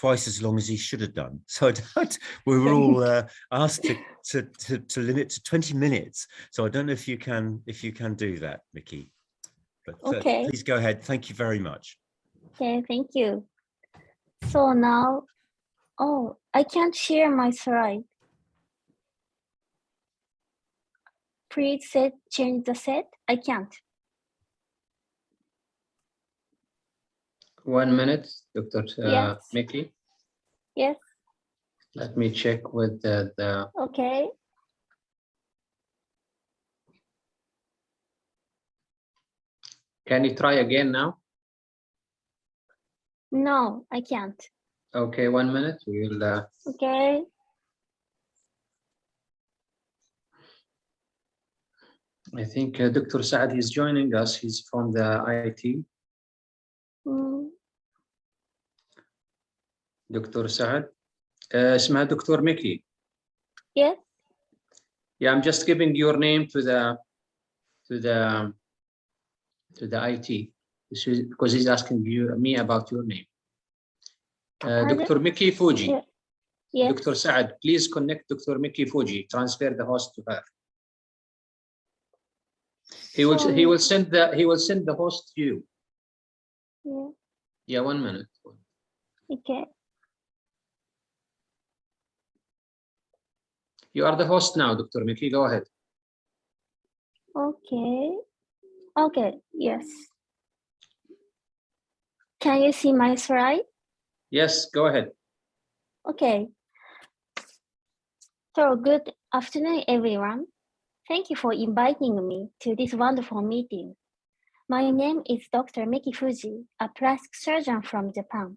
twice as long as he should have done. So we were all asked to limit to 20 minutes. So I don't know if you can do that, Mickey. But Okay. Please go ahead. Thank you very much. Okay, thank you. So now, oh, I can't share my slide. Please change the set. I can't. 1 minute, Dr. Yes. Mickey. Yes. Let me check with the. Okay. Can you try again now? No, I can't. Okay, 1 minute. We'll. Okay. I think Dr. Saad is joining us. He's from the IT. Dr. Saad. اسمها دكتور Mickey. Yes. Yeah, I'm just giving your name to the IT. This is because he's asking me about your name. Dr. Mickey Fuji. Yeah. Yes. Dr. Saad, please connect Dr. Mickey Fuji. Transfer the host to her. He will send the host to you. Yeah. Yeah, 1 minute. Okay. You are the host now, Dr. Mickey. Go ahead. Okay. Okay. Yes. Can you see my slide? Yes, go ahead. Okay. So good afternoon, everyone. Thank you for inviting me to this wonderful meeting. My name is Dr. Miki Fuji, a plastic surgeon from Japan.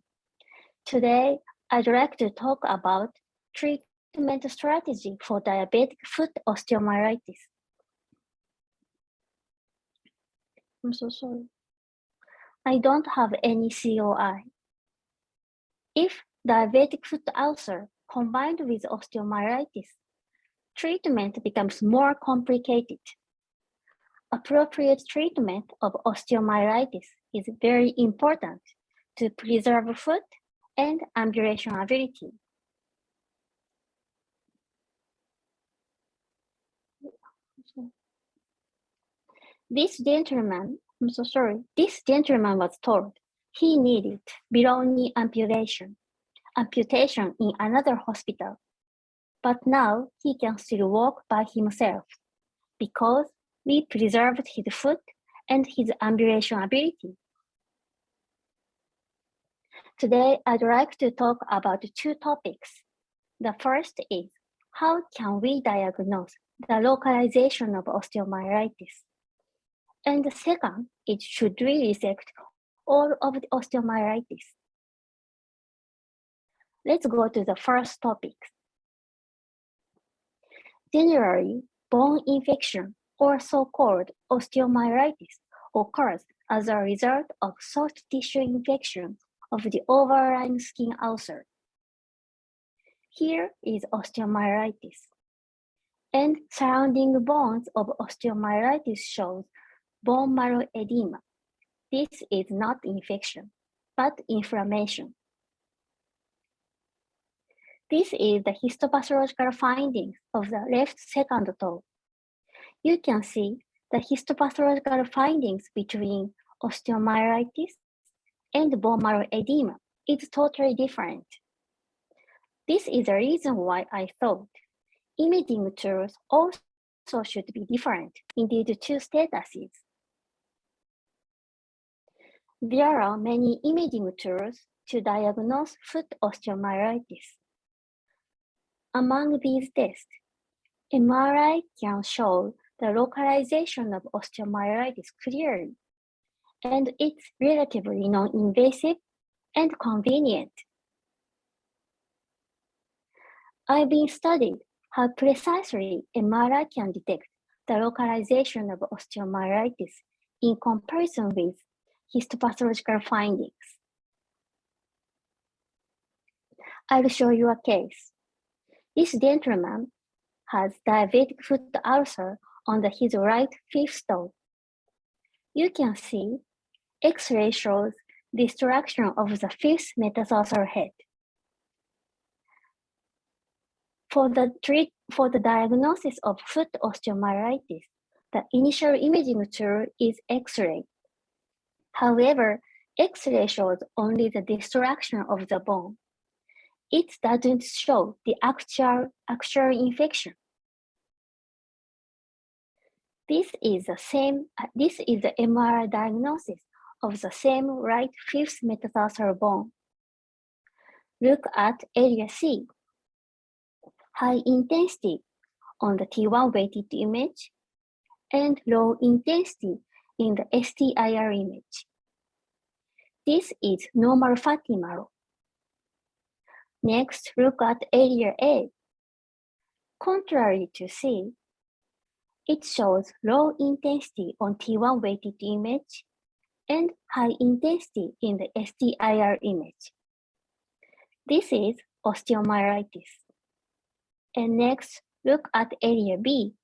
Today, I'd like to talk about treatment strategy for diabetic foot osteomyelitis. I'm so sorry. I don't have any COI. If diabetic foot ulcer combined with osteomyelitis, treatment becomes more complicated. Appropriate treatment of osteomyelitis is very important to preserve foot and ambulation ability. This gentleman was told he needed below knee amputation in another hospital, but now he can still walk by himself because we preserved his foot and his ambulation ability. Today, I'd like to talk about 2 topics. The first is, how can we diagnose the localization of osteomyelitis? And the second is, should we resect all of the osteomyelitis? Let's go to the first topic. Generally, bone infection, or so-called osteomyelitis, occurs as a result of soft tissue infection of the overlying skin ulcer. Here is osteomyelitis, and surrounding bones of osteomyelitis shows bone marrow edema. This is not infection, but inflammation. This is the histopathological findings of the left second toe. You can see the histopathological findings between osteomyelitis and bone marrow edema is totally different. This is the reason why I thought imaging tools also should be different in these 2 statuses. There are many imaging tools to diagnose foot osteomyelitis. Among these tests, MRI can show the localization of osteomyelitis clearly, and it's relatively non-invasive and convenient. I've been studied how precisely MRI can detect the localization of osteomyelitis in comparison with histopathological findings. I'll show you a case. This gentleman has diabetic foot ulcer on his right fifth toe. You can see X-ray shows destruction of the fifth metatarsal head, For the diagnosis of foot osteomyelitis, the initial imaging tool is X-ray. However, X-ray shows only the destruction of the bone. It doesn't show the actual infection. This is the MRI diagnosis of the same right fifth metatarsal bone. Look at area C. High intensity on the T1 weighted image and low intensity in the STIR image. This is normal fatty marrow. Next, look at area A. Contrary to C, it shows low intensity on T1 weighted image and high intensity in the STIR image. This is osteomyelitis. And next, look at area B.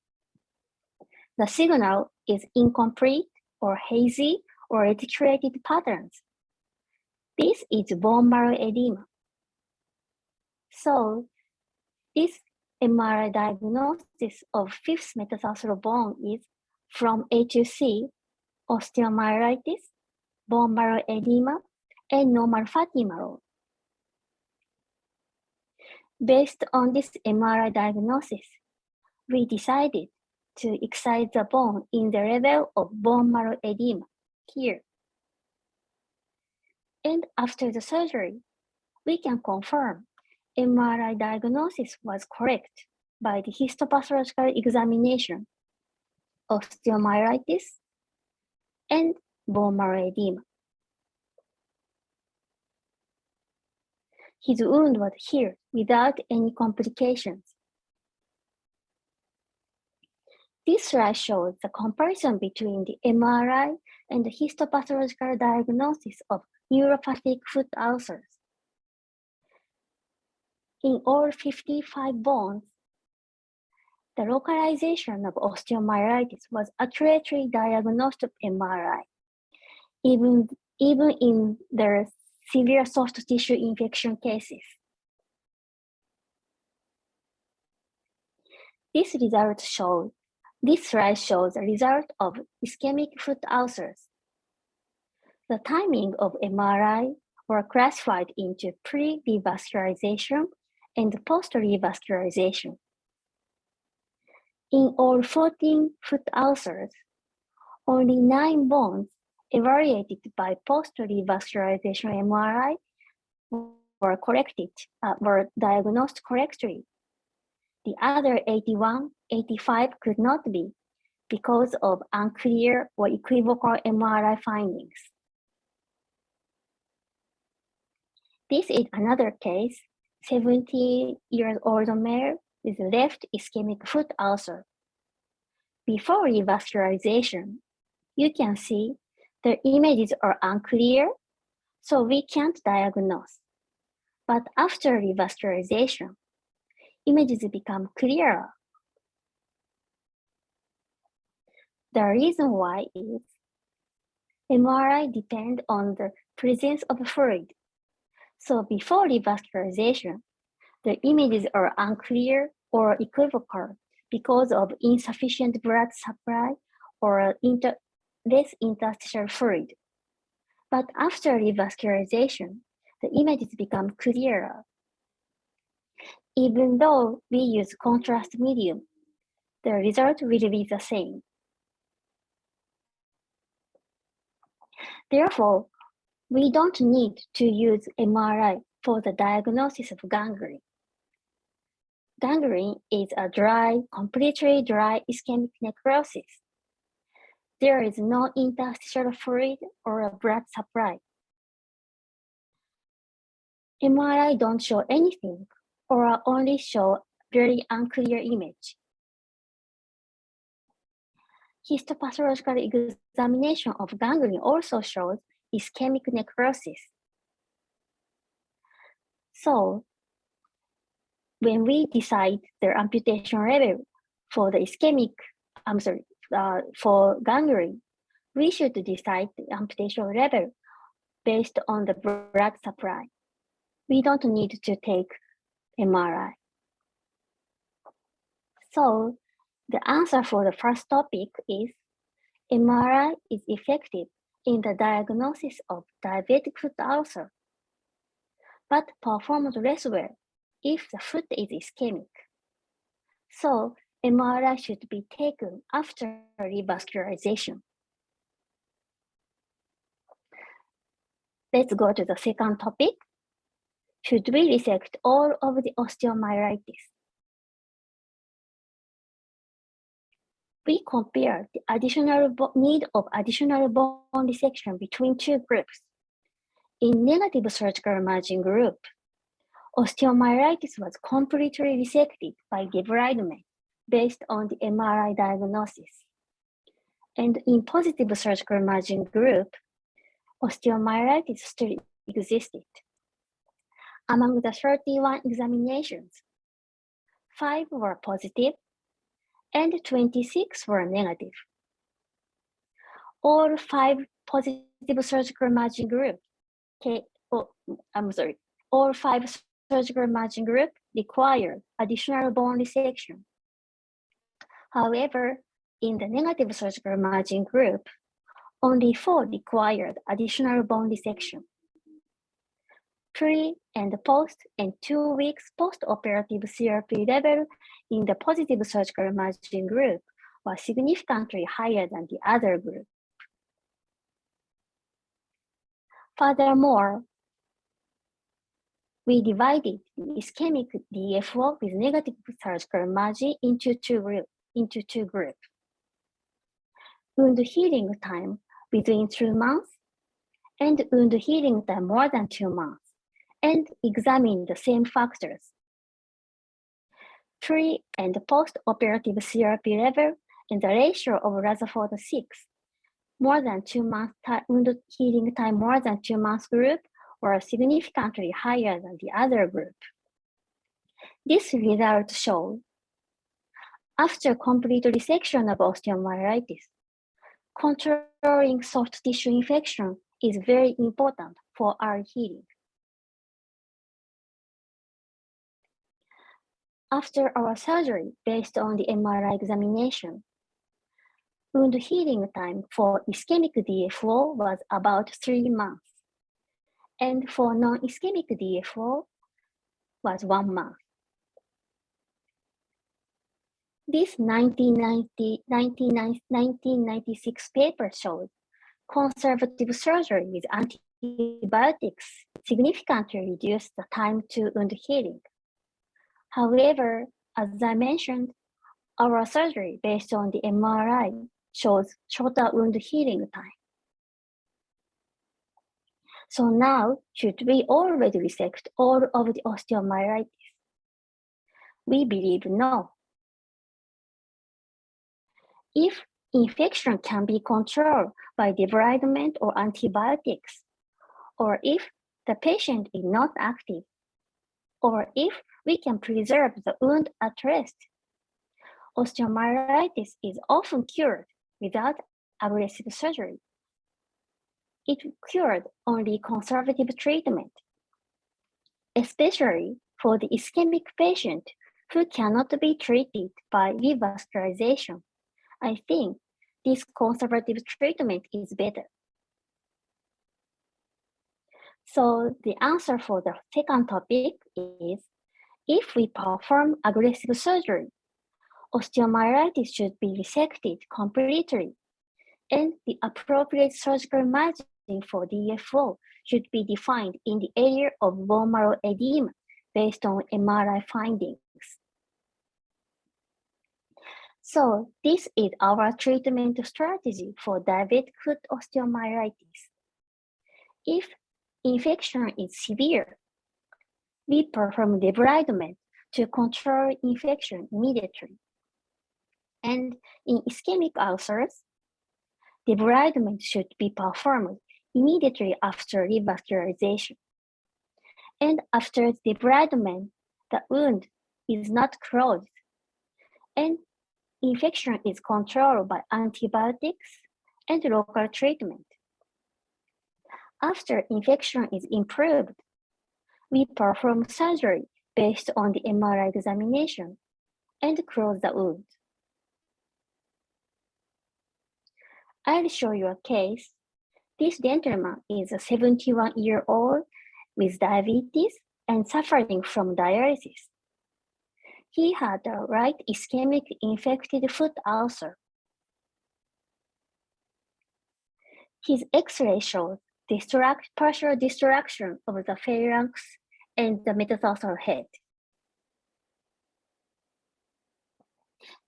The signal is incomplete or hazy or reticulated patterns. This is bone marrow edema. So this MRI diagnosis of fifth metatarsal bone is from A to C, osteomyelitis, bone marrow edema, and normal fatty marrow. Based on this MRI diagnosis, we decided to excise the bone in the level of bone marrow edema here. And after the surgery, we can confirm MRI diagnosis was correct by the histopathological examination, osteomyelitis, and bone marrow edema. His wound was healed without any complications. This slide shows the comparison between the MRI and the histopathological diagnosis of neuropathic foot ulcers. In all 55 bones, the localization of osteomyelitis was accurately diagnosed with MRI, even in the severe soft tissue infection cases. This slide shows the result of ischemic foot ulcers. The timing of MRI were classified into pre-revascularization and post-revascularization. In all 14 foot ulcers, only 9 bones evaluated by post-revascularization MRI were diagnosed correctly. The other 85 could not be because of unclear or equivocal MRI findings. This is another case, 70-year-old male with left ischemic foot ulcer. Before revascularization, you can see the images are unclear, so we can't diagnose. But after revascularization, images become clearer. The reason why is MRI depends on the presence of fluid. So before revascularization, the images are unclear or equivocal because of insufficient blood supply or less interstitial fluid. But after revascularization, the images become clearer. Even though we use contrast medium, the result will be the same. Therefore, we don't need to use MRI for the diagnosis of gangrene. Gangrene is a completely dry ischemic necrosis. There is no interstitial fluid or a blood supply. MRI don't show anything or only show very unclear image. Histopathological examination of gangrene also shows ischemic necrosis. So, when we decide the amputation level for the for gangrene, we should decide the amputation level based on the blood supply. We don't need to take MRI. So the answer for the first topic is MRI is effective in the diagnosis of diabetic foot ulcer, but performs less well if the foot is ischemic. So MRI should be taken after revascularization. Let's go to the second topic. Should we resect all of the osteomyelitis? We compare the need of additional bone resection between two groups. In negative surgical margin group, osteomyelitis was completely resected by debridement based on the MRI diagnosis. And in positive surgical margin group, osteomyelitis still existed. Among the 31 examinations, 5 were positive and 26 were negative. All 5 positive surgical margin group, all 5 surgical margin group required additional bone resection. However, in the negative surgical margin group, only 4 required additional bone resection. Pre and post and 2 weeks post-operative CRP level in the positive surgical margin group were significantly higher than the other group. Furthermore, we divided the ischemic DFO with negative surgical margin into two groups. Wound healing time within 2 months and wound healing time more than 2 months, and examine the same factors. Pre and post-operative CRP level and the ratio of Rutherford 6, more than 2 months wound healing time more than 2 months group were significantly higher than the other group. This result shows after complete resection of osteomyelitis, controlling soft tissue infection is very important for our healing. After our surgery, based on the MRI examination, wound healing time for ischemic DFO was about 3 months, and for non-ischemic DFO was 1 month. This 1996 paper showed conservative surgery with antibiotics significantly reduced the time to wound healing. However, as I mentioned, our surgery based on the MRI shows shorter wound healing time. So now, should we already resect all of the osteomyelitis? We believe no. If infection can be controlled by debridement or antibiotics, or if the patient is not active, or if we can preserve the wound at rest, osteomyelitis is often cured without aggressive surgery. It cured only conservative treatment, especially for the ischemic patient who cannot be treated by revascularization. I think this conservative treatment is better. So the answer for the second topic is, if we perform aggressive surgery, osteomyelitis should be resected completely, and the appropriate surgical margin for DFO should be defined in the area of bone marrow edema based on MRI findings. So this is our treatment strategy for diabetic foot osteomyelitis. If infection is severe, we perform debridement to control infection immediately. And in ischemic ulcers, debridement should be performed immediately after revascularization. And after debridement, the wound is not closed, and infection is controlled by antibiotics and local treatment. After infection is improved, we perform surgery based on the MRI examination and close the wound. I'll show you a case. This gentleman is a 71-year-old with diabetes and suffering from dialysis. He had a right ischemic infected foot ulcer. His X-ray shows partial destruction of the phalanx and the metatarsal head.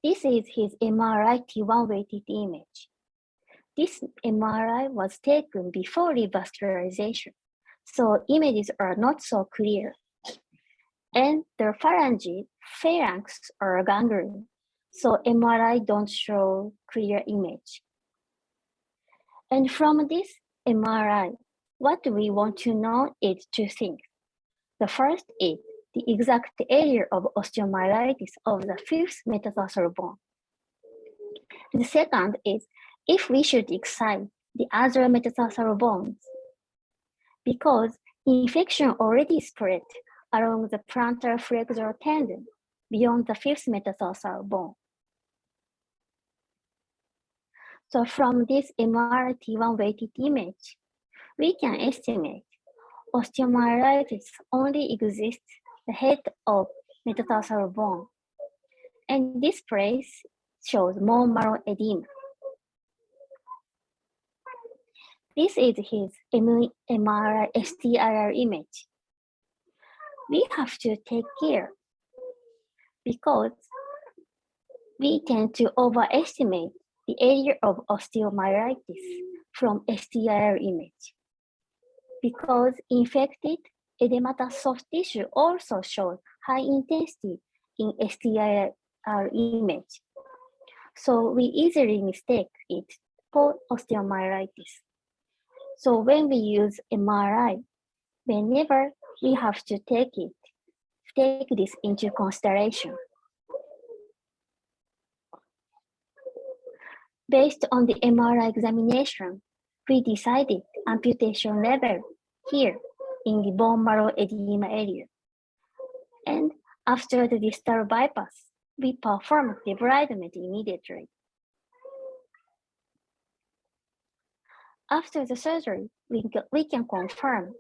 This is his MRI T1 weighted image. This MRI was taken before revascularization, so images are not so clear. And the phalanx are gangrene, so MRI don't show clear image. And from this MRI, what we want to know is two things. The first is the exact area of osteomyelitis of the fifth metatarsal bone. The second is if we should excite the other metatarsal bones, because infection already spread along the plantar flexor tendon beyond the fifth metatarsal bone. So from this MRI T1 weighted image, we can estimate osteomyelitis only exists the head of metatarsal bone, and this place shows bone marrow edema. This is his MRI STIR image. We have to take care because we tend to overestimate the area of osteomyelitis from STIR image, because infected edematous soft tissue also shows high intensity in STIR image. So we easily mistake it for osteomyelitis. So when we use MRI, whenever we have to take this into consideration. Based on the MRI examination, we decided amputation level here in the bone marrow edema area. And after the distal bypass, we performed debridement immediately. After the surgery, we can confirm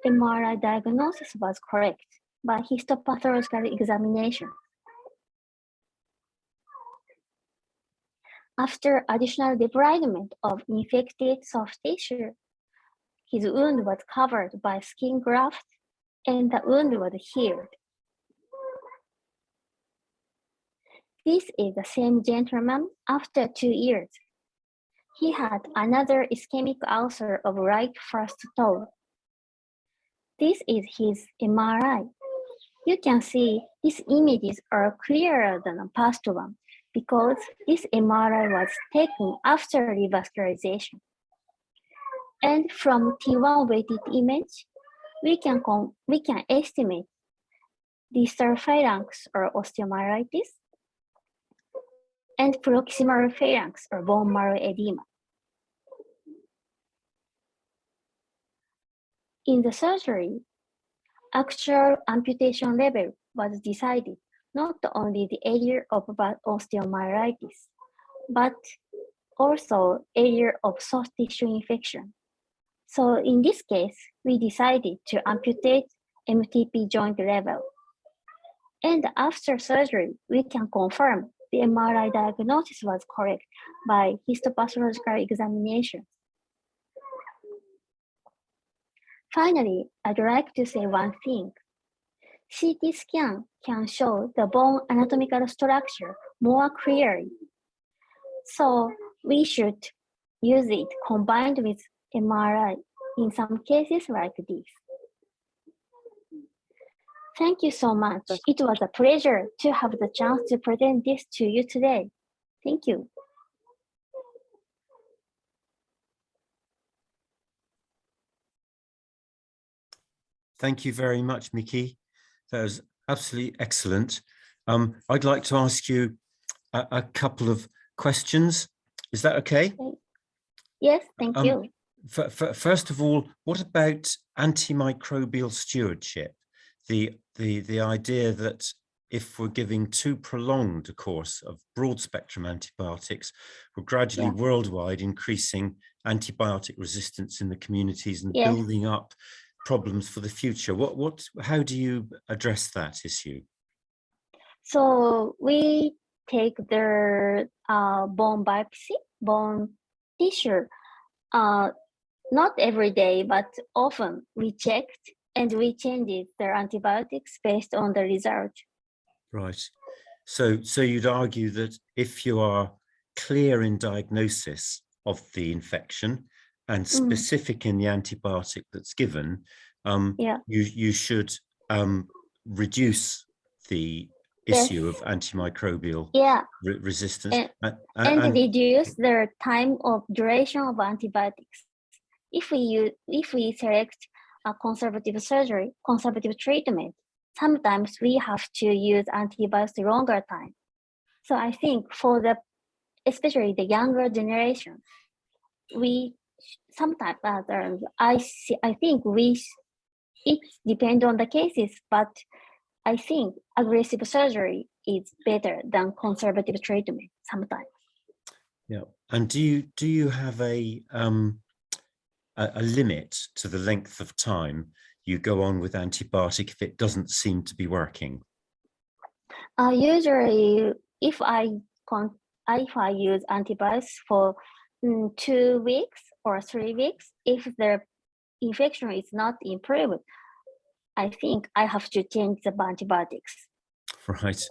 MRI diagnosis was correct by histopathological examination. After additional debridement of infected soft tissue, his wound was covered by skin graft and the wound was healed. This is the same gentleman after 2 years. He had another ischemic ulcer of right first toe. This is his MRI. You can see these images are clearer than the past one because this MRI was taken after revascularization. And from T1 weighted image, we can estimate distal phalanx or osteomyelitis and proximal phalanx or bone marrow edema. In the surgery, actual amputation level was decided not only the area of osteomyelitis, but also area of soft tissue infection. So in this case, we decided to amputate MTP joint level. And after surgery, we can confirm the MRI diagnosis was correct by histopathological examination. Finally, I'd like to say one thing. CT scan can show the bone anatomical structure more clearly. So we should use it combined with MRI in some cases like this. Thank you so much. It was a pleasure to have the chance to present this to you today. Thank you. Thank you very much, Miki. That was absolutely excellent. I'd like to ask you a couple of questions. Is that okay? Yes, thank you. First of all, what about antimicrobial stewardship? The idea that if we're giving too prolonged a course of broad spectrum antibiotics, we're gradually worldwide increasing antibiotic resistance in the communities and building up problems for the future. How do you address that issue? So we take their bone biopsy, bone tissue, not every day, but often we checked and we changed their antibiotics based on the result. Right. So you'd argue that if you are clear in diagnosis of the infection and specific in the antibiotic that's given, you should reduce the issue of antimicrobial resistance and reduce the time of duration of antibiotics. If we select a conservative surgery, conservative treatment, sometimes we have to use antibiotics longer time. So I think for especially the younger generation, we sometimes I think it depends on the cases, but I think aggressive surgery is better than conservative treatment sometimes. Yeah, and do you have a limit to the length of time you go on with antibiotic if it doesn't seem to be working? Usually, if I use antibiotics for 2 weeks or 3 weeks, if the infection is not improved, I think I have to change the antibiotics. Right.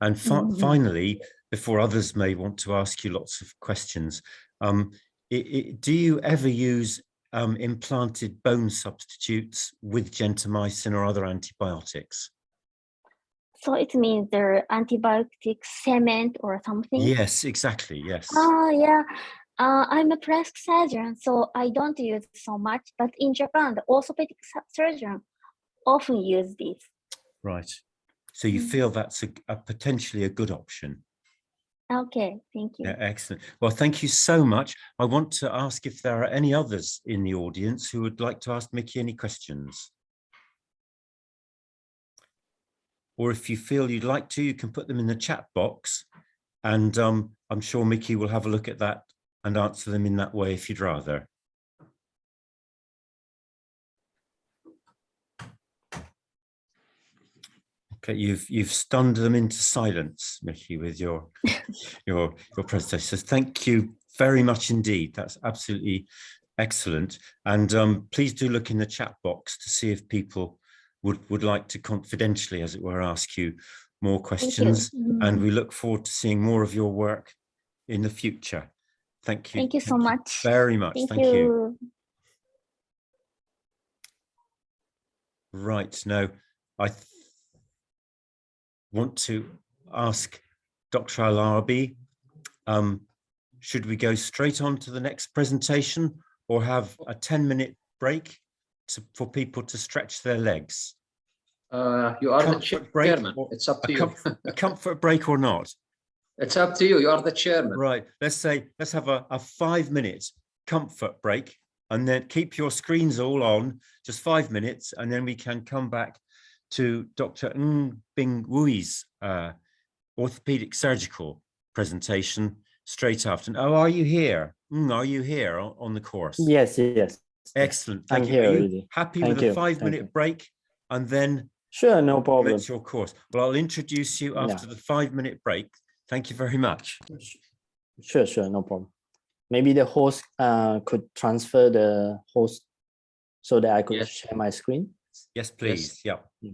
And finally, before others may want to ask you lots of questions, do you ever use implanted bone substitutes with gentamicin or other antibiotics? So it means the antibiotic cement or something? Yes, exactly, yes. I'm a plastic surgeon, so I don't use so much, but in Japan, the orthopedic surgeon often use this. Right. So you feel that's a potentially a good option? Okay, thank you. Yeah, excellent. Well, thank you so much. I want to ask if there are any others in the audience who would like to ask Mickey any questions. Or if you feel you'd like to, you can put them in the chat box, and I'm sure Mickey will have a look at that and answer them in that way if you'd rather. Okay, you've stunned them into silence, Mickey, with your presentation. So thank you very much indeed. That's absolutely excellent. And please do look in the chat box to see if people would like to confidentially, as it were, ask you more questions. And we look forward to seeing more of your work in the future. Thank you. Thank you so much. Very much. Thank you. Right. Now, I want to ask Dr. Al-Arabi, should we go straight on to the next presentation or have a 10-minute break for people to stretch their legs? You are the chairman. It's up to you. A comfort break or not? It's up to you. You are the chairman. Right. Let's have a 5-minute comfort break, and then keep your screens all on, just 5 minutes, and then we can come back to Dr. Ng Bing Wui's orthopedic surgical presentation straight after. Oh, are you here? Are you here on the course? Yes, yes. Excellent. Thank you. Are you happy with a 5-minute break and then? Sure, no problem. It's your course. Well, I'll introduce you after the 5-minute break. Thank you very much. Sure, no problem. Maybe the host could transfer the host so that I could share my screen. Yes, please. Yes. Yeah.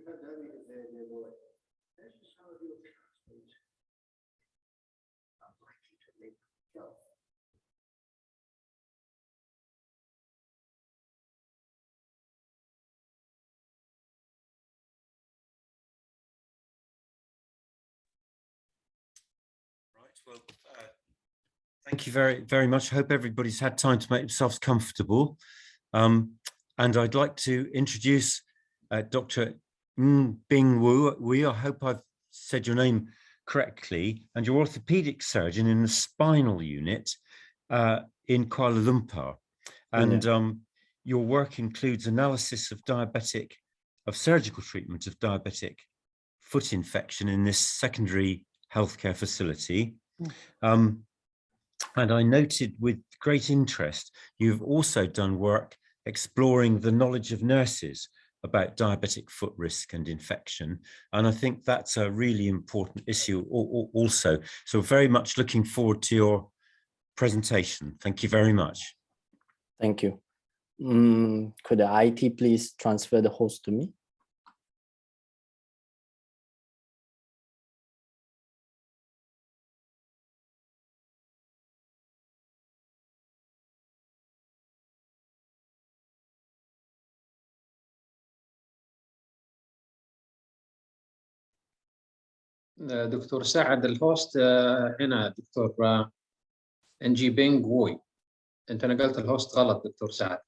Right. Well, thank you very much. I hope everybody's had time to make themselves comfortable. And I'd like to introduce Dr. Bing Wu. I hope I've said your name correctly, and you're orthopedic surgeon in the spinal unit in Kuala Lumpur. And your work includes analysis of surgical treatment of diabetic foot infection in this secondary healthcare facility. And I noted with great interest, you've also done work exploring the knowledge of nurses about diabetic foot risk and infection. And I think that's a really important issue also. So very much looking forward to your presentation. Thank you very much. Thank you. Could the IT please transfer the host to me? دكتور سعد الهوست هنا دكتور انجي بينغ ووي. انت نقلت الهوست غلط دكتور سعد.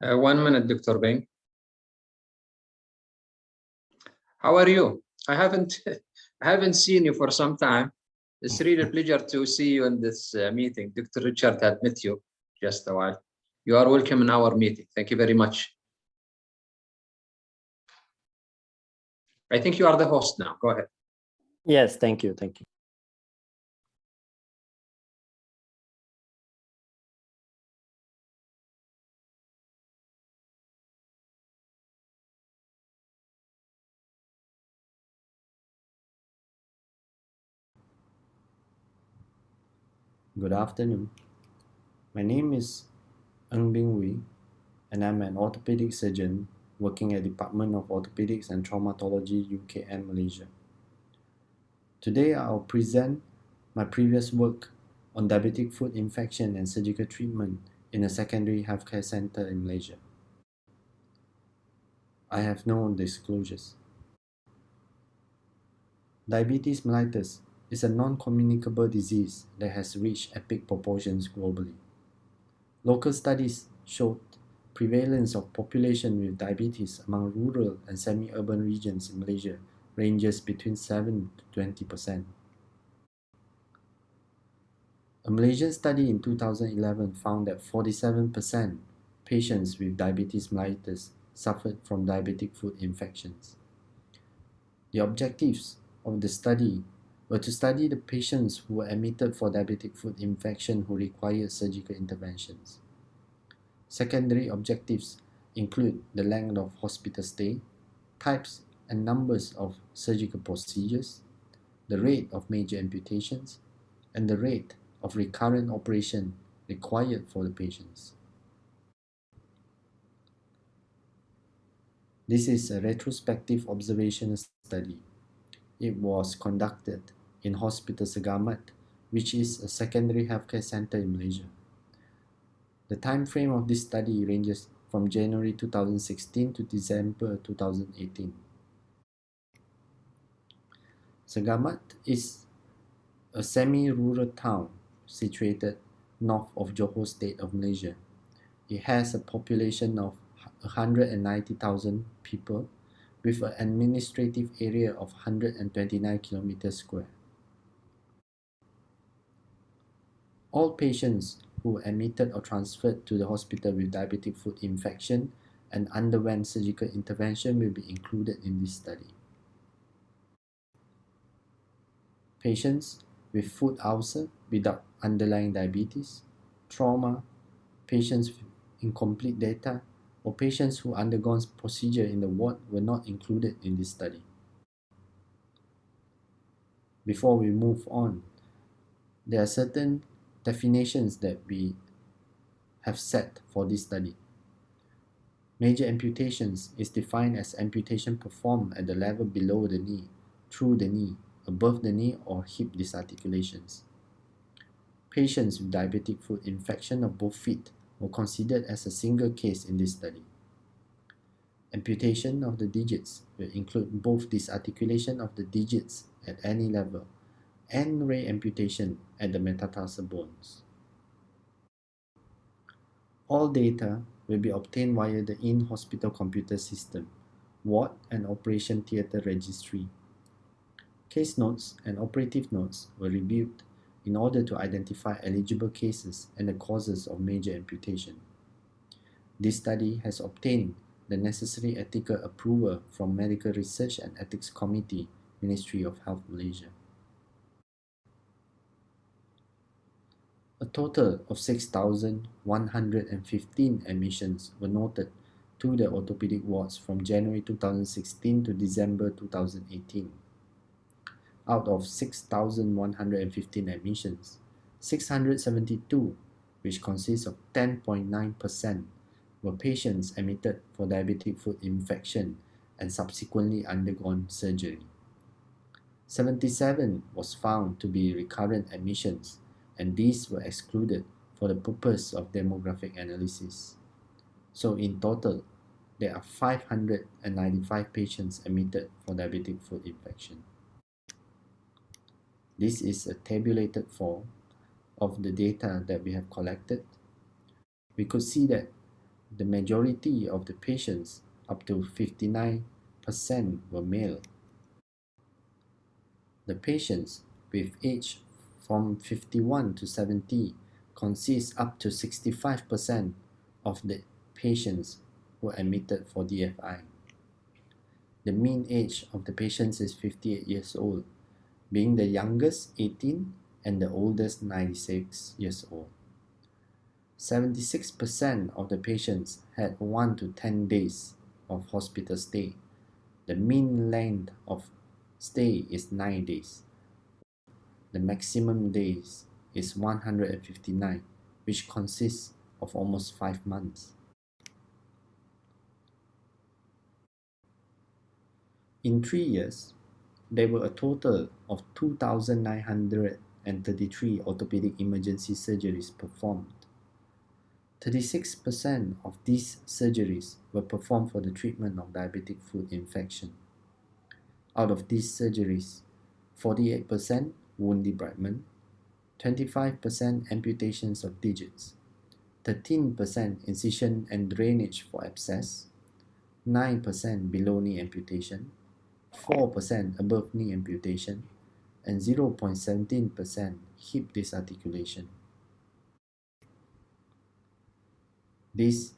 One minute, Dr. Bing. How are you? I haven't seen you for some time. It's really a pleasure to see you in this meeting. Dr. Richard had met you just a while. You are welcome in our meeting. Thank you very much. I think you are the host now. Go ahead. Yes, thank you. Thank you. Good afternoon. My name is Ng Bing Wee, and I'm an orthopedic surgeon working at Department of Orthopedics and Traumatology, UKM, Malaysia. Today, I'll present my previous work on diabetic foot infection and surgical treatment in a secondary healthcare center in Malaysia. I have no disclosures. Diabetes mellitus is a non-communicable disease that has reached epic proportions globally. Local studies showed prevalence of population with diabetes among rural and semi-urban regions in Malaysia ranges between 7 to 20%. A Malaysian study in 2011 found that 47% patients with diabetes mellitus suffered from diabetic foot infections. The objectives of the study were to study the patients who were admitted for diabetic foot infection who required surgical interventions. Secondary objectives include the length of hospital stay, types and numbers of surgical procedures, the rate of major amputations, and the rate of recurrent operation required for the patients. This is a retrospective observational study. It was conducted in Hospital Segamat, which is a secondary healthcare center in Malaysia. The time frame of this study ranges from January 2016 to December 2018. Segamat is a semi-rural town situated north of Johor State of Malaysia. It has a population of 190,000 people with an administrative area of 129 kilometers square. All patients who were admitted or transferred to the hospital with diabetic foot infection and underwent surgical intervention will be included in this study. Patients with foot ulcer without underlying diabetes, trauma, patients with incomplete data, or patients who undergone procedure in the ward were not included in this study. before we move on, there are certain definitions that we have set for this study. Major amputations is defined as amputation performed at the level below the knee, through the knee, above the knee, or hip disarticulations. Patients with diabetic foot infection of both feet were considered as a single case in this study. Amputation of the digits will include both disarticulation of the digits at any level and re-amputation at the metatarsal bones. All data will be obtained via the in-hospital computer system, ward and operation theatre registry. Case notes and operative notes were reviewed in order to identify eligible cases and the causes of major amputation. This study has obtained the necessary ethical approval from Medical Research and Ethics Committee, Ministry of Health, Malaysia. A total of 6,115 admissions were noted to the orthopedic wards from January 2016 to December 2018. Out of 6,115 admissions, 672, which consists of 10.9%, were patients admitted for diabetic foot infection and subsequently undergone surgery. 77 was found to be recurrent admissions, and these were excluded for the purpose of demographic analysis. So in total, there are 595 patients admitted for diabetic foot infection. This is a tabulated form of the data that we have collected. We could see that the majority of the patients, up to 59%, were male. The patients with age from 51 to 70 consist up to 65% of the patients who are admitted for DFI. The mean age of the patients is 58 years old, being the youngest 18 and the oldest 96 years old. 76% of the patients had 1 to 10 days of hospital stay. The mean length of stay is 9 days. The maximum days is 159, which consists of almost 5 months. In 3 years, there were a total of 2,933 orthopedic emergency surgeries performed. 36% of these surgeries were performed for the treatment of diabetic foot infection. Out of these surgeries, 48% wound debridement, 25% amputations of digits, 13% incision and drainage for abscess, 9% below knee amputation, 4% above knee amputation, and 0.17% hip disarticulation. This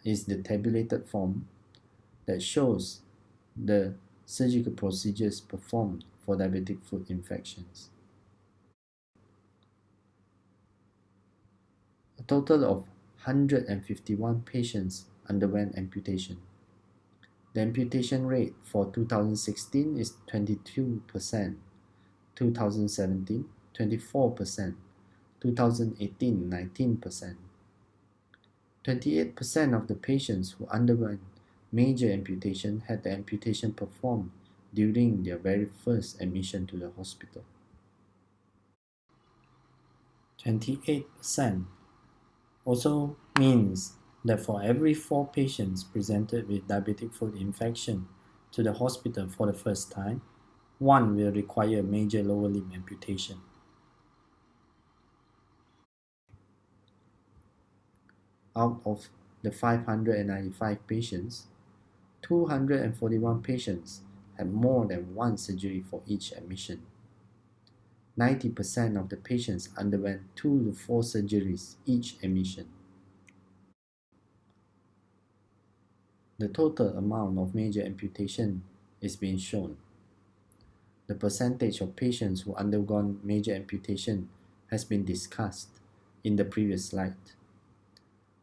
is the tabulated form that shows the surgical procedures performed for diabetic foot infections. A total of 151 patients underwent amputation. The amputation rate for 2016 is 22%, 2017 24%, 2018 19%. 28% of the patients who underwent major amputation had the amputation performed during their very first admission to the hospital. 28% also means that for every 4 patients presented with diabetic foot infection to the hospital for the first time, 1 will require major lower limb amputation. Out of the 595 patients, 241 patients had more than 1 surgery for each admission. 90% of the patients underwent 2 to 4 surgeries each admission. The total amount of major amputation is being shown. The percentage of patients who undergone major amputation has been discussed in the previous slide.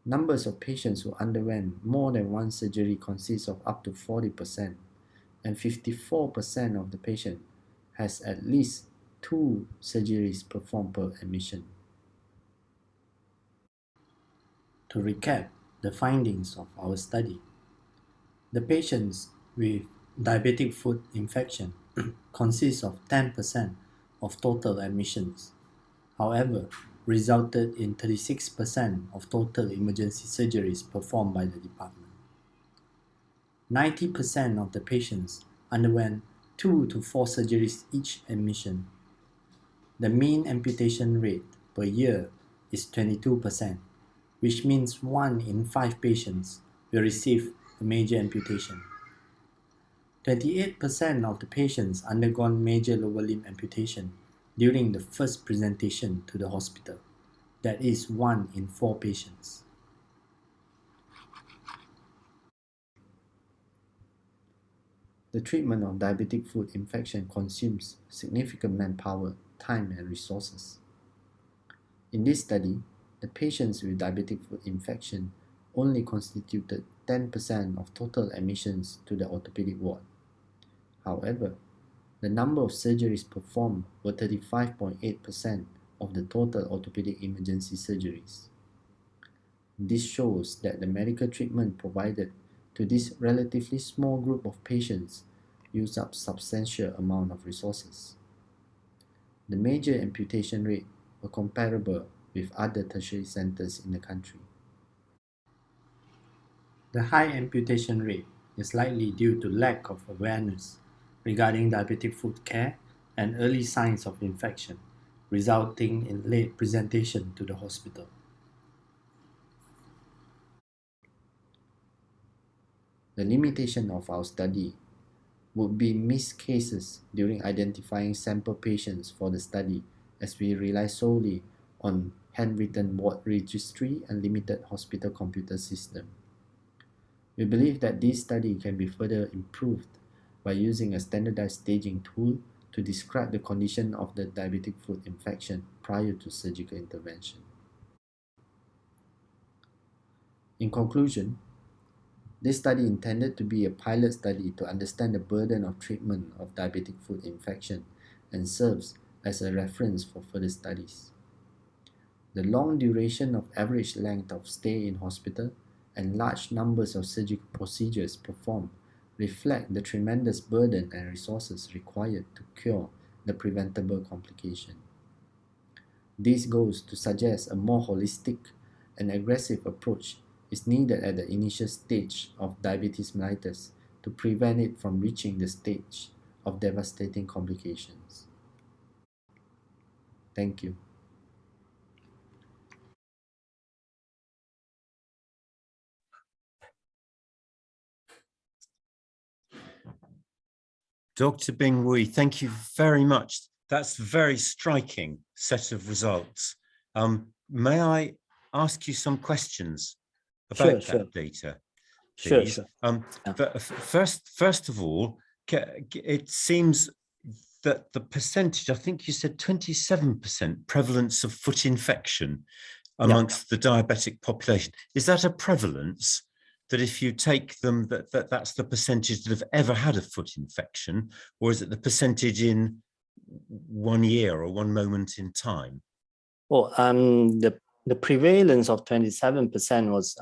Numbers of patients who underwent more than 1 surgery consists of up to 40%, and 54% of the patients has at least 2 surgeries performed per admission. To recap the findings of our study, the patients with diabetic foot infection consist of 10% of total admissions. However, resulted in 36% of total emergency surgeries performed by the department. 90% of the patients underwent 2 to 4 surgeries each admission. The mean amputation rate per year is 22%, which means 1 in 5 patients will receive a major amputation. 28% of the patients undergone major lower limb amputation during the first presentation to the hospital. That is 1 in 4 patients. The treatment of diabetic foot infection consumes significant manpower, time, and resources. In this study, the patients with diabetic foot infection only constituted 10% of total admissions to the orthopedic ward. However, the number of surgeries performed were 35.8% of the total orthopedic emergency surgeries. This shows that the medical treatment provided to this relatively small group of patients use up substantial amount of resources. The major amputation rate were comparable with other tertiary centers in the country. The high amputation rate is likely due to lack of awareness regarding diabetic foot care and early signs of infection, resulting in late presentation to the hospital. The limitation of our study would be missed cases during identifying sample patients for the study, as we rely solely on handwritten ward registry and limited hospital computer system. We believe that this study can be further improved by using a standardized staging tool to describe the condition of the diabetic foot infection prior to surgical intervention. In conclusion, this study intended to be a pilot study to understand the burden of treatment of diabetic foot infection and serves as a reference for further studies. The long duration of average length of stay in hospital and large numbers of surgical procedures performed reflect the tremendous burden and resources required to cure the preventable complication. This goes to suggest a more holistic and aggressive approach is needed at the initial stage of diabetes mellitus to prevent it from reaching the stage of devastating complications. Thank you. Dr. Bing Wui, thank you very much. That's a very striking set of results. May I ask you some questions about that data, please? First of all, it seems that the percentage, I think you said 27% prevalence of foot infection amongst the diabetic population. Is that a prevalence? That if you take them, that's the percentage that have ever had a foot infection, or is it the percentage in 1 year or one moment in time? Well, the prevalence of 27% was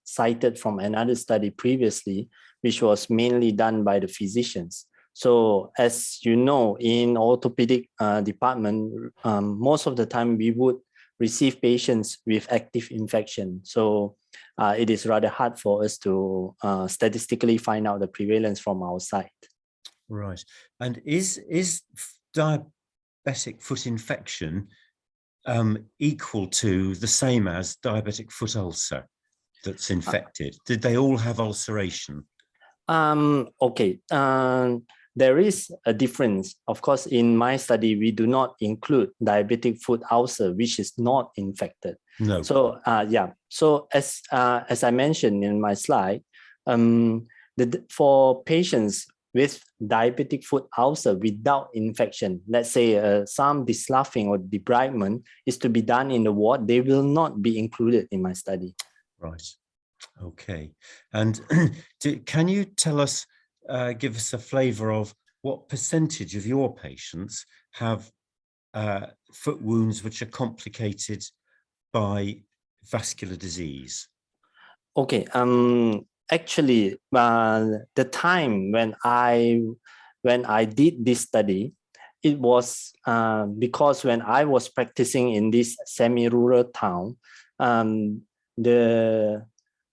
cited from another study previously, which was mainly done by the physicians. So as you know, in orthopedic department, most of the time we would receive patients with active infection. So it is rather hard for us to statistically find out the prevalence from our side. Right. And is diabetic foot infection equal to the same as diabetic foot ulcer that's infected? Did they all have ulceration? Okay. There is a difference. Of course, in my study, we do not include diabetic foot ulcer, which is not infected. No. So So as I mentioned in my slide, for patients with diabetic foot ulcer without infection, let's say some desloughing or debridement is to be done in the ward, they will not be included in my study. Right. Okay. And can you tell us, give us a flavor of what percentage of your patients have foot wounds which are complicated by vascular disease? Okay. Actually, the time when I did this study, it was because when I was practicing in this semi-rural town, the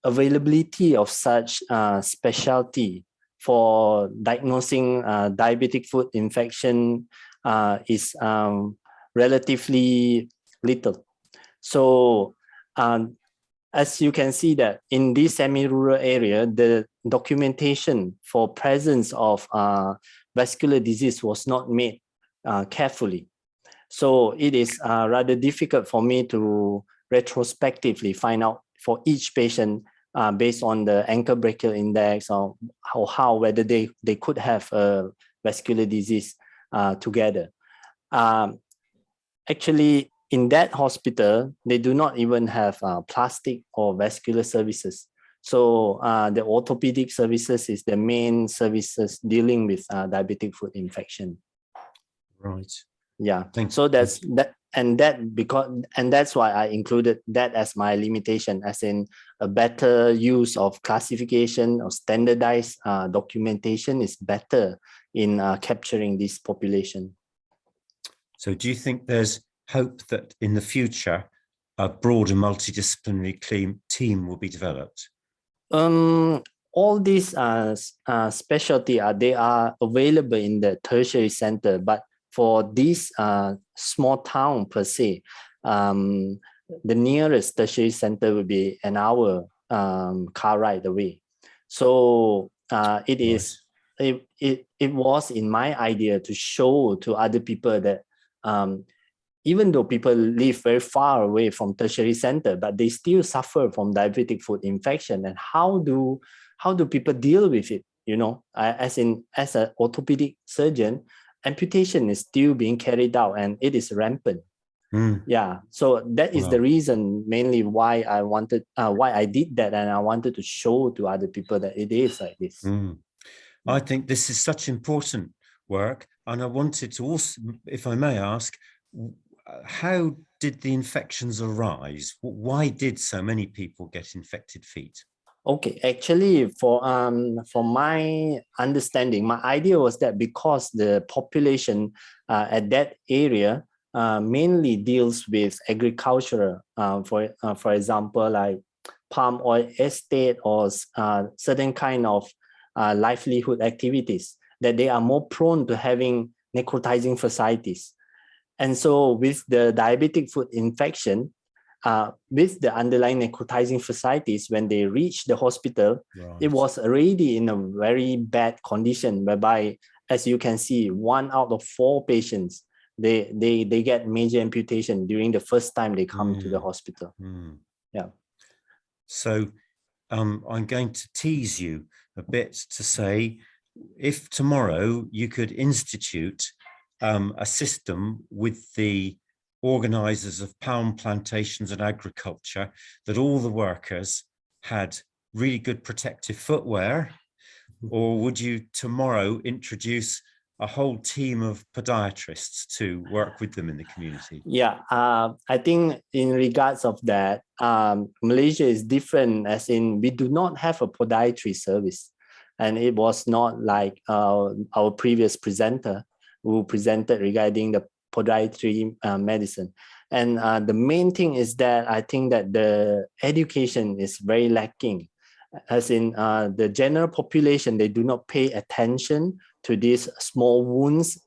availability of such specialty for diagnosing diabetic foot infection is relatively little. So as you can see that in this semi-rural area, the documentation for presence of vascular disease was not made carefully. So it is rather difficult for me to retrospectively find out for each patient based on the ankle brachial index or whether they could have a vascular disease together. Actually, in that hospital, they do not even have plastic or vascular services. So the orthopedic services is the main services dealing with diabetic foot infection. Right. Yeah. So that's that, and that's why I included that as my limitation, as in a better use of classification or standardized documentation is better in capturing this population. So do you think there's hope that in the future a broader multidisciplinary team will be developed? All these specialty they are available in the tertiary center, but for this small town per se, the nearest tertiary center will be an hour car ride away. So it is. It was in my idea to show to other people that even though people live very far away from tertiary center, but they still suffer from diabetic foot infection, and how do people deal with it? You know, as an orthopedic surgeon, amputation is still being carried out and it is rampant. Yeah, so that is the reason mainly why I wanted, why I did that, and I wanted to show to other people that it is like this. I think this is such important work, and I wanted to also, if I may ask, how did the infections arise? Why did so many people get infected feet? Okay, actually, from my understanding, my idea was that because the population at that area mainly deals with agriculture, for example, like palm oil estate or certain kind of livelihood activities, that they are more prone to having necrotizing fasciitis. And so with the diabetic foot infection, with the underlying necrotizing fasciitis, when they reached the hospital, it was already in a very bad condition, whereby, as you can see, 1 out of 4 patients, they get major amputation during the first time they come to the hospital. Yeah. So I'm going to tease you a bit to say, if tomorrow you could institute a system with the organizers of palm plantations and agriculture, that all the workers had really good protective footwear, or would you tomorrow introduce a whole team of podiatrists to work with them in the community? Yeah, I think in regards of that, Malaysia is different, as in we do not have a podiatry service, and it was not like our previous presenter who presented regarding the podiatry medicine. And the main thing is that I think that the education is very lacking, as in the general population, they do not pay attention to these small wounds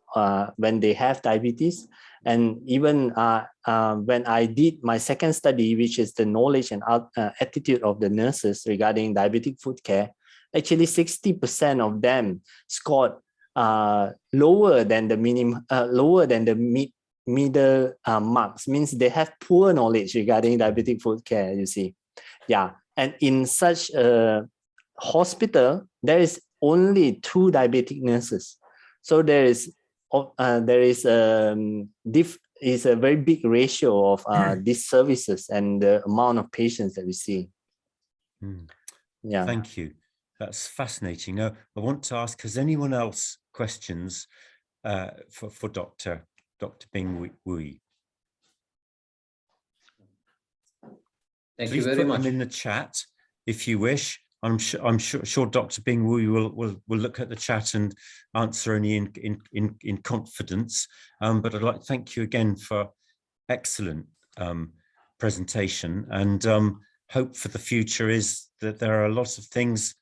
when they have diabetes. And even when I did my second study, which is the knowledge and attitude of the nurses regarding diabetic foot care, actually 60% of them scored lower than the minimum, lower than the middle marks, means they have poor knowledge regarding diabetic foot care, you see. Yeah, and in such a hospital, there is only 2 diabetic nurses. So there is a very big ratio of these services and the amount of patients that we see. Yeah. Yeah. Thank you. That's fascinating. Now, I want to ask, has anyone else questions for Dr. Bing Wui. Thank Please you very put much. them in the chat if you wish. I'm sure Dr. Bing Wui will look at the chat and answer any in confidence. But I'd like to thank you again for excellent presentation, and hope for the future is that there are lots of things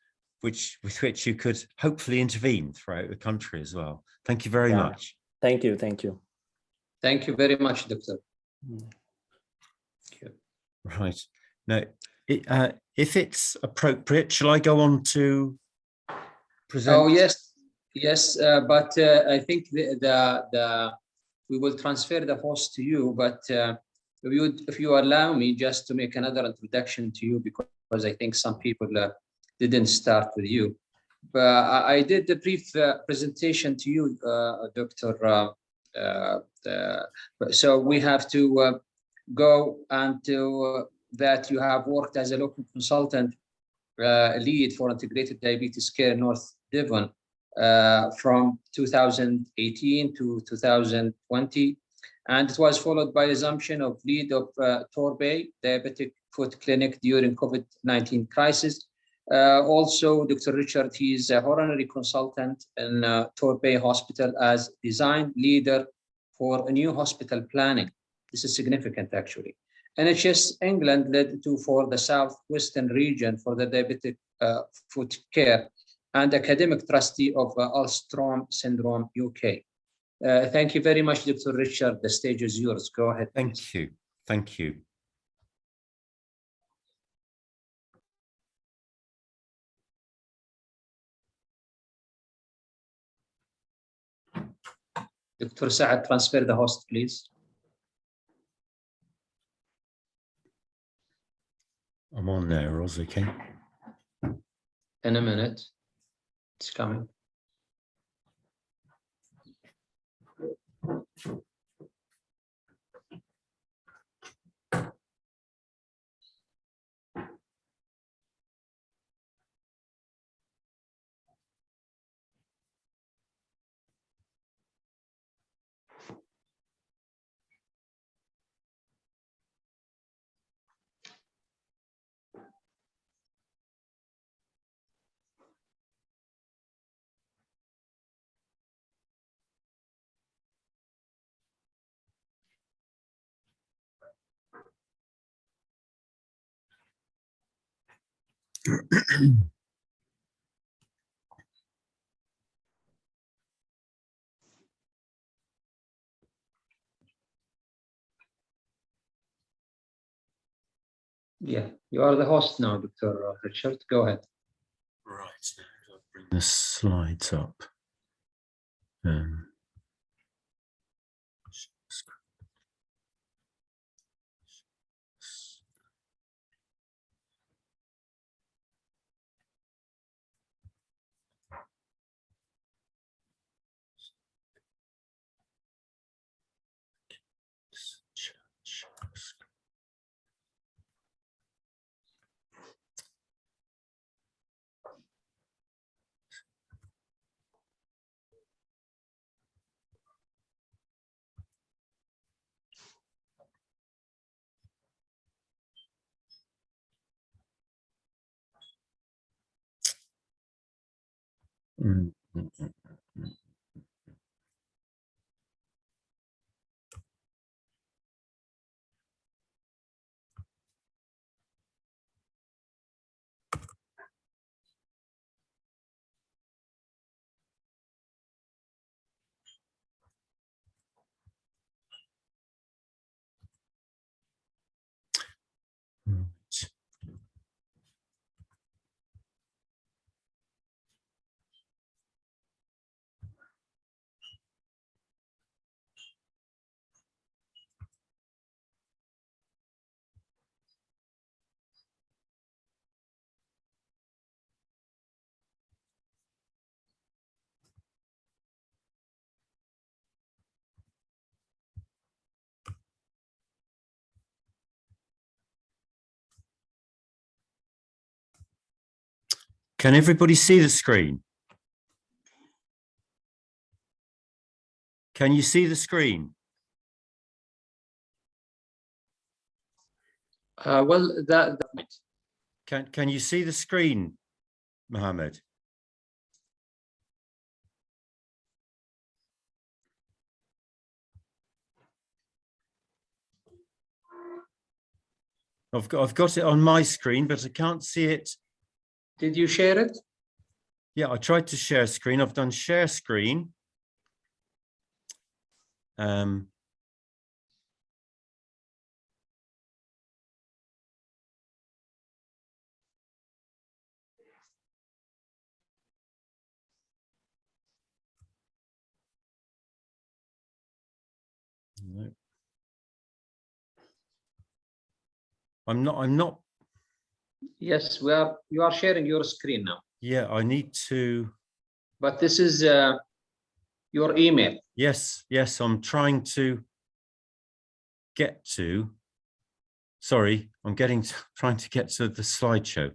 with which you could hopefully intervene throughout the country as well. Thank you very much. Thank you. Thank you. Thank you very much, Doctor. Thank you. Right. Now, if it's appropriate, shall I go on to present? Oh, yes. Yes, but I think we will transfer the host to you, but if you allow me just to make another introduction to you, because I think some people didn't start with you. But I did the brief presentation to you, Dr. So we have to go into that you have worked as a local consultant lead for integrated diabetes care North Devon from 2018 to 2020. And it was followed by assumption of lead of Torbay Diabetic Foot Clinic during COVID-19 crisis. Also, Dr. Richard, he is a honorary consultant in Torbay Hospital as design leader for a new hospital planning. This is significant, actually. NHS England led to for the Southwestern region for the diabetic foot care, and academic trustee of Alstrom Syndrome UK. Thank you very much, Dr. Richard. The stage is yours. Go ahead. Thank Please. you. Thank you. Dr. Saad, transfer the host, please. I'm on there, Roz, okay? In a minute. It's coming. Yeah, you are the host now, Dr. Richard. Go ahead. Right. I'll bring the slides up. Mm, mm, mm, mm. Right. Can everybody see the screen? Can you see the screen? Well, that Can you see the screen, Mohammed? I've got it on my screen, but I can't see it. did you share it? Yeah, I tried to share screen. I've done share screen. No. I'm not. Yes, we are. You are sharing your screen now. Yeah, I need to. But this is your email. Yes, I'm trying to get to. Sorry, I'm trying to get to the slideshow.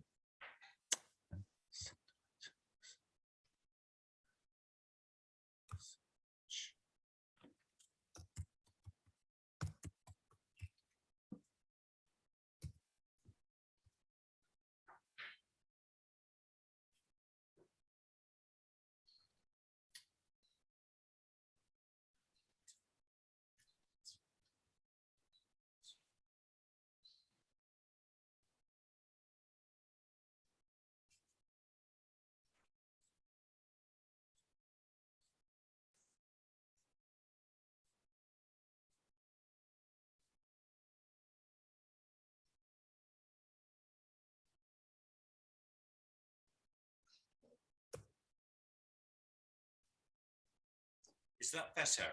Is that better?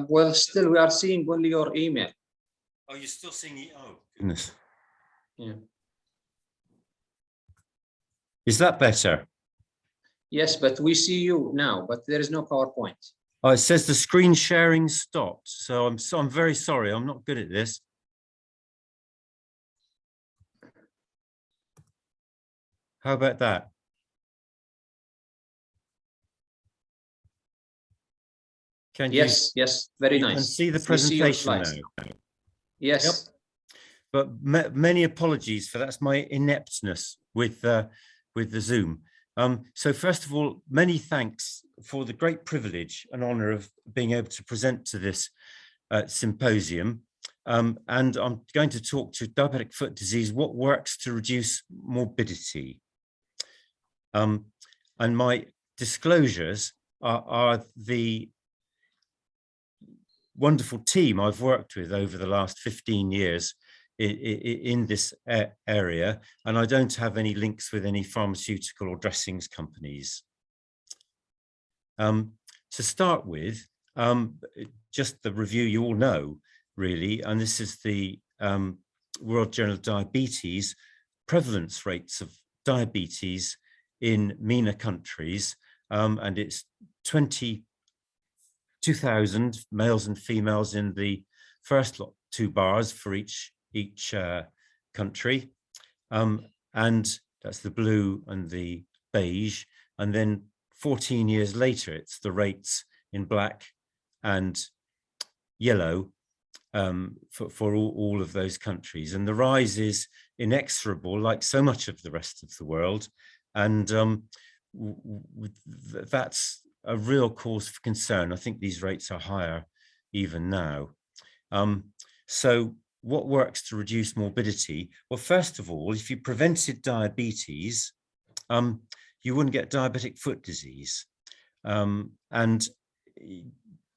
Well, still we are seeing only your email. Oh, you're still seeing it? Oh, goodness. Yeah. Is that better? Yes, but we see you now, but there is no PowerPoint. Oh, it says the screen sharing stopped. So I'm very sorry. I'm not good at this. How about that? Can Yes, very you nice. can see the We see your presentation now? slides. Yes. Yep. But many apologies for that's my ineptness with the Zoom. So first of all, many thanks for the great privilege and honor of being able to present to this symposium. And I'm going to talk to diabetic foot disease, what works to reduce morbidity. And my disclosures are the wonderful team I've worked with over the last 15 years in this area, and I don't have any links with any pharmaceutical or dressings companies. To start with, just the review you all know, really, and this is the World Journal of Diabetes, prevalence rates of diabetes in MENA countries, and it's 22,000 males and females in the first two bars for each country, and that's the blue and the beige, and then 14 years later it's the rates in black and yellow for all of those countries, and the rise is inexorable like so much of the rest of the world, and that's a real cause for concern. I think these rates are higher even now. So what works to reduce morbidity? Well, first of all, if you prevented diabetes, you wouldn't get diabetic foot disease. And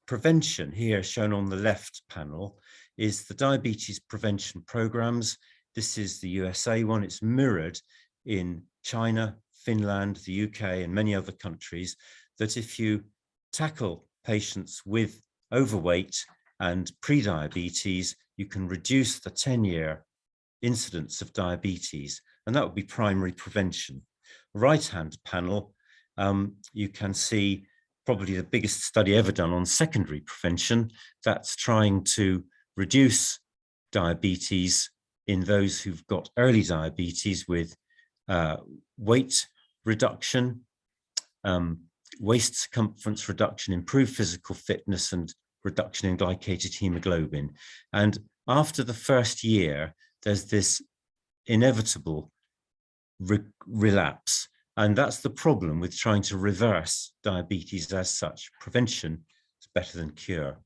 prevention, here shown on the left panel, is the diabetes prevention programs. This is the USA one. It's mirrored in China, Finland, the UK, and many other countries, that if you tackle patients with overweight and pre-diabetes, you can reduce the 10-year incidence of diabetes, and that would be primary prevention. Right-hand panel, you can see probably the biggest study ever done on secondary prevention. That's trying to reduce diabetes in those who've got early diabetes with weight reduction, waist circumference reduction, improved physical fitness, and reduction in glycated hemoglobin. And after the first year, there's this inevitable relapse. And that's the problem with trying to reverse diabetes as such. Prevention is better than cure.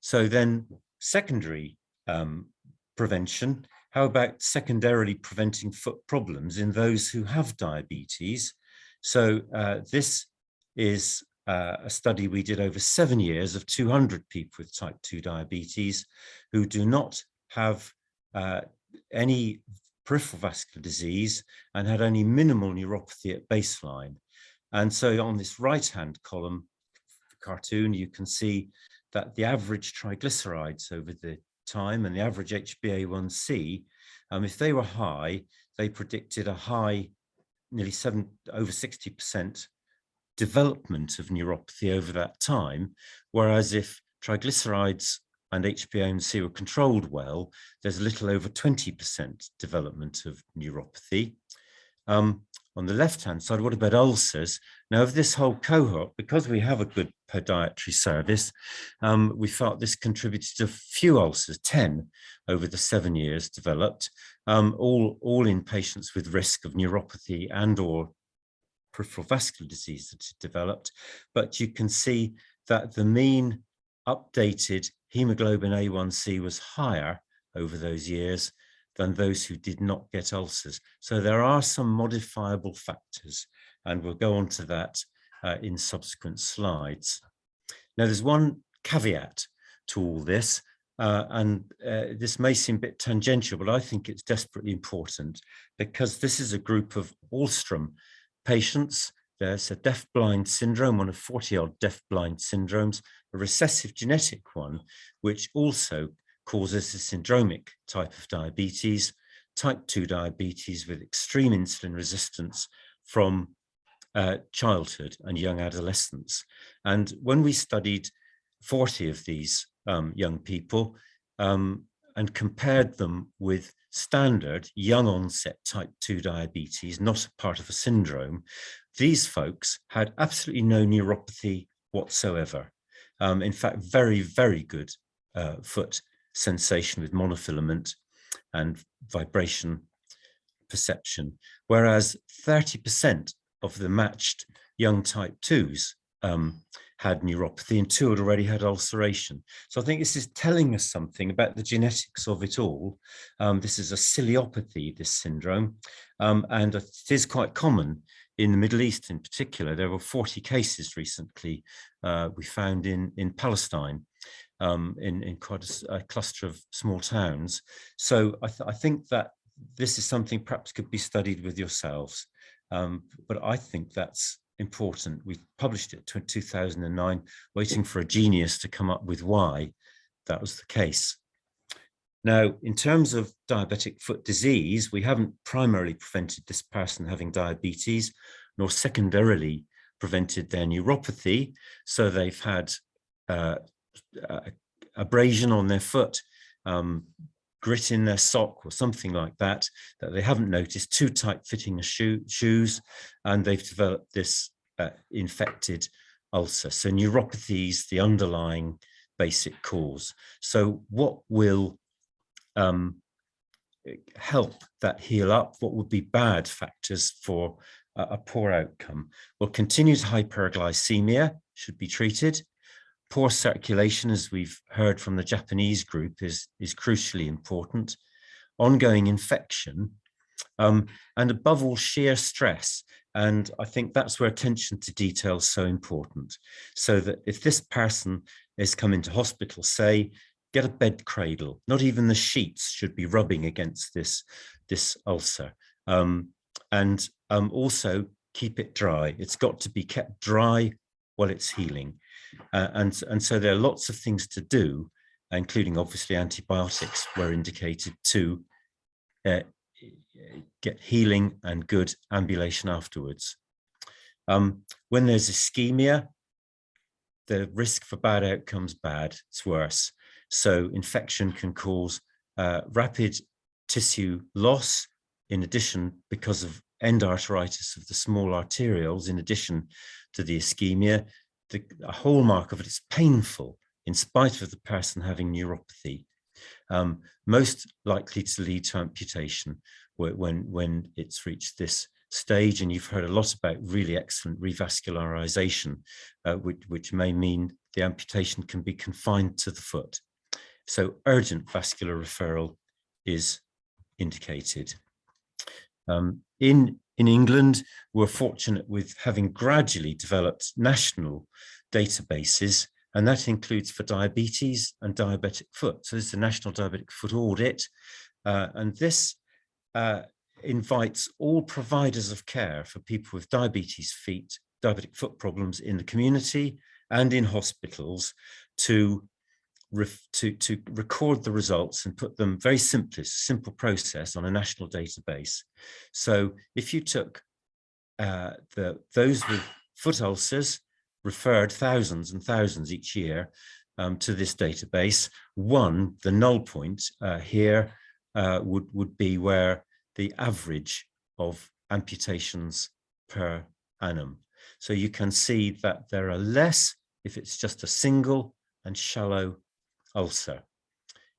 So then secondary prevention, how about secondarily preventing foot problems in those who have diabetes? So this is a study we did over 7 years of 200 people with type 2 diabetes who do not have any peripheral vascular disease and had only minimal neuropathy at baseline. And so on this right-hand column, the cartoon, you can see that the average triglycerides over the time and the average HbA1c, if they were high, they predicted a high, nearly over 60% development of neuropathy over that time. Whereas if triglycerides and HbA1c were controlled well, there's a little over 20% development of neuropathy. On the left-hand side, what about ulcers? Now, of this whole cohort, because we have a good podiatry service, we felt this contributed to few ulcers, 10 over the 7 years developed, all in patients with risk of neuropathy and or peripheral vascular disease that developed. But you can see that the mean updated hemoglobin A1c was higher over those years than those who did not get ulcers. So there are some modifiable factors, and we'll go on to that in subsequent slides. Now, there's one caveat to all this, and this may seem a bit tangential, but I think it's desperately important because this is a group of Alström patients. There's a deaf-blind syndrome, one of 40-odd deaf-blind syndromes, a recessive genetic one, which also causes a syndromic type of diabetes, type 2 diabetes with extreme insulin resistance from childhood and young adolescence. And when we studied 40 of these young people and compared them with standard young onset type 2 diabetes, not a part of a syndrome, these folks had absolutely no neuropathy whatsoever. In fact, very, very good foot sensation with monofilament and vibration perception, whereas 30% of the matched young type 2s had neuropathy and 2 had already had ulceration. So I think this is telling us something about the genetics of it all. This is a ciliopathy, this syndrome, and it is quite common in the Middle East in particular. There were 40 cases recently we found in Palestine, in quite a cluster of small towns. So I think that this is something perhaps could be studied with yourselves. But I think that's important. We published it in 2009, waiting for a genius to come up with why that was the case. Now, in terms of diabetic foot disease, we haven't primarily prevented this person having diabetes, nor secondarily prevented their neuropathy. So they've had abrasion on their foot, grit in their sock or something like that they haven't noticed, too tight fitting shoes, and they've developed this infected ulcer. So neuropathy is the underlying basic cause. So what will help that heal up? What would be bad factors for a poor outcome? Well, continued hyperglycemia should be treated. Poor circulation, as we've heard from the Japanese group, is crucially important. Ongoing infection, and above all, sheer stress. And I think that's where attention to detail is so important. So that if this person is coming to hospital, say, get a bed cradle. Not even the sheets should be rubbing against this ulcer. And also keep it dry. It's got to be kept dry while it's healing. And so there are lots of things to do, including obviously antibiotics were indicated to get healing and good ambulation afterwards. When there's ischemia, the risk for bad outcomes it's worse. So infection can cause rapid tissue loss, in addition, because of end arteritis of the small arterioles, in addition to the ischemia. A hallmark of it is painful in spite of the person having neuropathy, most likely to lead to amputation when it's reached this stage. And you've heard a lot about really excellent revascularization, which may mean the amputation can be confined to the foot. So urgent vascular referral is indicated. In England, we're fortunate with having gradually developed national databases, and that includes for diabetes and diabetic foot. So this is the National Diabetic Foot Audit, and this invites all providers of care for people with diabetes feet, diabetic foot problems in the community and in hospitals to record the results and put them, very simple process, on a national database. So if you took those with foot ulcers, referred thousands and thousands each year to this database, the null point here would be where the average of amputations per annum. So you can see that there are less if it's just a single and shallow ulcer.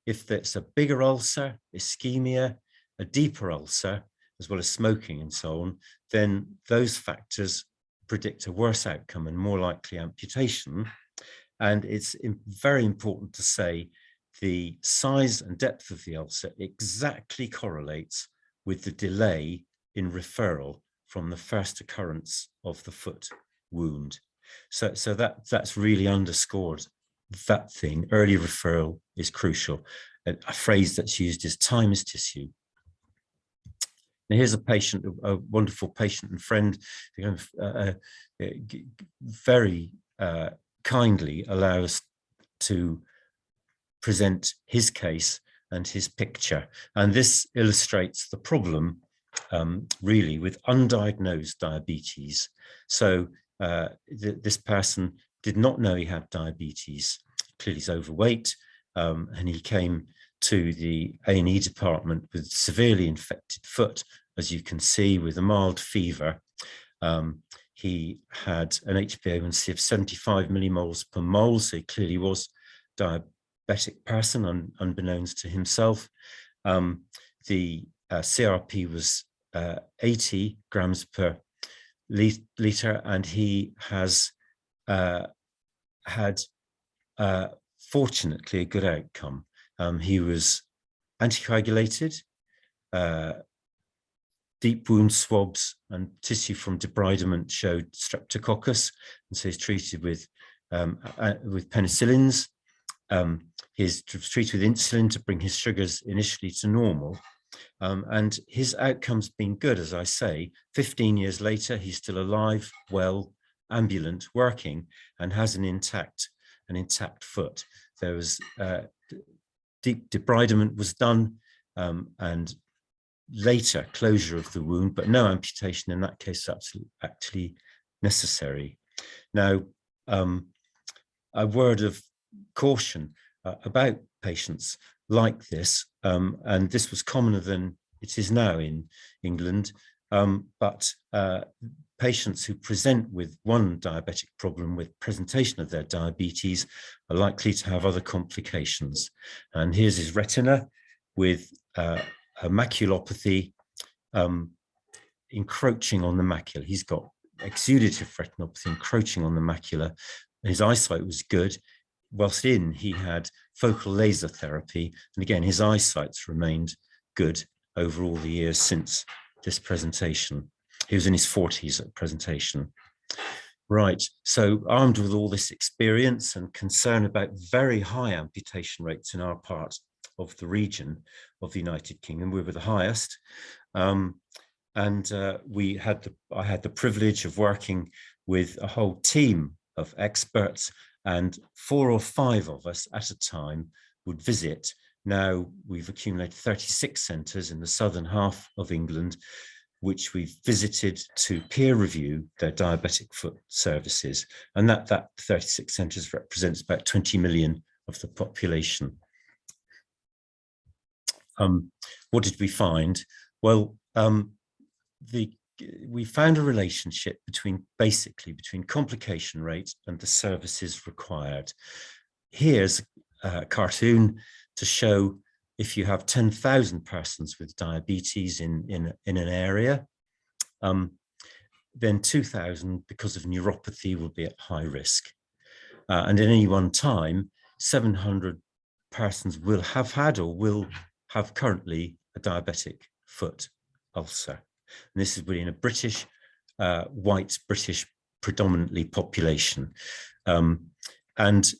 If it's a bigger ulcer, ischemia, a deeper ulcer, as well as smoking and so on, then those factors predict a worse outcome and more likely amputation. And it's very important to say the size and depth of the ulcer exactly correlates with the delay in referral from the first occurrence of the foot wound. So that's really underscored that thing. Early referral is crucial. A phrase that's used is time is tissue. Now here's a patient, a wonderful patient and friend, very kindly allow us to present his case and his picture. And this illustrates the problem really with undiagnosed diabetes. So this person did not know he had diabetes. Clearly he's overweight, and he came to the A&E department with severely infected foot, as you can see, with a mild fever. He had an HbA1c of 75 millimoles per mole, so he clearly was diabetic person, unbeknownst to himself. The CRP was 80 grams per liter, and he has had, fortunately, a good outcome. He was anticoagulated, deep wound swabs and tissue from debridement showed streptococcus, and so he's treated with penicillins. He's treated with insulin to bring his sugars initially to normal. And his outcome's been good, as I say. 15 years later, he's still alive, well, ambulant, working, and has an intact foot. There was deep debridement was done, and later closure of the wound, but no amputation in that case actually necessary. Now, a word of caution about patients like this, and this was commoner than it is now in England, but patients who present with one diabetic problem with presentation of their diabetes are likely to have other complications. And here's his retina with a maculopathy encroaching on the macula. He's got exudative retinopathy encroaching on the macula. His eyesight was good. Whilst he had focal laser therapy, and again, his eyesight's remained good over all the years since this presentation. He was in his 40s at presentation. Right, so armed with all this experience and concern about very high amputation rates in our part of the region of the United Kingdom, we were the highest. I had the privilege of working with a whole team of experts, and 4 or 5 of us at a time would visit. Now we've accumulated 36 centres in the southern half of England, which we've visited to peer review their diabetic foot services. And that 36 centres represents about 20 million of the population. What did we find? Well, the we found a relationship basically between complication rate and the services required. Here's a cartoon to show if you have 10,000 persons with diabetes in an area, then 2,000 because of neuropathy will be at high risk. And at any one time, 700 persons will have had or will have currently a diabetic foot ulcer. And this is within a British, white British predominantly population. And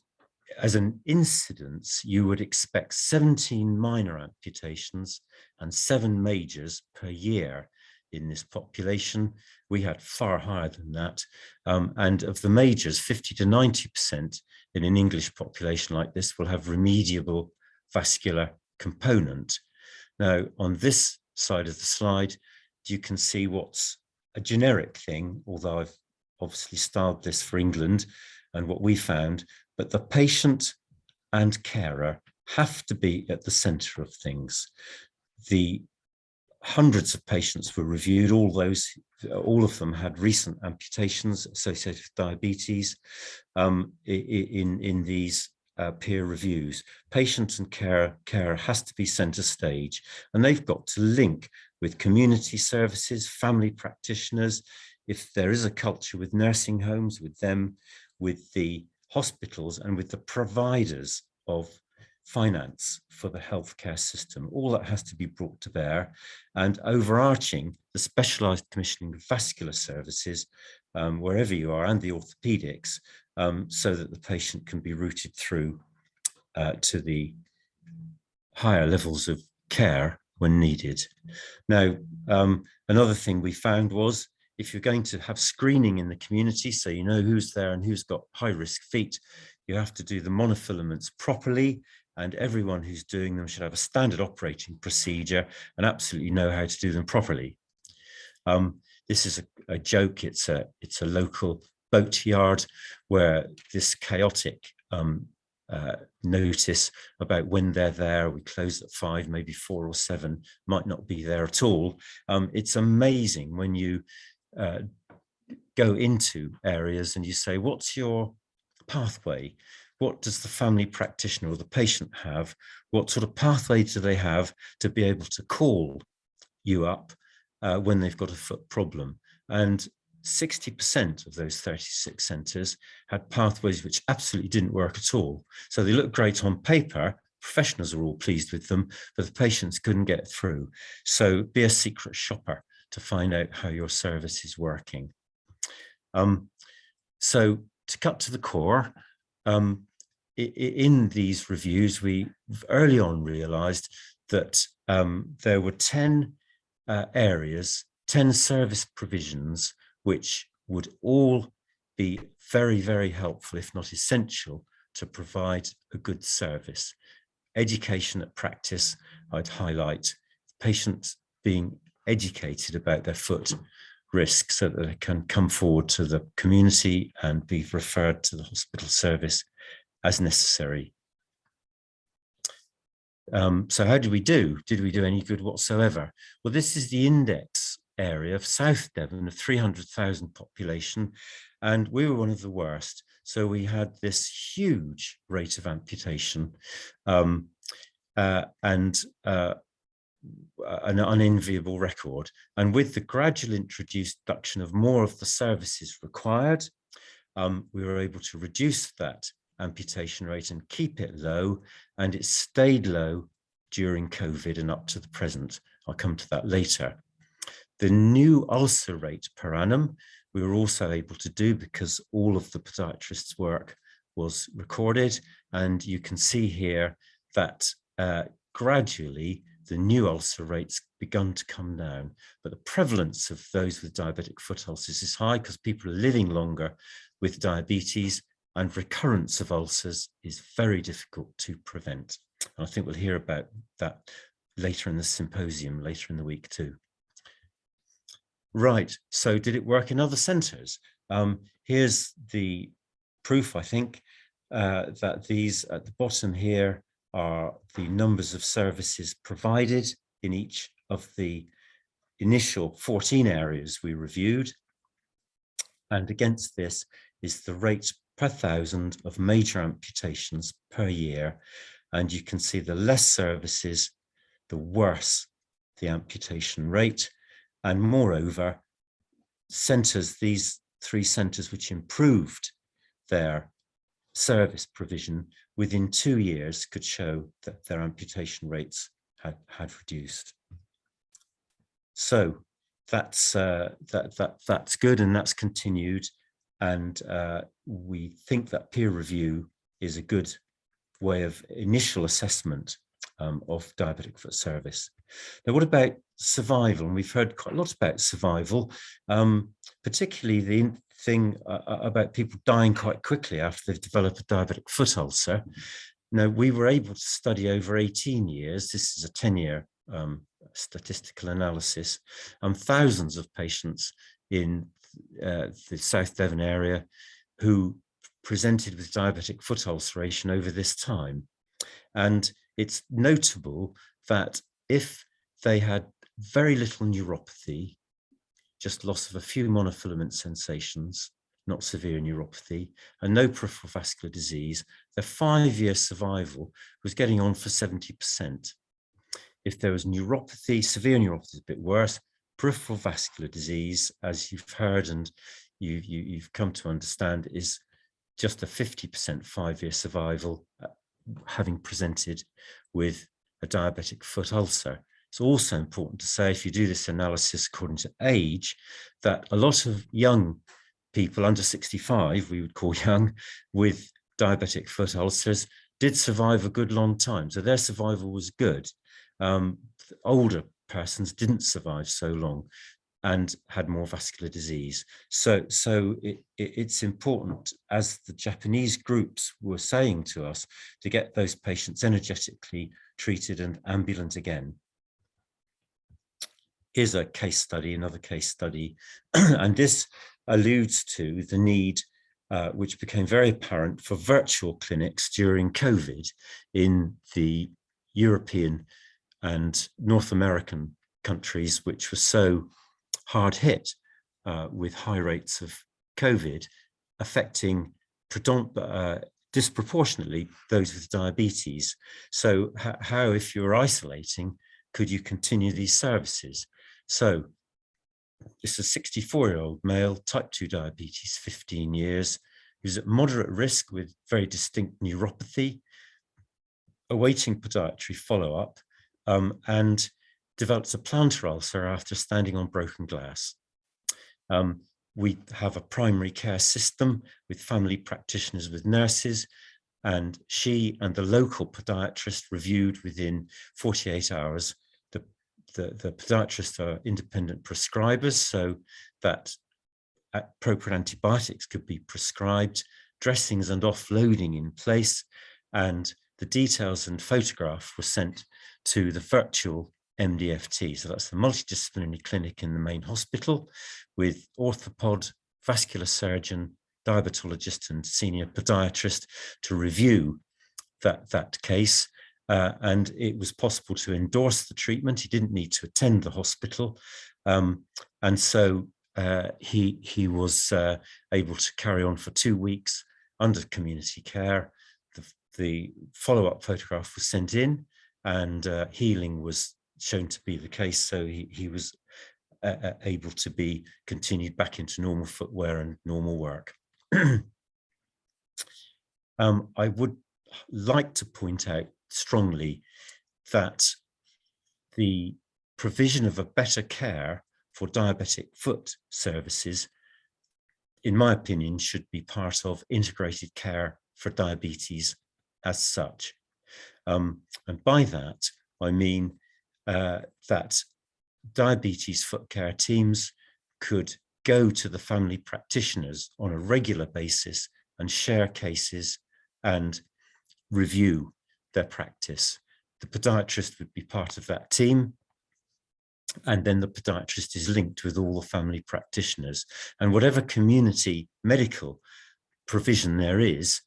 as an incidence, you would expect 17 minor amputations and 7 majors per year in this population. We had far higher than that. And of the majors, 50 to 90% in an English population like this will have remediable vascular component. Now, on this side of the slide, you can see what's a generic thing, although I've obviously styled this for England and what we found, but the patient and carer have to be at the center of things. The hundreds of patients were reviewed, all of them had recent amputations associated with diabetes in these peer reviews. Patient and carer has to be center stage, and they've got to link with community services, family practitioners, if there is a culture with nursing homes, with them, with the hospitals and with the providers of finance for the healthcare system. All that has to be brought to bear, and overarching the specialized commissioning of vascular services wherever you are, and the orthopedics, so that the patient can be routed through to the higher levels of care when needed. Now, another thing we found was, if you're going to have screening in the community, so you know who's there and who's got high-risk feet, you have to do the monofilaments properly, and everyone who's doing them should have a standard operating procedure and absolutely know how to do them properly. This is a joke. It's a local boat yard where this chaotic notice about when they're there, we close at 5, maybe 4 or 7, might not be there at all. It's amazing when you go into areas and you say, what's your pathway? What does the family practitioner or the patient have? What sort of pathway do they have to be able to call you up when they've got a foot problem? And 60% of those 36 centres had pathways which absolutely didn't work at all. So they look great on paper, professionals are all pleased with them, but the patients couldn't get through. So be a secret shopper to find out how your service is working. So to cut to the core, in these reviews, we early on realized that there were 10 areas, 10 service provisions, which would all be very, very helpful, if not essential, to provide a good service. Education at practice, I'd highlight patients being educated about their foot risk so that they can come forward to the community and be referred to the hospital service as necessary. So how did we do? Did we do any good whatsoever? Well, this is the index area of South Devon, a 300,000 population, and we were one of the worst. So we had this huge rate of amputation and an unenviable record. And with the gradual introduction of more of the services required, we were able to reduce that amputation rate and keep it low, and it stayed low during COVID and up to the present. I'll come to that later. The new ulcer rate per annum, we were also able to do because all of the podiatrist's work was recorded, and you can see here that gradually the new ulcer rates begun to come down, but the prevalence of those with diabetic foot ulcers is high because people are living longer with diabetes, and recurrence of ulcers is very difficult to prevent. And I think we'll hear about that later in the symposium, later in the week too. Right, so did it work in other centres? Here's the proof, I think, that these at the bottom here are the numbers of services provided in each of the initial 14 areas we reviewed. And against this is the rate per 1,000 of major amputations per year. And you can see the less services, the worse the amputation rate. And moreover, centres, these 3 centres which improved their service provision within 2 years could show that their amputation rates had reduced. So that's good, and that's continued, and we think that peer review is a good way of initial assessment of diabetic foot service. Now, what about survival? And we've heard quite a lot about survival, particularly the thing about people dying quite quickly after they've developed a diabetic foot ulcer. Now, we were able to study over 18 years. This is a 10-year statistical analysis, thousands of patients in the South Devon area who presented with diabetic foot ulceration over this time. And it's notable that if they had very little neuropathy, just loss of a few monofilament sensations, not severe neuropathy, and no peripheral vascular disease, their 5-year survival was getting on for 70%. If there was neuropathy, severe neuropathy is a bit worse, peripheral vascular disease, as you've heard and you've come to understand, is just a 50% 5-year survival, having presented with a diabetic foot ulcer. It's also important to say, if you do this analysis according to age, that a lot of young people under 65, we would call young, with diabetic foot ulcers did survive a good long time. So their survival was good. Older persons didn't survive so long and had more vascular disease. So it's important, as the Japanese groups were saying to us, to get those patients energetically treated and ambulant again. Here's a case study, another case study, and this alludes to the need, which became very apparent, for virtual clinics during COVID in the European and North American countries, which were so hard hit with high rates of COVID, affecting disproportionately those with diabetes. So how, if you're isolating, could you continue these services? So this is a 64-year-old male, type 2 diabetes, 15 years, who's at moderate risk with very distinct neuropathy, awaiting podiatry follow-up, and develops a plantar ulcer after standing on broken glass. We have a primary care system with family practitioners, with nurses, and she and the local podiatrist reviewed within 48 hours. The podiatrists are independent prescribers, so that appropriate antibiotics could be prescribed, dressings and offloading in place, and the details and photograph were sent to the virtual MDFT. So that's the multidisciplinary clinic in the main hospital, with orthopod, vascular surgeon, diabetologist and senior podiatrist to review that case. And it was possible to endorse the treatment. He didn't need to attend the hospital. And so he was able to carry on for 2 weeks under community care. The follow-up photograph was sent in, and healing was shown to be the case. So he was able to be continued back into normal footwear and normal work. I would like to point out strongly that the provision of a better care for diabetic foot services, in my opinion, should be part of integrated care for diabetes as such. And by that, I mean that diabetes foot care teams could go to the family practitioners on a regular basis and share cases and review their practice. The podiatrist would be part of that team, and then the podiatrist is linked with all the family practitioners. And whatever community medical provision there is,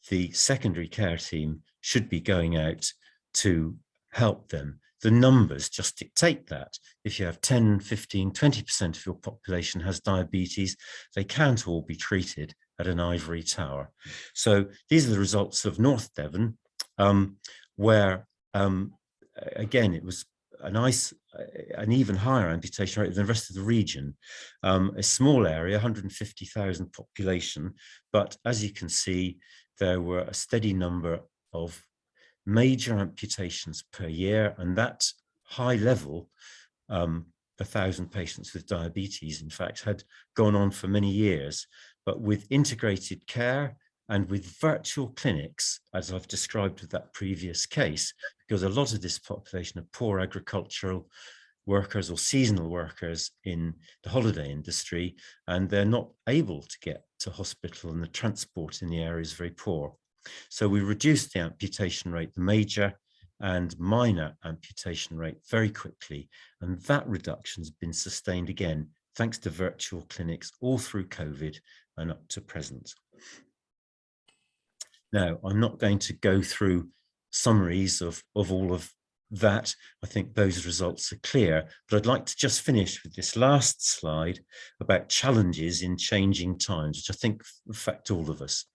the secondary care team should be going out to help them the numbers just dictate that. If you have 10, 15, 20% of your population has diabetes, they can't all be treated at an ivory tower. So these are the results of North Devon, where, again, it was an even higher amputation rate than the rest of the region. A small area, 150,000 population, but as you can see, there were a steady number of major amputations per year, and that high level, 1,000 patients with diabetes, in fact, had gone on for many years. But with integrated care and with virtual clinics, as I've described with that previous case, because a lot of this population are poor agricultural workers or seasonal workers in the holiday industry, and they're not able to get to hospital, and the transport in the area is very poor. So we reduced the amputation rate, the major and minor amputation rate, very quickly. And that reduction has been sustained again, thanks to virtual clinics all through COVID and up to present. Now, I'm not going to go through summaries of all of that. I think those results are clear, but I'd like to just finish with this last slide about challenges in changing times, which I think affect all of us.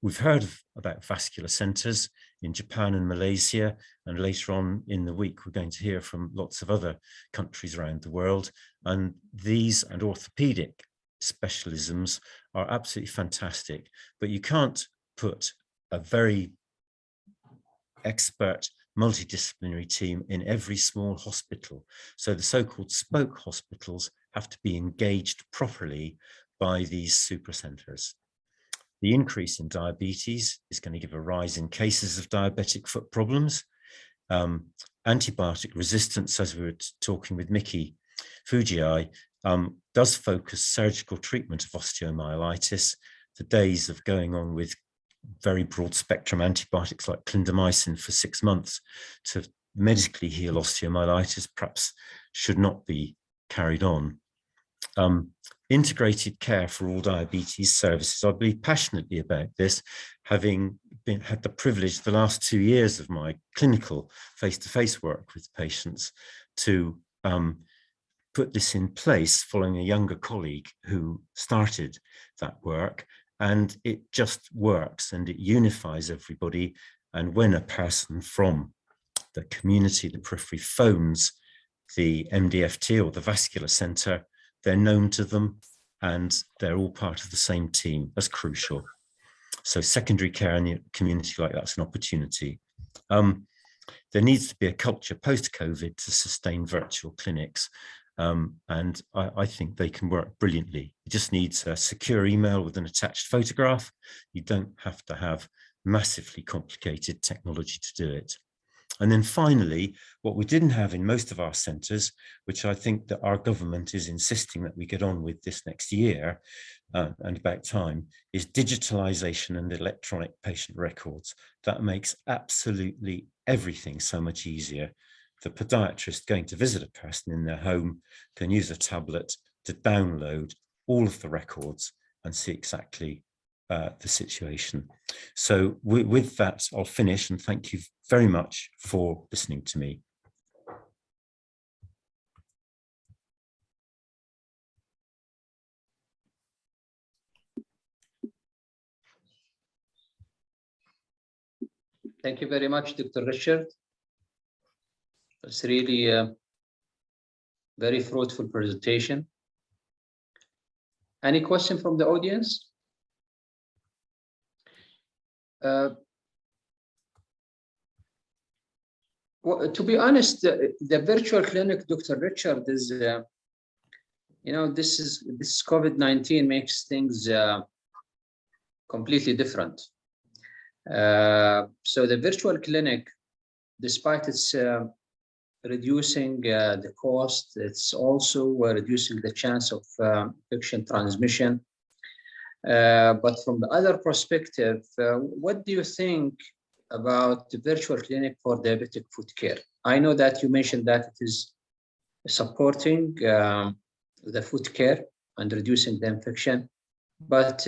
We've heard about vascular centres in Japan and Malaysia, and later on in the week, we're going to hear from lots of other countries around the world. And these and orthopaedic specialisms are absolutely fantastic, but you can't put a very expert multidisciplinary team in every small hospital. So the so-called spoke hospitals have to be engaged properly by these super centres. The increase in diabetes is going to give a rise in cases of diabetic foot problems. Antibiotic resistance, as we were talking with Miki Fujii, does focus surgical treatment of osteomyelitis. The days of going on with very broad spectrum antibiotics like clindamycin for 6 months to medically heal osteomyelitis perhaps should not be carried on. Integrated care for all diabetes services. I believe passionately about this, having had the privilege the last 2 years of my clinical face-to-face work with patients to put this in place following a younger colleague who started that work, and it just works and it unifies everybody. And when a person from the community, the periphery, phones the MDFT or the vascular centre, they're known to them and they're all part of the same team. That's crucial. So secondary care in the community like that's an opportunity. There needs to be a culture post-COVID to sustain virtual clinics. And I think they can work brilliantly. It just needs a secure email with an attached photograph. You don't have to have massively complicated technology to do it. And then finally, what we didn't have in most of our centres, which I think that our government is insisting that we get on with this next year, and about time, is digitalisation and electronic patient records. That makes absolutely everything so much easier. The podiatrist going to visit a person in their home can use a tablet to download all of the records and see exactly the situation. So with that, I'll finish and thank you very much for listening to me. Thank you very much, Dr. Richard. It's really a very fruitful presentation. Any question from the audience? Well, to be honest, the virtual clinic, Dr. Richard, is, this COVID-19 makes things completely different. So the virtual clinic, despite its reducing the cost, it's also reducing the chance of infection transmission. But from the other perspective, what do you think about the virtual clinic for diabetic foot care? I know that you mentioned that it is supporting the foot care and reducing the infection, but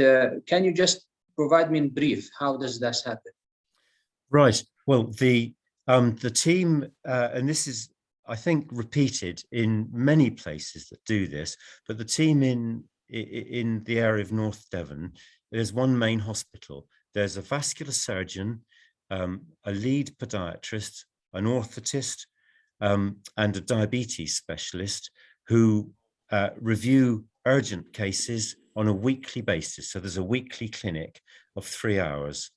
can you just provide me in brief, how does that happen? Right. Well, the The team, and this is, I think, repeated in many places that do this, but the team in the area of North Devon, there's one main hospital. There's a vascular surgeon, a lead podiatrist, an orthotist, and a diabetes specialist who review urgent cases on a weekly basis. So there's a weekly clinic of 3 hours.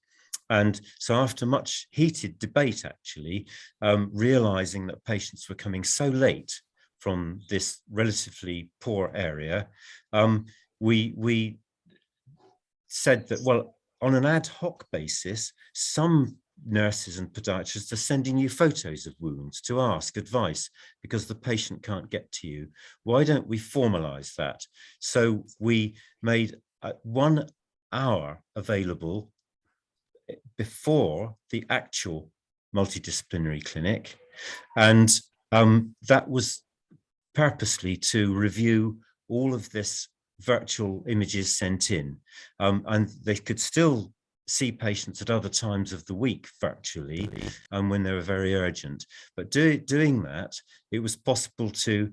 And so after much heated debate, actually, realizing that patients were coming so late from this relatively poor area, we said that, well, on an ad hoc basis, some nurses and podiatrists are sending you photos of wounds to ask advice because the patient can't get to you. Why don't we formalize that? So we made 1 hour available before the actual multidisciplinary clinic. And that was purposely to review all of this virtual images sent in. And they could still see patients at other times of the week virtually when they were very urgent. But doing that, it was possible to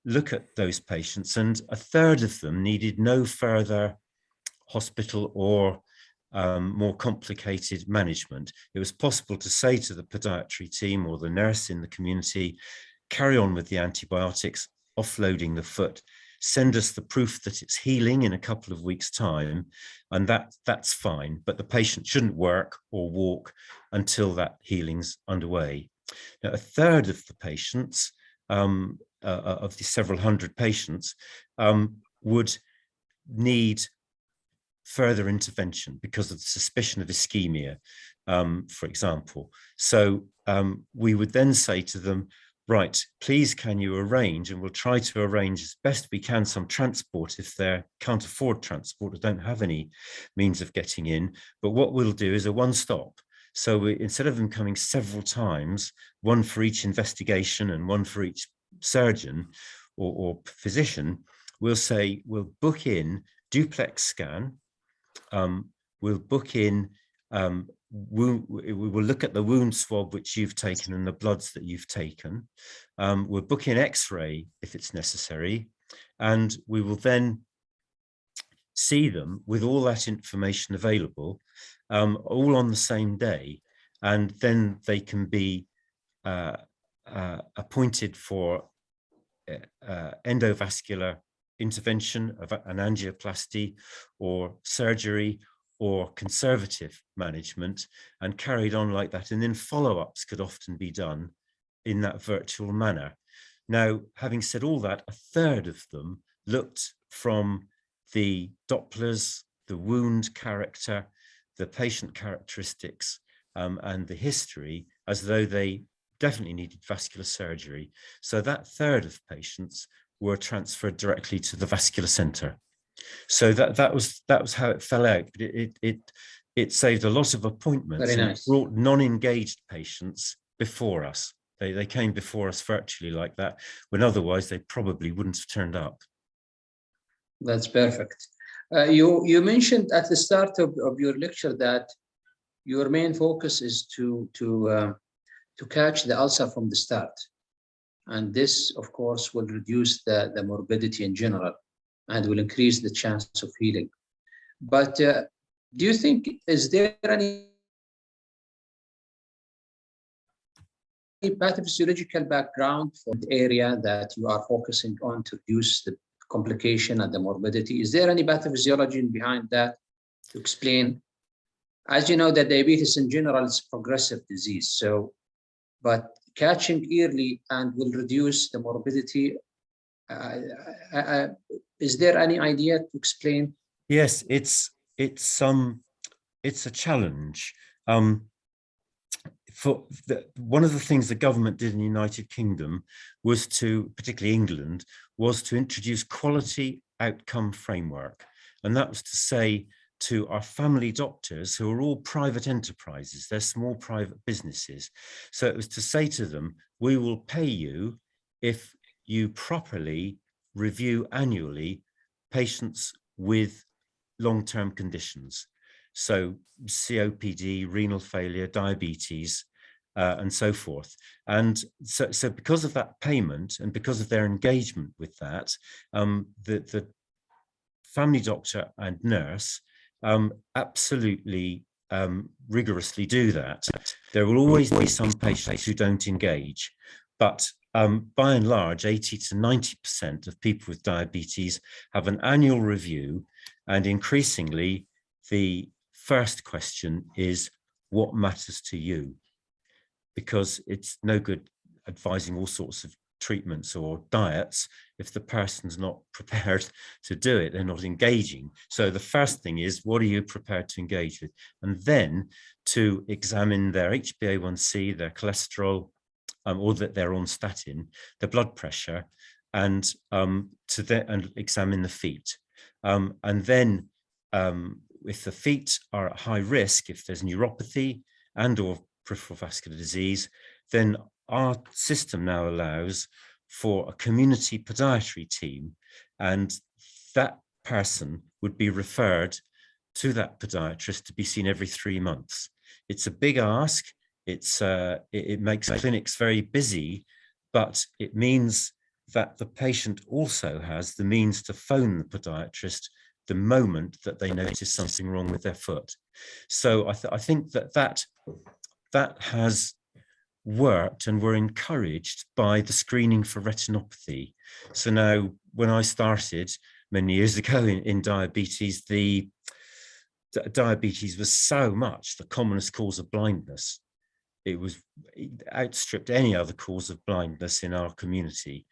look at those patients, and a third of them needed no further hospital or more complicated management. It was possible to say to the podiatry team or the nurse in the community, carry on with the antibiotics, offloading the foot, send us the proof that it's healing in a couple of weeks' time, and that's fine, but the patient shouldn't work or walk until that healing's underway. Now, a third of the patients, of the several hundred patients, would need further intervention because of the suspicion of ischemia, for example. So we would then say to them, right, please can you arrange, and we'll try to arrange as best we can some transport if they can't afford transport or don't have any means of getting in. But what we'll do is a one-stop. So instead of them coming several times, one for each investigation and one for each surgeon or physician, we'll say we'll book in duplex scan. We'll book in, we will look at the wound swab which you've taken and the bloods that you've taken. We'll book in X-ray if it's necessary, and we will then see them with all that information available, all on the same day, and then they can be appointed for endovascular intervention of an angioplasty or surgery or conservative management, and carried on like that. And then follow-ups could often be done in that virtual manner. Now, having said all that, a third of them looked from the Dopplers, the wound character, the patient characteristics, and the history as though they definitely needed vascular surgery. So that third of patients were transferred directly to the vascular center. So that was how it fell out. But it saved a lot of appointments. Very and nice. brought non-engaged patients before us. They came before us virtually like that, when otherwise they probably wouldn't have turned up. That's perfect. You mentioned at the start of your lecture that your main focus is to catch the ulcer from the start. And this, of course, will reduce the morbidity in general and will increase the chance of healing. But do you think, is there any pathophysiological background for the area that you are focusing on to reduce the complication and the morbidity? Is there any pathophysiology behind that to explain? As you know, that diabetes in general is a progressive disease. So, but catching early and will reduce the morbidity. Is there any idea to explain? Yes, it's a challenge. One of the things the government did in the United Kingdom was to, particularly England, was to introduce quality outcome framework. And that was to say to our family doctors, who are all private enterprises, they're small private businesses. So it was to say to them, we will pay you if you properly review annually patients with long-term conditions. So COPD, renal failure, diabetes, and so forth. And so because of that payment and because of their engagement with that, the family doctor and nurse absolutely rigorously do that. There will always be some patients who don't engage, but by and large, 80 to 90% of people with diabetes have an annual review, and increasingly, the first question is, what matters to you? Because it's no good advising all sorts of treatments or diets if the person's not prepared to do it, they're not engaging. So the first thing is, what are you prepared to engage with? And then to examine their HbA1c, their cholesterol, or that they're on statin, their blood pressure, and and examine the feet. And then if the feet are at high risk, if there's neuropathy and or peripheral vascular disease, then our system now allows for a community podiatry team, and that person would be referred to that podiatrist to be seen every 3 months. It's a big ask. It makes clinics very busy, but it means that the patient also has the means to phone the podiatrist the moment that they notice something wrong with their foot. So I think that has worked, and we're encouraged by the screening for retinopathy. So now, when I started many years ago in diabetes, diabetes was so much the commonest cause of blindness. It outstripped any other cause of blindness in our community.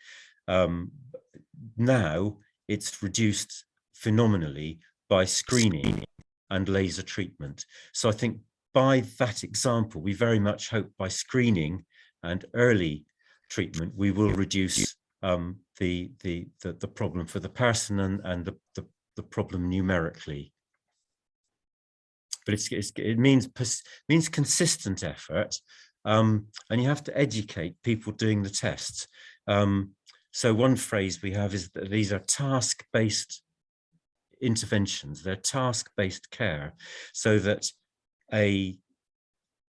Now it's reduced phenomenally by screening and laser treatment. So I think by that example, we very much hope by screening and early treatment, we will reduce the problem for the person and the problem numerically. But it means consistent effort, and you have to educate people doing the tests. So one phrase we have is that these are task-based interventions. They're task-based care, so that a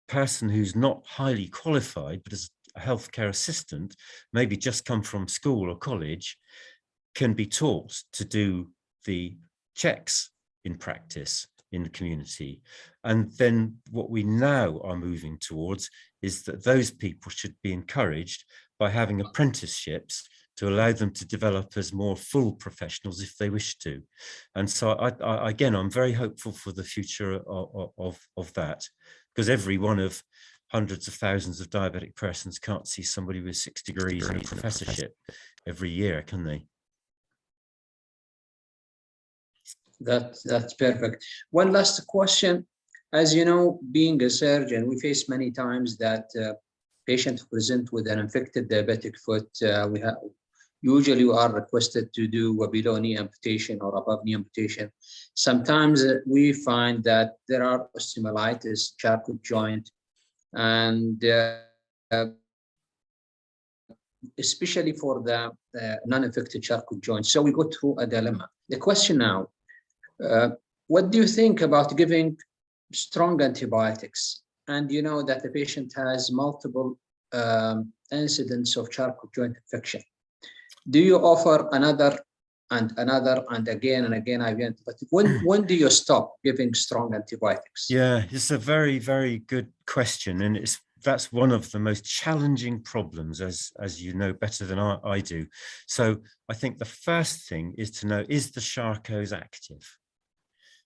person who's not highly qualified, but is a healthcare assistant, maybe just come from school or college, can be taught to do the checks in practice in the community. And then what we now are moving towards is that those people should be encouraged by having apprenticeships to allow them to develop as more full professionals if they wish to. And so again, I'm very hopeful for the future of that, because every one of hundreds of thousands of diabetic persons can't see somebody with 6 degrees in a professorship every year, can they? That's perfect. One last question. As you know, being a surgeon, we face many times that patients present with an infected diabetic foot. Usually we are requested to do a below knee amputation or above knee amputation. Sometimes we find that there are osteomyelitis, Charcot joint, and especially for the non-infected Charcot joint. So we go through a dilemma. The question now, what do you think about giving strong antibiotics? And you know that the patient has multiple incidents of Charcot joint infection. Do you offer another and again and again IV antibiotic? When do you stop giving strong antibiotics? Yeah, it's a very, very good question, and that's one of the most challenging problems, as you know better than I do. So I think the first thing is to know, is the Charcot active?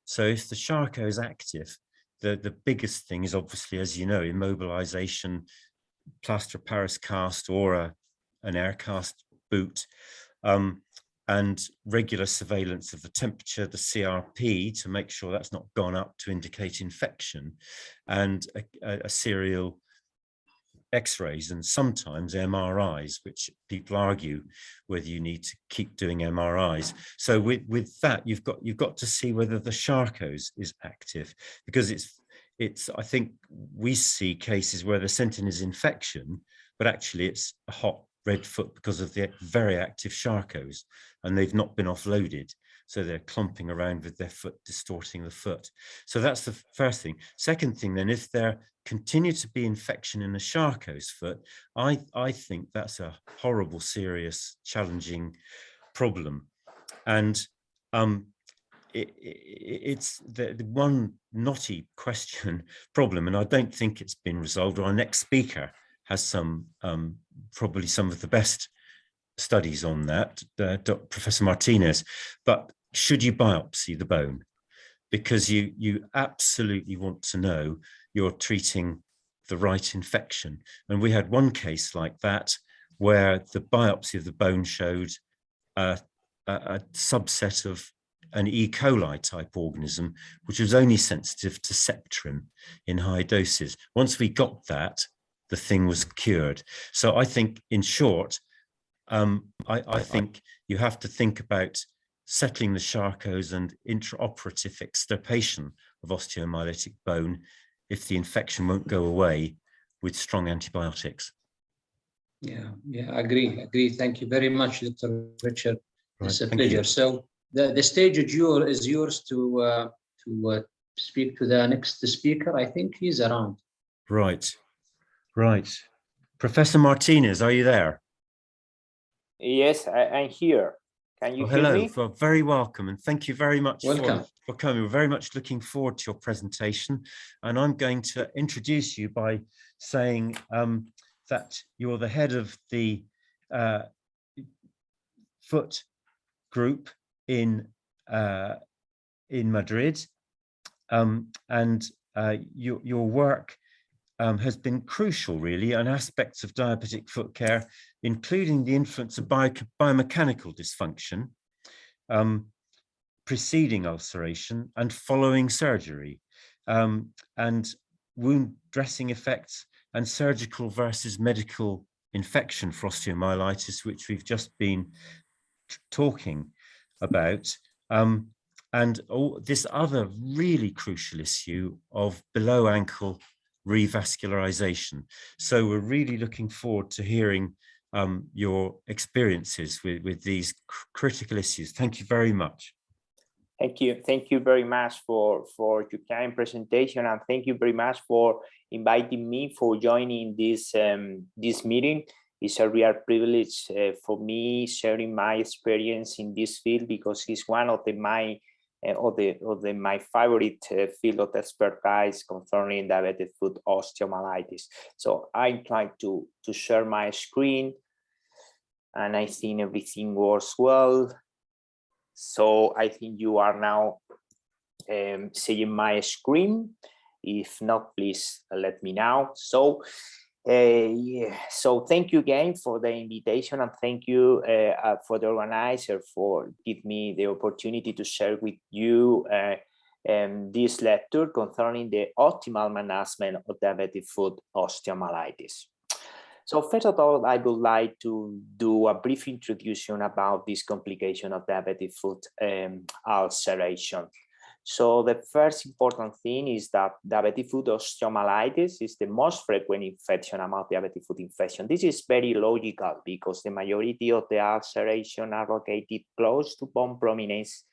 So if the Charcot is active, the biggest thing is obviously, as you know, immobilization, plaster Paris cast or an air cast boot, and regular surveillance of the temperature, the CRP, to make sure that's not gone up to indicate infection, and a serial X-rays and sometimes MRIs, which people argue whether you need to keep doing MRIs. So with that, you've got to see whether the Charcot is active, because it's I think we see cases where the symptom is infection, but actually it's a hot red foot because of the very active Charcots, and they've not been offloaded. So they're clumping around with their foot, distorting the foot. So that's the first thing. Second thing, then, if there continue to be infection in the Charcot's foot, I think that's a horrible, serious, challenging problem. And it's the one knotty question problem, and I don't think it's been resolved. Our next speaker has some probably some of the best studies on that, Professor Martinez. But should you biopsy the bone? Because you absolutely want to know you're treating the right infection. And we had one case like that where the biopsy of the bone showed a subset of an E. coli type organism, which was only sensitive to Septrin in high doses. Once we got that, the thing was cured. So I think, in short, I think you have to think about settling the Charcot's and intraoperative extirpation of osteomyelitic bone if the infection won't go away with strong antibiotics. Yeah, agree. Thank you very much, Dr. Richard. It's a Thank pleasure. you. So the stage is yours to speak to the next speaker. I think he's around. Right. Professor Martinez, are you there? Yes, I'm here. Can you hear hello. me? Well, very welcome, and thank you very much Welcome. for coming. We're very much looking forward to your presentation, and I'm going to introduce you by saying that you're the head of the foot group in Madrid, and your work has been crucial, really, on aspects of diabetic foot care, including the influence of biomechanical dysfunction, preceding ulceration and following surgery, and wound dressing effects and surgical versus medical infection for osteomyelitis, which we've just been talking about, and this other really crucial issue of below ankle revascularization. So we're really looking forward to hearing your experiences with these critical issues. Thank you very much. Thank you very much for your kind presentation, and thank you very much for inviting me for joining this this meeting. It's a real privilege for me sharing my experience in this field, because it's one of my favorite field of expertise concerning diabetic foot osteomyelitis. So I try to share my screen, and I think everything works well. So I think you are now seeing my screen. If not, please let me know. So so thank you again for the invitation, and thank you for the organizer for giving me the opportunity to share with you this lecture concerning the optimal management of diabetic foot osteomyelitis. So first of all, I would like to do a brief introduction about this complication of diabetic foot ulceration. So the first important thing is that diabetic foot osteomyelitis is the most frequent infection among diabetic foot infection. This is very logical because the majority of the ulceration are located close to bone prominence.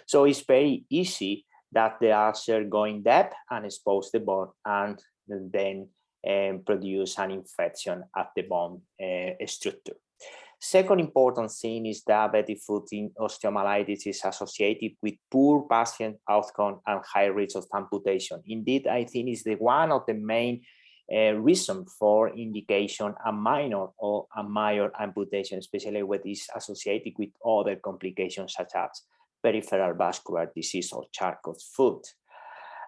So it's very easy that the ulcer go in depth and expose the bone, and then produce an infection at the bone structure. Second important thing is diabetic foot osteomyelitis is associated with poor patient outcome and high risk of amputation. Indeed, I think it's one of the main reasons for indication a minor or a major amputation, especially when it's associated with other complications such as peripheral vascular disease or Charcot's foot.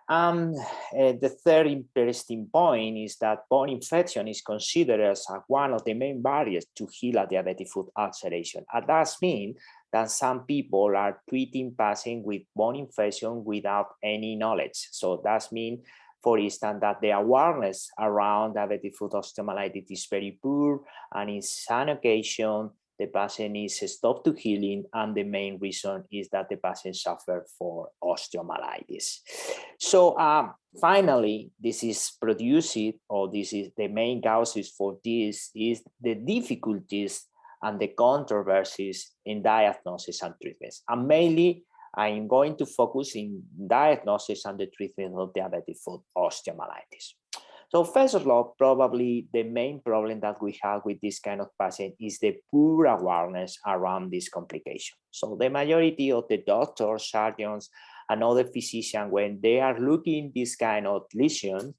The third interesting point is that bone infection is considered as one of the main barriers to heal a diabetic foot ulceration. And that means that some people are treating patients with bone infection without any knowledge. So that means, for instance, that the awareness around diabetic foot osteomyelitis is very poor, and in some occasions, the patient is stopped to healing, and the main reason is that the patient suffers for osteomyelitis. So finally, this is produced, or this is the main causes for this, is the difficulties and the controversies in diagnosis and treatments. And mainly, I'm going to focus in diagnosis and the treatment of diabetic foot osteomyelitis. So first of all, probably the main problem that we have with this kind of patient is the poor awareness around this complication. So the majority of the doctors, surgeons, and other physicians, when they are looking this kind of lesion,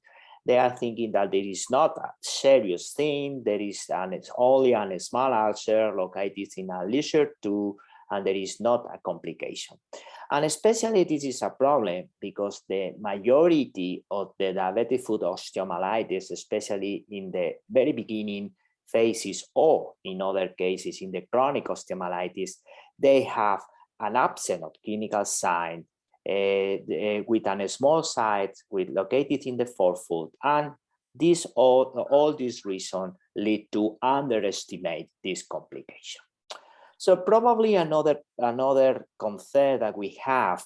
they are thinking that there is not a serious thing, there is only a small ulcer located in a lesion too, and there is not a complication. And especially this is a problem because the majority of the diabetic foot osteomyelitis, especially in the very beginning phases or in other cases in the chronic osteomyelitis, they have an absence of clinical sign with a small site located in the forefoot, and this all these reasons lead to underestimate this complication. So probably another concern that we have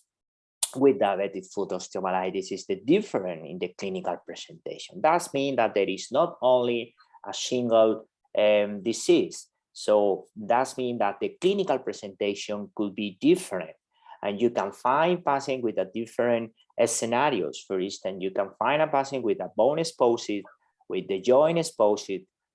with diabetic foot osteomyelitis is the difference in the clinical presentation. That means that there is not only a single disease. So that means that the clinical presentation could be different. And you can find patients with a different scenarios. For instance, you can find a patient with a bone exposed, with the joint exposed,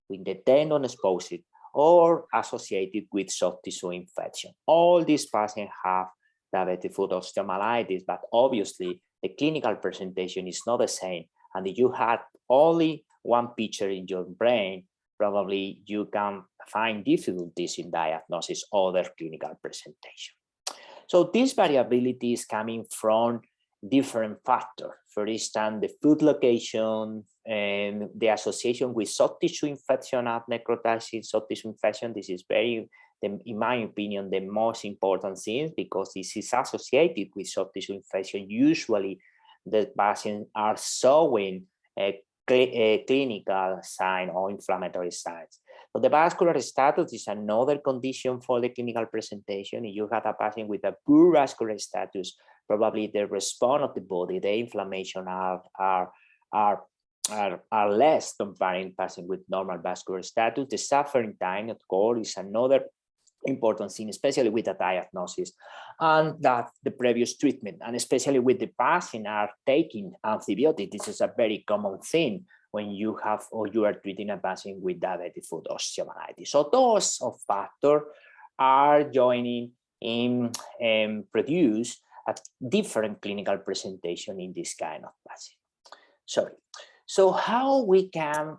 with the tendon exposed, or associated with soft tissue infection. All these patients have diabetic foot osteomyelitis, but obviously the clinical presentation is not the same. And if you had only one picture in your brain, probably you can find difficulties in diagnosis other clinical presentation. So this variability is coming from different factors. For instance, the foot location and the association with soft tissue infection at necrotizing soft tissue infection. This is very, in my opinion, the most important thing because this is associated with soft tissue infection. Usually the patients are showing a clinical sign or inflammatory signs. So the vascular status is another condition for the clinical presentation. If you have a patient with a poor vascular status, probably the response of the body, the inflammation are less comparing patient with normal vascular status. The suffering time, of course, is another important thing, especially with the diagnosis and that the previous treatment, and especially with the patient are taking antibiotics. This is a very common thing when you have or you are treating a patient with diabetic foot osteomyelitis. So those factors are joining in and produce a different clinical presentation in this kind of patient. So how we can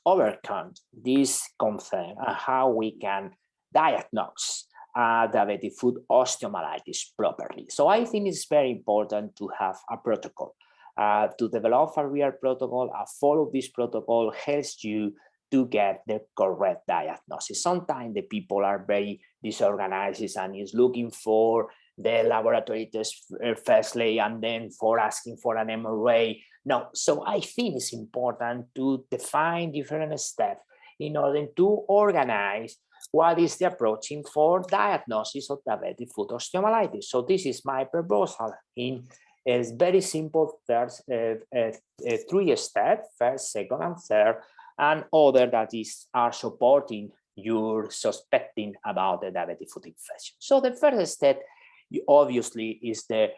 overcome this concern and how we can diagnose diabetic foot osteomyelitis properly. So I think it's very important to have a protocol, to develop a real protocol. Follow this protocol helps you to get the correct diagnosis. Sometimes the people are very disorganized and is looking for the laboratory test firstly and then for asking for an MRI. No, so I think it's important to define different steps in order to organize what is the approaching for diagnosis of diabetic foot osteomyelitis. So this is my proposal in a very simple first 3 steps, first, second, and third, and other that are supporting your suspecting about the diabetic foot infection. So the first step obviously is the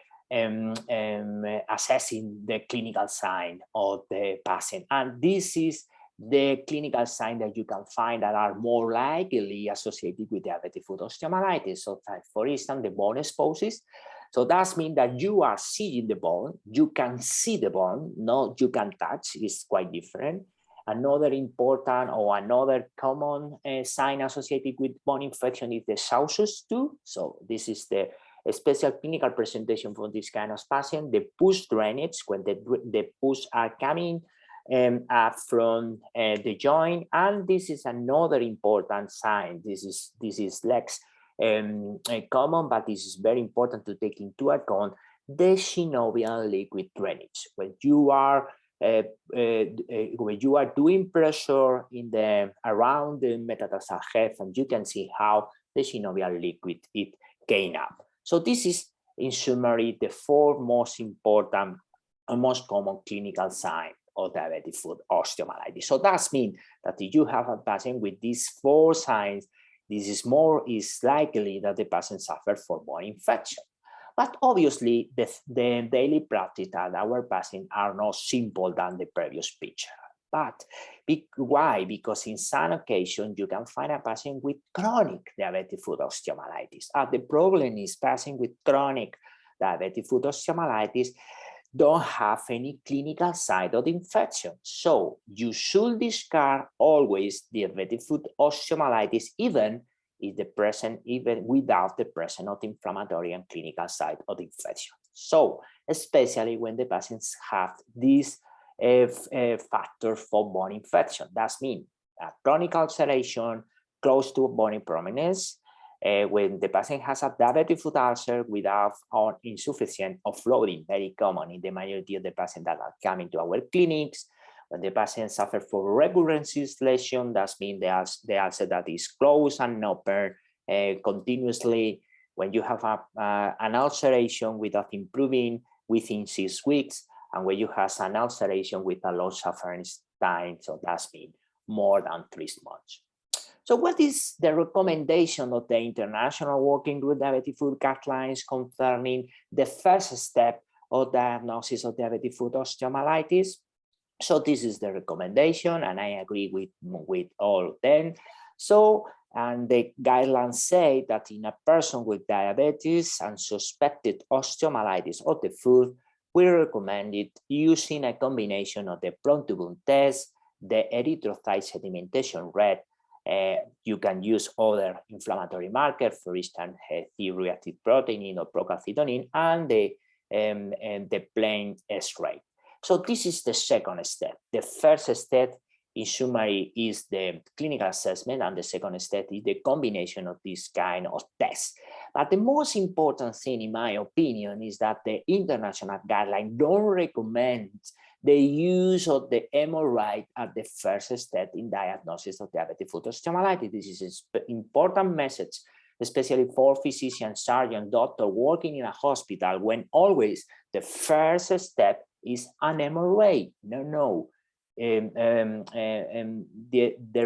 assessing the clinical sign of the patient, and this is the clinical signs that you can find that are more likely associated with diabetic foot osteomyelitis. So for instance, the bone exposed. So that means that you are seeing the bone, you can see the bone, no, you can touch, it's quite different. Another important or another common sign associated with bone infection is the sawtooth. So this is the special clinical presentation for this kind of patient. The pus drainage, when the pus are coming up from the joint, and this is another important sign. This is less common, but this is very important to take into account the synovial liquid drainage. When you are doing pressure in around the metatarsal heft, and you can see how the synovial liquid it came up. So this is, in summary, the 4 most important and most common clinical signs of diabetic foot osteomyelitis. So that means that if you have a patient with these 4 signs, this is likely that the patient suffered from bone infection. But obviously, the daily practice that our patients are not simple than the previous picture. But why? Because in some occasions, you can find a patient with chronic diabetic foot osteomyelitis. And the problem is patients with chronic diabetic foot osteomyelitis don't have any clinical site of infection. So you should discard always diabetic foot osteomyelitis, even if the present, even without the presence of inflammatory and clinical site of infection. So especially when the patients have these factors for bone infection. That means a chronic ulceration close to bony prominence, when the patient has a diabetic foot ulcer without or insufficient offloading, very common in the majority of the patients that are coming to our clinics. When the patient suffers from recurrent cyst lesion, that means the ulcer that is closed and open continuously. When you have an ulceration without improving within 6 weeks, and when you have an ulceration with a low sufferance time, so that's been more than 3 months. So what is the recommendation of the International Working Group Diabetic Foot Guidelines concerning the first step of diagnosis of diabetic foot osteomyelitis? So this is the recommendation, and I agree with all of them. So, and the guidelines say that in a person with diabetes and suspected osteomyelitis of the foot, we recommended using a combination of the prone-to-wound test, the erythrocyte sedimentation rate. You can use other inflammatory markers, for instance, C-reactive protein or procalcitonin, and the plain X-ray. So this is the second step. The first step, in summary, is the clinical assessment, and the second step is the combination of this kind of tests. But the most important thing, in my opinion, is that the international guidelines don't recommend the use of the MRI at the first step in diagnosis of diabetic foot osteomyelitis. This is an important message, especially for physicians, surgeons, doctors working in a hospital, when always the first step is an MRI. No. The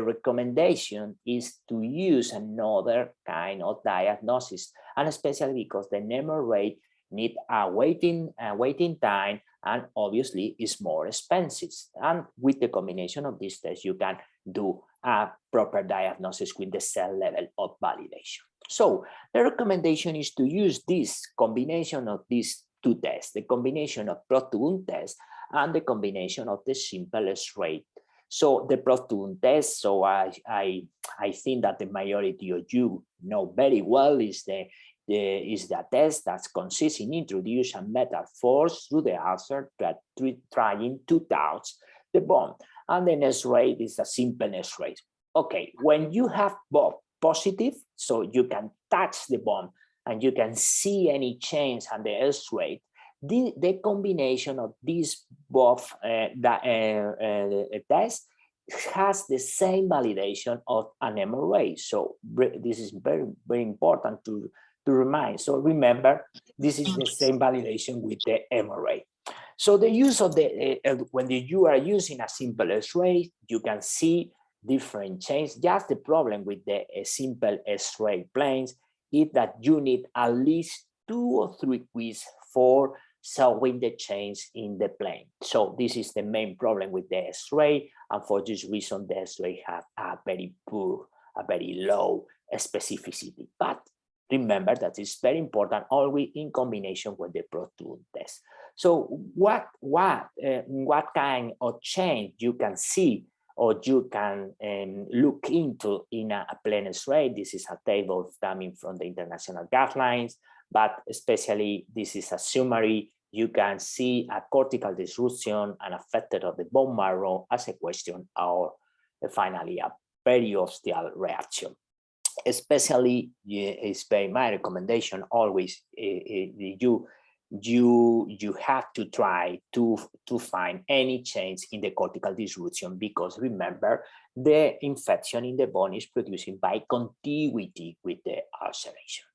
recommendation is to use another kind of diagnosis, and especially because the MRI need a waiting time, and obviously is more expensive. And with the combination of these tests, you can do a proper diagnosis with the cell level of validation. So the recommendation is to use this combination of these two tests, the combination of prone-to-wound test and the combination of the simple X-ray. So the prone-to-wound test, so I think that the majority of you know very well, is the test that consists in introducing a metal force through the ulcer, trying to touch the bone. And then X-ray is a simple X-ray. Okay, when you have both positive, so you can touch the bone and you can see any change on the X-ray, the combination of these both tests has the same validation of an MRI. So this is very, very important to remind. So remember, this is the same validation with the MRI. So the use of when you are using a simple X-ray, you can see different changes. Just the problem with the simple X-ray planes is that you need at least 2 or 3 weeks for showing the change in the plane. So this is the main problem with the X-ray, and for this reason, the X-ray have a very low specificity. But remember that it's very important, always in combination with the prone-to-wound test. So what kind of change you can see or you can look into in a plain X-ray? This is a table coming from the international guidelines, but especially this is a summary. You can see a cortical disruption and affected of the bone marrow as a question, or finally a periosteal reaction. Especially, it's very my recommendation always. You have to try to find any change in the cortical disruption, because remember, the infection in the bone is produced by contiguity with the ulceration.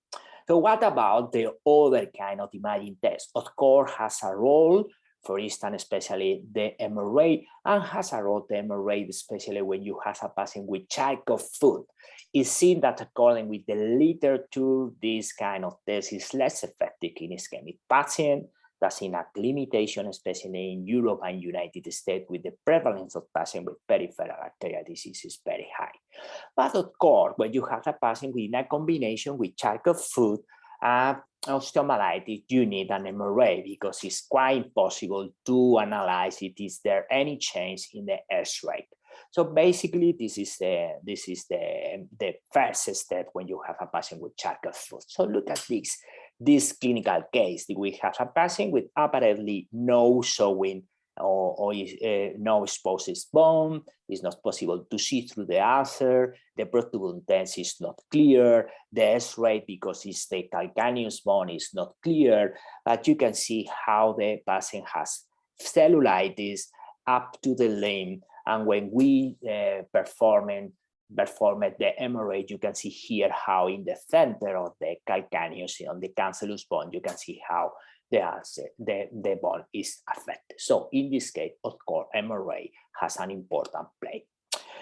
So what about the other kind of imaging test? Of course, has a role for instance, especially the MRA, and has a role the MRA, especially when you have a patient with Charcot foot. It's seen that according with the literature, this kind of test is less effective in ischemic patients. That's in a limitation, especially in Europe and United States, with the prevalence of patients with peripheral arterial disease is very high. But of course, when you have a patient with a combination with Charcot foot, osteomyelitis, you need an MRA because it's quite impossible to analyze if is there any change in the S rate. So basically, this is the first step when you have a patient with Charcot foot. So look at this clinical case. We have a patient with apparently no showing or no exposed bone. It's not possible to see through the ulcer. The protuberant test is not clear. The S rate, because it's the calcaneus bone, is not clear. But you can see how the patient has cellulitis up to the limb. And when we performed the MRA, you can see here how in the center of the calcaneus, on the cancellous bone, you can see how the bone is affected. So in this case, of course, MRA has an important play.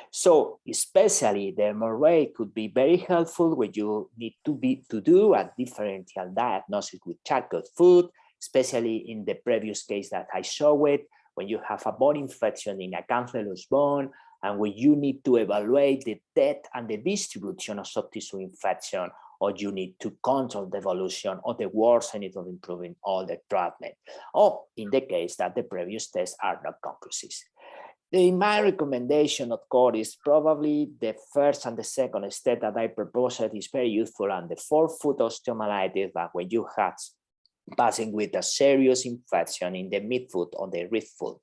So especially the MRA could be very helpful when you need to do a differential diagnosis with Charcot foot, especially in the previous case that I showed, when you have a bone infection in a cancellous bone, and when you need to evaluate the depth and the distribution of soft tissue infection, or you need to control the evolution or the worsening of improving all the treatment, or in the case that the previous tests are not conclusive. In my recommendation, of course, is probably the first and the second step that I proposed is very useful, and the forefoot osteomyelitis, but when you have passing with a serious infection in the midfoot or the wrist foot,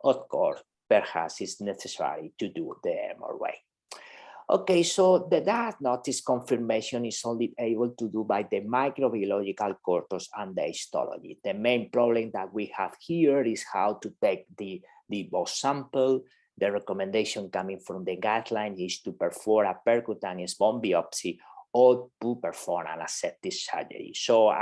of course, perhaps it's necessary to do the MRA. Okay, so the diagnosis confirmation is only able to do by the microbiological corpus and the histology. The main problem that we have here is how to take the bone sample. The recommendation coming from the guideline is to perform a percutaneous bone biopsy or to perform an aseptic surgery. So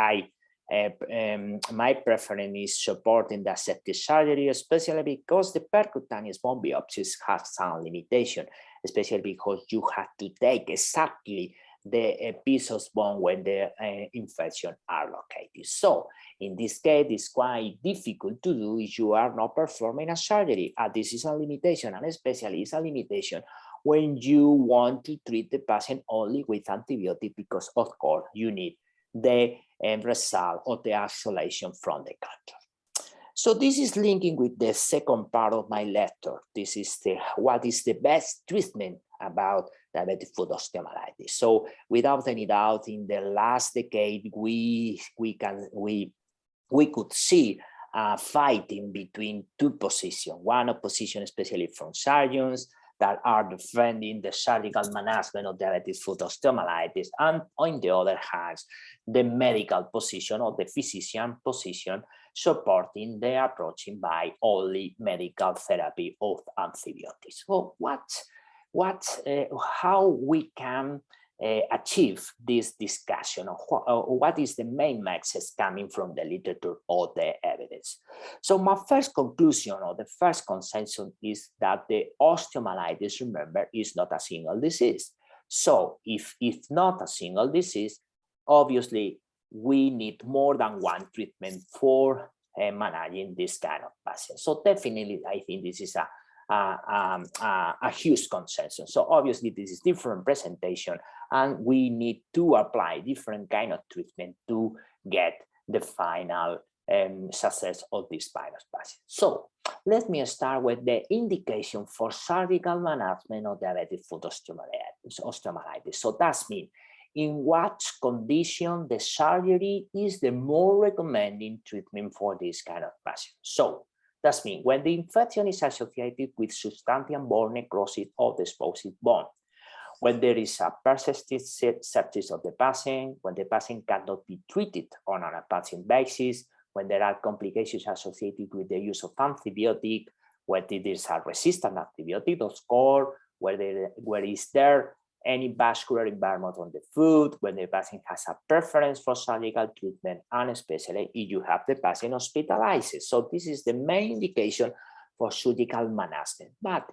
my preference is supporting the aseptic surgery, especially because the percutaneous bone biopsies have some limitation, especially because you have to take exactly the piece of bone when the infection are located. So in this case, it's quite difficult to do if you are not performing a surgery. This is a limitation, and especially it's a limitation when you want to treat the patient only with antibiotic, because of course you need the result of the isolation from the culture. So this is linking with the second part of my lecture. This is what is the best treatment about diabetic foot osteomyelitis. So without any doubt, in the last decade, we could see fighting between two positions. One opposition, especially from surgeons, that are defending the surgical management of diabetic foot osteomyelitis, and on the other hand, the medical position or the physician position supporting the approaching by only medical therapy of antibiotics. So how we can achieve this discussion, or what is the main message coming from the literature or the evidence? So my first conclusion or the first consensus is that the osteomyelitis, remember, is not a single disease. So if it's not a single disease, obviously we need more than one treatment for managing this kind of patients. So definitely, I think this is a huge consensus. So obviously this is different presentation, and we need to apply different kind of treatment to get the final success of this virus patient. So let me start with the indication for surgical management of diabetic foot osteomyelitis. So that's mean in what condition the surgery is the more recommended treatment for this kind of patient. So that means when the infection is associated with substantial bone necrosis of the exposed bone, when there is a persistent sepsis of the patient, when the patient cannot be treated on a patient basis, when there are complications associated with the use of antibiotic, where there is a resistant antibiotic, of course, where is there any vascular impairment on the foot, when the patient has a preference for surgical treatment, and especially if you have the patient hospitalized. So this is the main indication for surgical management. But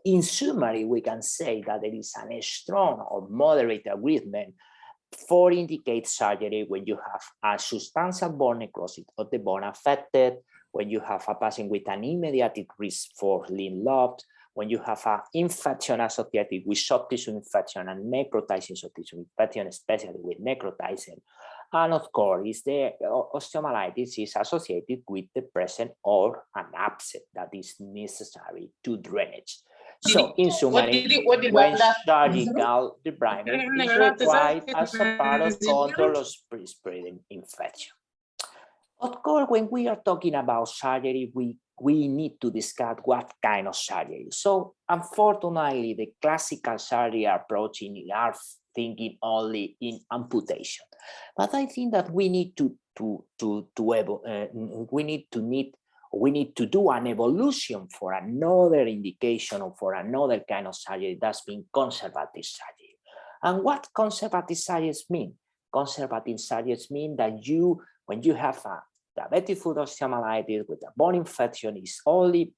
in summary, we can say that there is a strong or moderate agreement for indicate surgery when you have a substantial bone necrosis of the bone affected, when you have a patient with an immediate risk for limb loss, when you have an infection associated with soft tissue infection and necrotizing soft tissue infection, especially with necrotizing. And of course, the osteomyelitis is associated with the presence or an abscess that is necessary to drainage. So in summary, when surgical debridement is required as a part of control of spreading infection. Of course, when we are talking about surgery, we need to discuss what kind of surgery. So unfortunately, the classical surgery approach are thinking only in amputation. But I think that we need to do an evolution for another indication or for another kind of surgery that's been conservative surgery. And what conservative surgeries mean? Conservative surgeries mean that when you have a diabetic foot osteomyelitis with a bone infection, it's only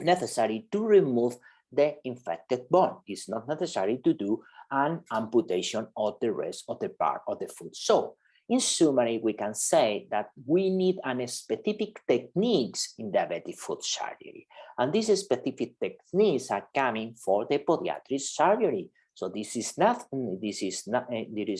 necessary to remove the infected bone. It's not necessary to do an amputation of the rest of the part of the foot. So in summary, we can say that we need specific techniques in diabetic foot surgery. And these specific techniques are coming for the podiatric surgery. So there is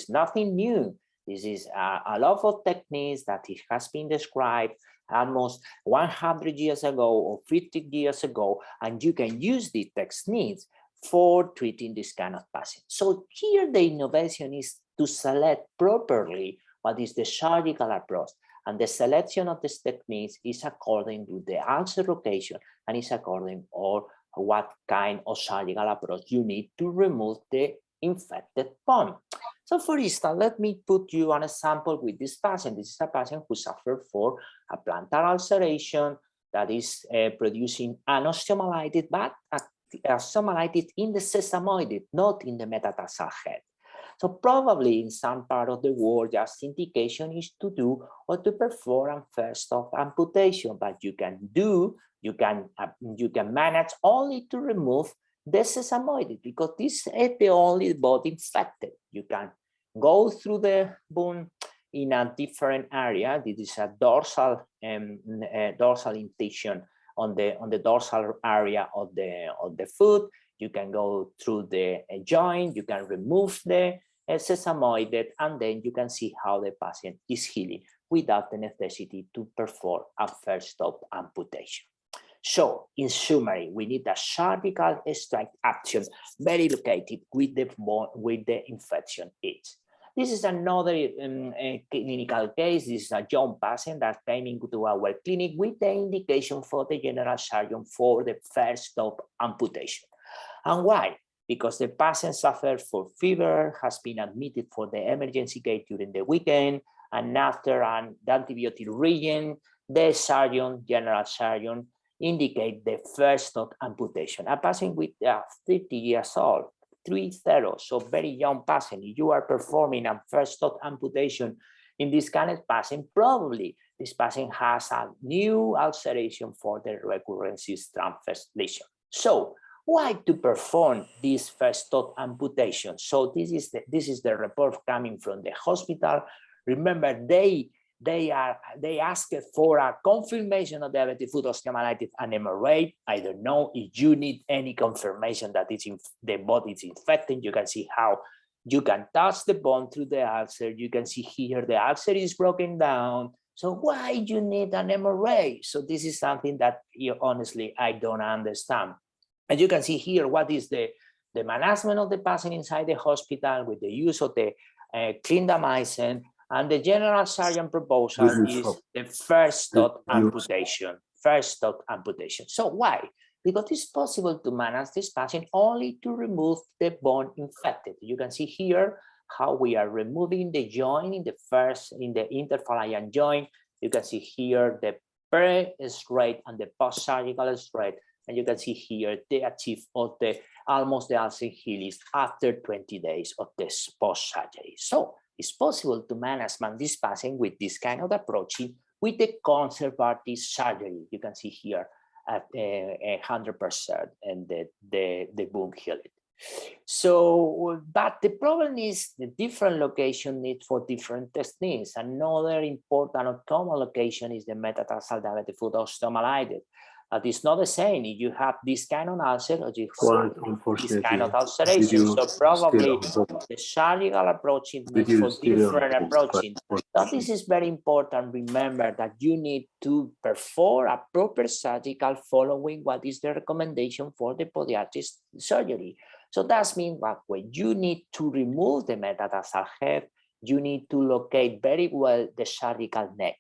nothing new. This is a lot of techniques that it has been described almost 100 years ago or 50 years ago, and you can use the techniques for treating this kind of patient. So here the innovation is to select properly what is the surgical approach, and the selection of these techniques is according to the ulcer location and is according to what kind of surgical approach you need to remove the infected bone. So for instance, let me put you an example with this patient. This is a patient who suffered for a plantar ulceration that is producing an osteomyelitis, but osteomyelitis in the sesamoid, not in the metatarsal head. So probably in some part of the world, just indication is to do or to perform a first-stop amputation, but you can manage only to remove the sesamoid, because this is the only body infected. You can go through the bone in a different area. This is a dorsal incision on the dorsal area of the foot. You can go through the joint. You can remove the sesamoid, and then you can see how the patient is healing without the necessity to perform a first-stop amputation. So, in summary, we need a surgical strike action very located with the infection itch. This is another clinical case. This is a young patient that came into our clinic with the indication for the general surgeon for the first-stop amputation. And why? Because the patient suffered for fever, has been admitted for the emergency care during the weekend, and after the antibiotic regime, the general surgeon, indicate the first-stop amputation. A patient with 50 years old, 30, so very young patient. If you are performing a first-stop amputation in this kind of patient, probably this patient has a new ulceration for the recurrent transverse lesion. So why to perform this first-stop amputation? So this is the report coming from the hospital. Remember, they asked for a confirmation of diabetic foot osteomyelitis and MRA. I don't know if you need any confirmation that the body is infected. You can see how you can touch the bone through the ulcer. You can see here the ulcer is broken down. So why you need an MRA? So this is something that honestly I don't understand. And you can see here what is the management of the patient inside the hospital with the use of the clindamycin. And the general surgeon proposal is the first-stop amputation. First-stop amputation. So why? Because it's possible to manage this patient only to remove the bone infected. You can see here how we are removing the joint in the interphalangeal joint. You can see here the pre-straight and the post-surgical straight. And you can see here the achieve of the almost the ulcer heals after 20 days of this post-surgery. So it's possible to manage this patient with this kind of approaching with the conservative surgery. You can see here at 100% and the wound healed. So, but the problem is the different location need for different techniques. Another important or common location is the metatarsal diabetic foot osteomyelitis. It's not the same if you have this kind of ulcer or you have this kind of ulceration. So probably the surgical approach is made for different approaching. But this is very important. Remember that you need to perform a proper surgical following what is the recommendation for the podiatric surgery. So that means that when you need to remove the metatarsal head, you need to locate very well the surgical neck.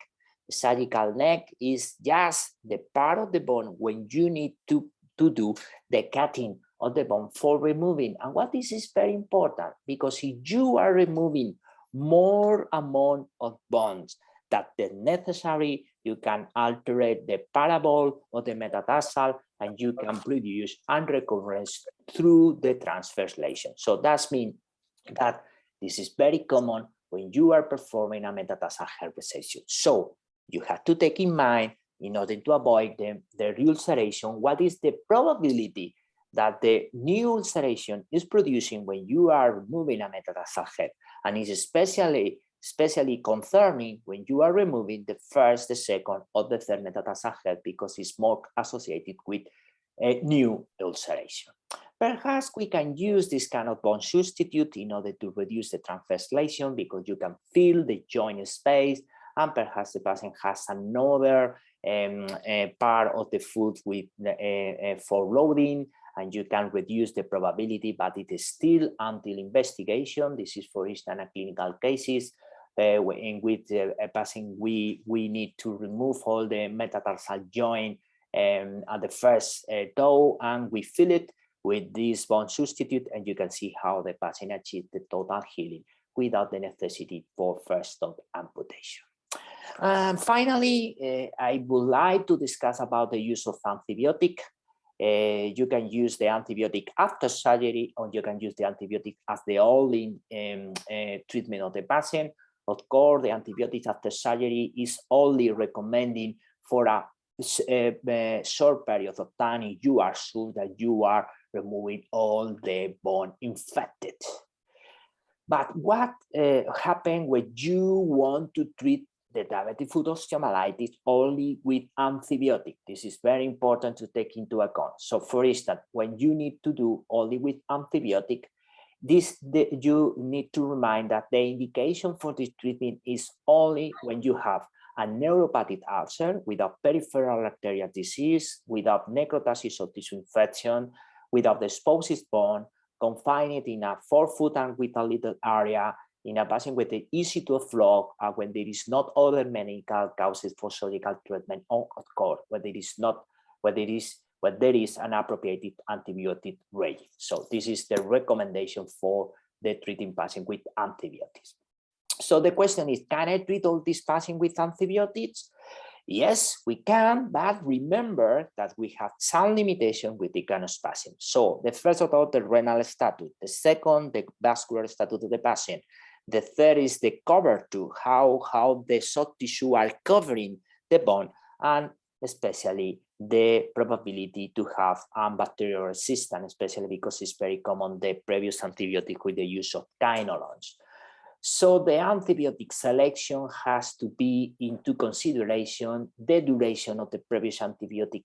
The surgical neck is just the part of the bone when you need to do the cutting of the bone for removing. And what this is very important, because if you are removing more amount of bones that the necessary, you can alter the parabole or the metatarsal, and you can produce unrecurrence through the transverse lesion. So that means that this is very common when you are performing a metatarsal hair resection. So you have to take in mind, in order to avoid the reulceration, what is the probability that the new ulceration is producing when you are removing a metatarsal head, and is especially concerning when you are removing the first, the second, or the third metatarsal head, because it's more associated with a new ulceration. Perhaps we can use this kind of bone substitute in order to reduce the transverse lesion, because you can feel the joint space, and perhaps the patient has another part of the foot with for loading, and you can reduce the probability, but it is still until investigation. This is, for instance, a clinical cases in which a patient we need to remove all the metatarsal joint at the first toe, and we fill it with this bone substitute, and you can see how the patient achieved the total healing without the necessity for first toe amputation. Finally, I would like to discuss about the use of antibiotic. You can use the antibiotic after surgery, or you can use the antibiotic as the only treatment of the patient. Of course, the antibiotic after surgery is only recommending for a short period of time if you are sure that you are removing all the bone infected. But what happens when you want to treat the diabetic foot osteomyelitis only with antibiotic? This is very important to take into account. So for instance, when you need to do only with antibiotic, you need to remind that the indication for this treatment is only when you have a neuropathic ulcer without peripheral arterial disease, without necrotasis or tissue infection, without the exposed bone, confined in a 4 foot and with a little area, in a patient with the easy to flog, when there is not other medical causes for surgical treatment, or of course, when there is an appropriate antibiotic regimen. So this is the recommendation for the treating patient with antibiotics. So the question is, can I treat all these patients with antibiotics? Yes, we can, but remember that we have some limitation with the kind of patient. So the first of all, the renal status. The second, the vascular status of the patient. The third is the cover to how the soft tissue are covering the bone, and especially the probability to have bacterial resistance, especially because it's very common the previous antibiotic with the use of quinolones. So the antibiotic selection has to be into consideration the duration of the previous antibiotic,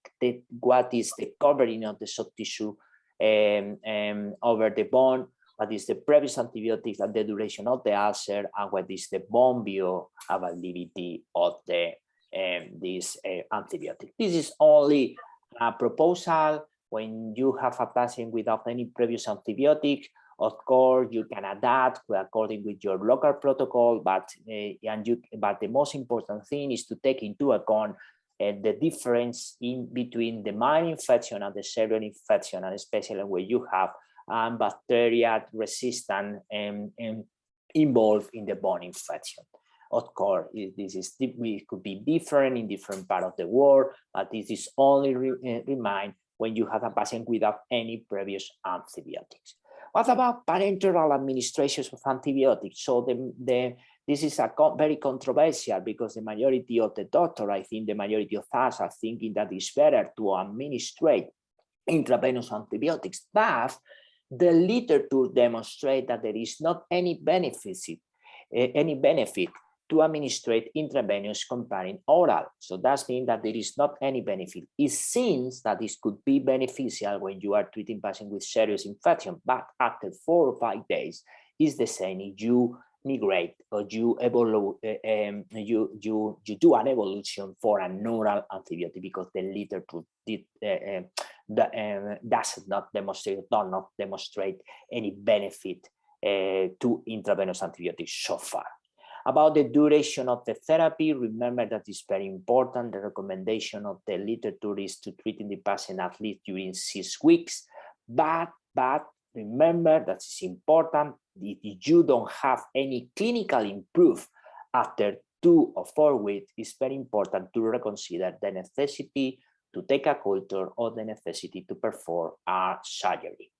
what is the covering of the soft tissue over the bone, what is the previous antibiotics and the duration of the ulcer, and what is the bone bioavailability of this antibiotic. This is only a proposal when you have a patient without any previous antibiotic. Of course, you can adapt according with your local protocol, but the most important thing is to take into account the difference in between the mild infection and the severe infection, and especially when you have bacteria resistant involved in the bone infection. Of course, it could be different in different parts of the world, but this is only remind when you have a patient without any previous antibiotics. What about parenteral administrations of antibiotics? So this is very controversial because the majority of the doctor, I think the majority of us are thinking that it's better to administrate intravenous antibiotics, but the literature demonstrates that there is not any benefit to administrate intravenous comparing oral. So that means that there is not any benefit. It seems that this could be beneficial when you are treating patients with serious infection, but after 4 or 5 days, it's the same if you migrate or you do an evolution for an oral antibiotic, because the literature does not demonstrate any benefit to intravenous antibiotics so far. About the duration of the therapy, remember that it's very important. The recommendation of the literature is to treating the patient at least during 6 weeks, but remember that it's important. If you don't have any clinical improve after 2 or 4 weeks, it's very important to reconsider the necessity to take a culture or the necessity to perform a surgery.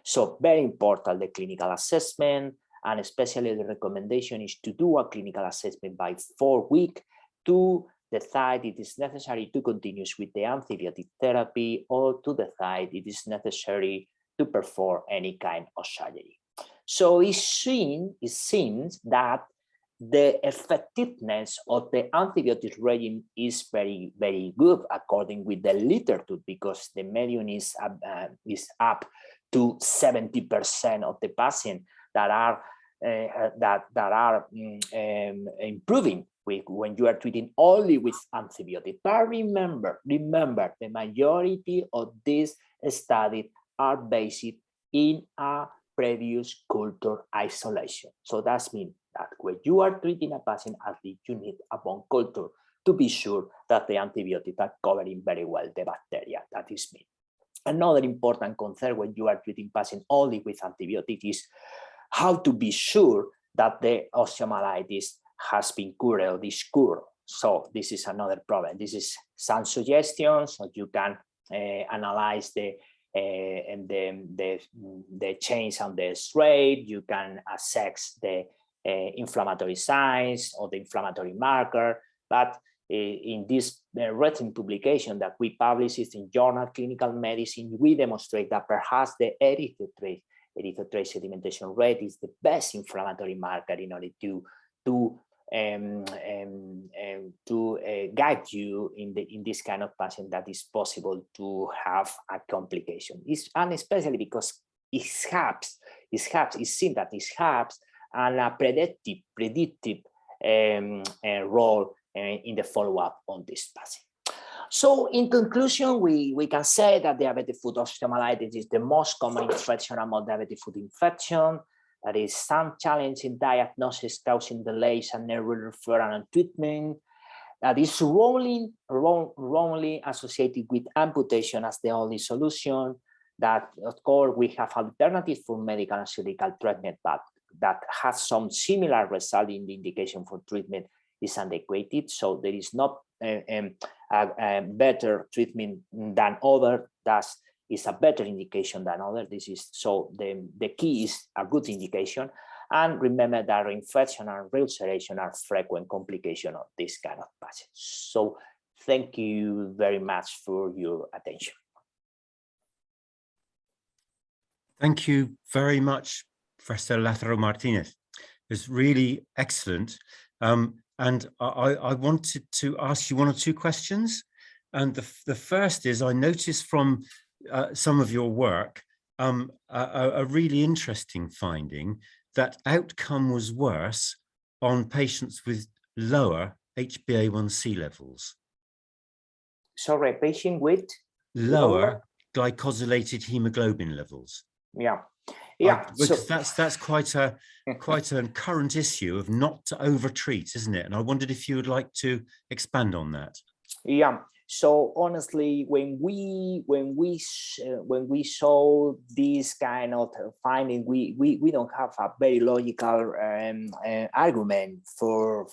So very important, the clinical assessment, and especially the recommendation is to do a clinical assessment by 4 weeks to decide it is necessary to continue with the antibiotic therapy or to decide it is necessary to perform any kind of surgery. So it seems that the effectiveness of the antibiotic regime is very, very good according with the literature, because the median is up to 70% of the patients that are improving when you are treating only with antibiotics. But remember, the majority of these studies are based in a previous culture isolation. So that means that when you are treating a patient, at least you need a bone culture to be sure that the antibiotics are covering very well the bacteria. That is me. Another important concern when you are treating patients only with antibiotics is how to be sure that the osteomyelitis has been cured or is cured. So this is another problem. This is some suggestions, so you can analyze the change on the rate. You can assess the inflammatory signs or the inflammatory marker. But in this recent publication that we published in Journal Clinical Medicine, we demonstrate that perhaps the erythrocyte sedimentation rate is the best inflammatory marker in order to guide you in this kind of patient that is possible to have a complication. And especially because it seems that it has a predictive role in the follow-up on this patient. So in conclusion, we can say that diabetic foot osteomyelitis is the most common infection among diabetic foot infection. There is some challenge in diagnosis causing delays and early referral and treatment. That is wrongly associated with amputation as the only solution. That, of course, we have alternatives for medical and surgical treatment, but that has some similar result in the indication for treatment is inadequate. So there is not a better treatment than other. That is a better indication than other. This is so the key is a good indication. And remember that reinfection and reulceration are frequent complications of this kind of patients. So thank you very much for your attention. Thank you very much, Professor Lázaro Martinez. It's really excellent. And I wanted to ask you 1 or 2 questions. And the first is, I noticed from some of your work a really interesting finding that outcome was worse on patients with lower HbA1c levels. Sorry, patient with lower glycosylated hemoglobin levels. Yeah. Because that's quite a current issue of not to overtreat, isn't it? And I wondered if you would like to expand on that. Yeah. So honestly, when we saw this kind of finding, we don't have a very logical argument for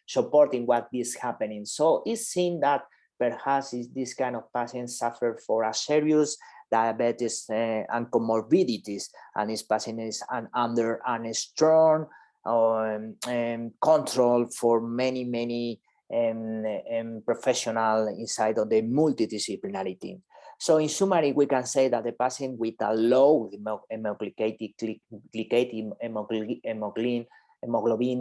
supporting what is happening. So it seems that perhaps this kind of patients suffer for a serious diabetes and comorbidities, and this patient is under a strong control for many professional inside of the multidisciplinary team. So in summary, we can say that the patient with a low hemoglobin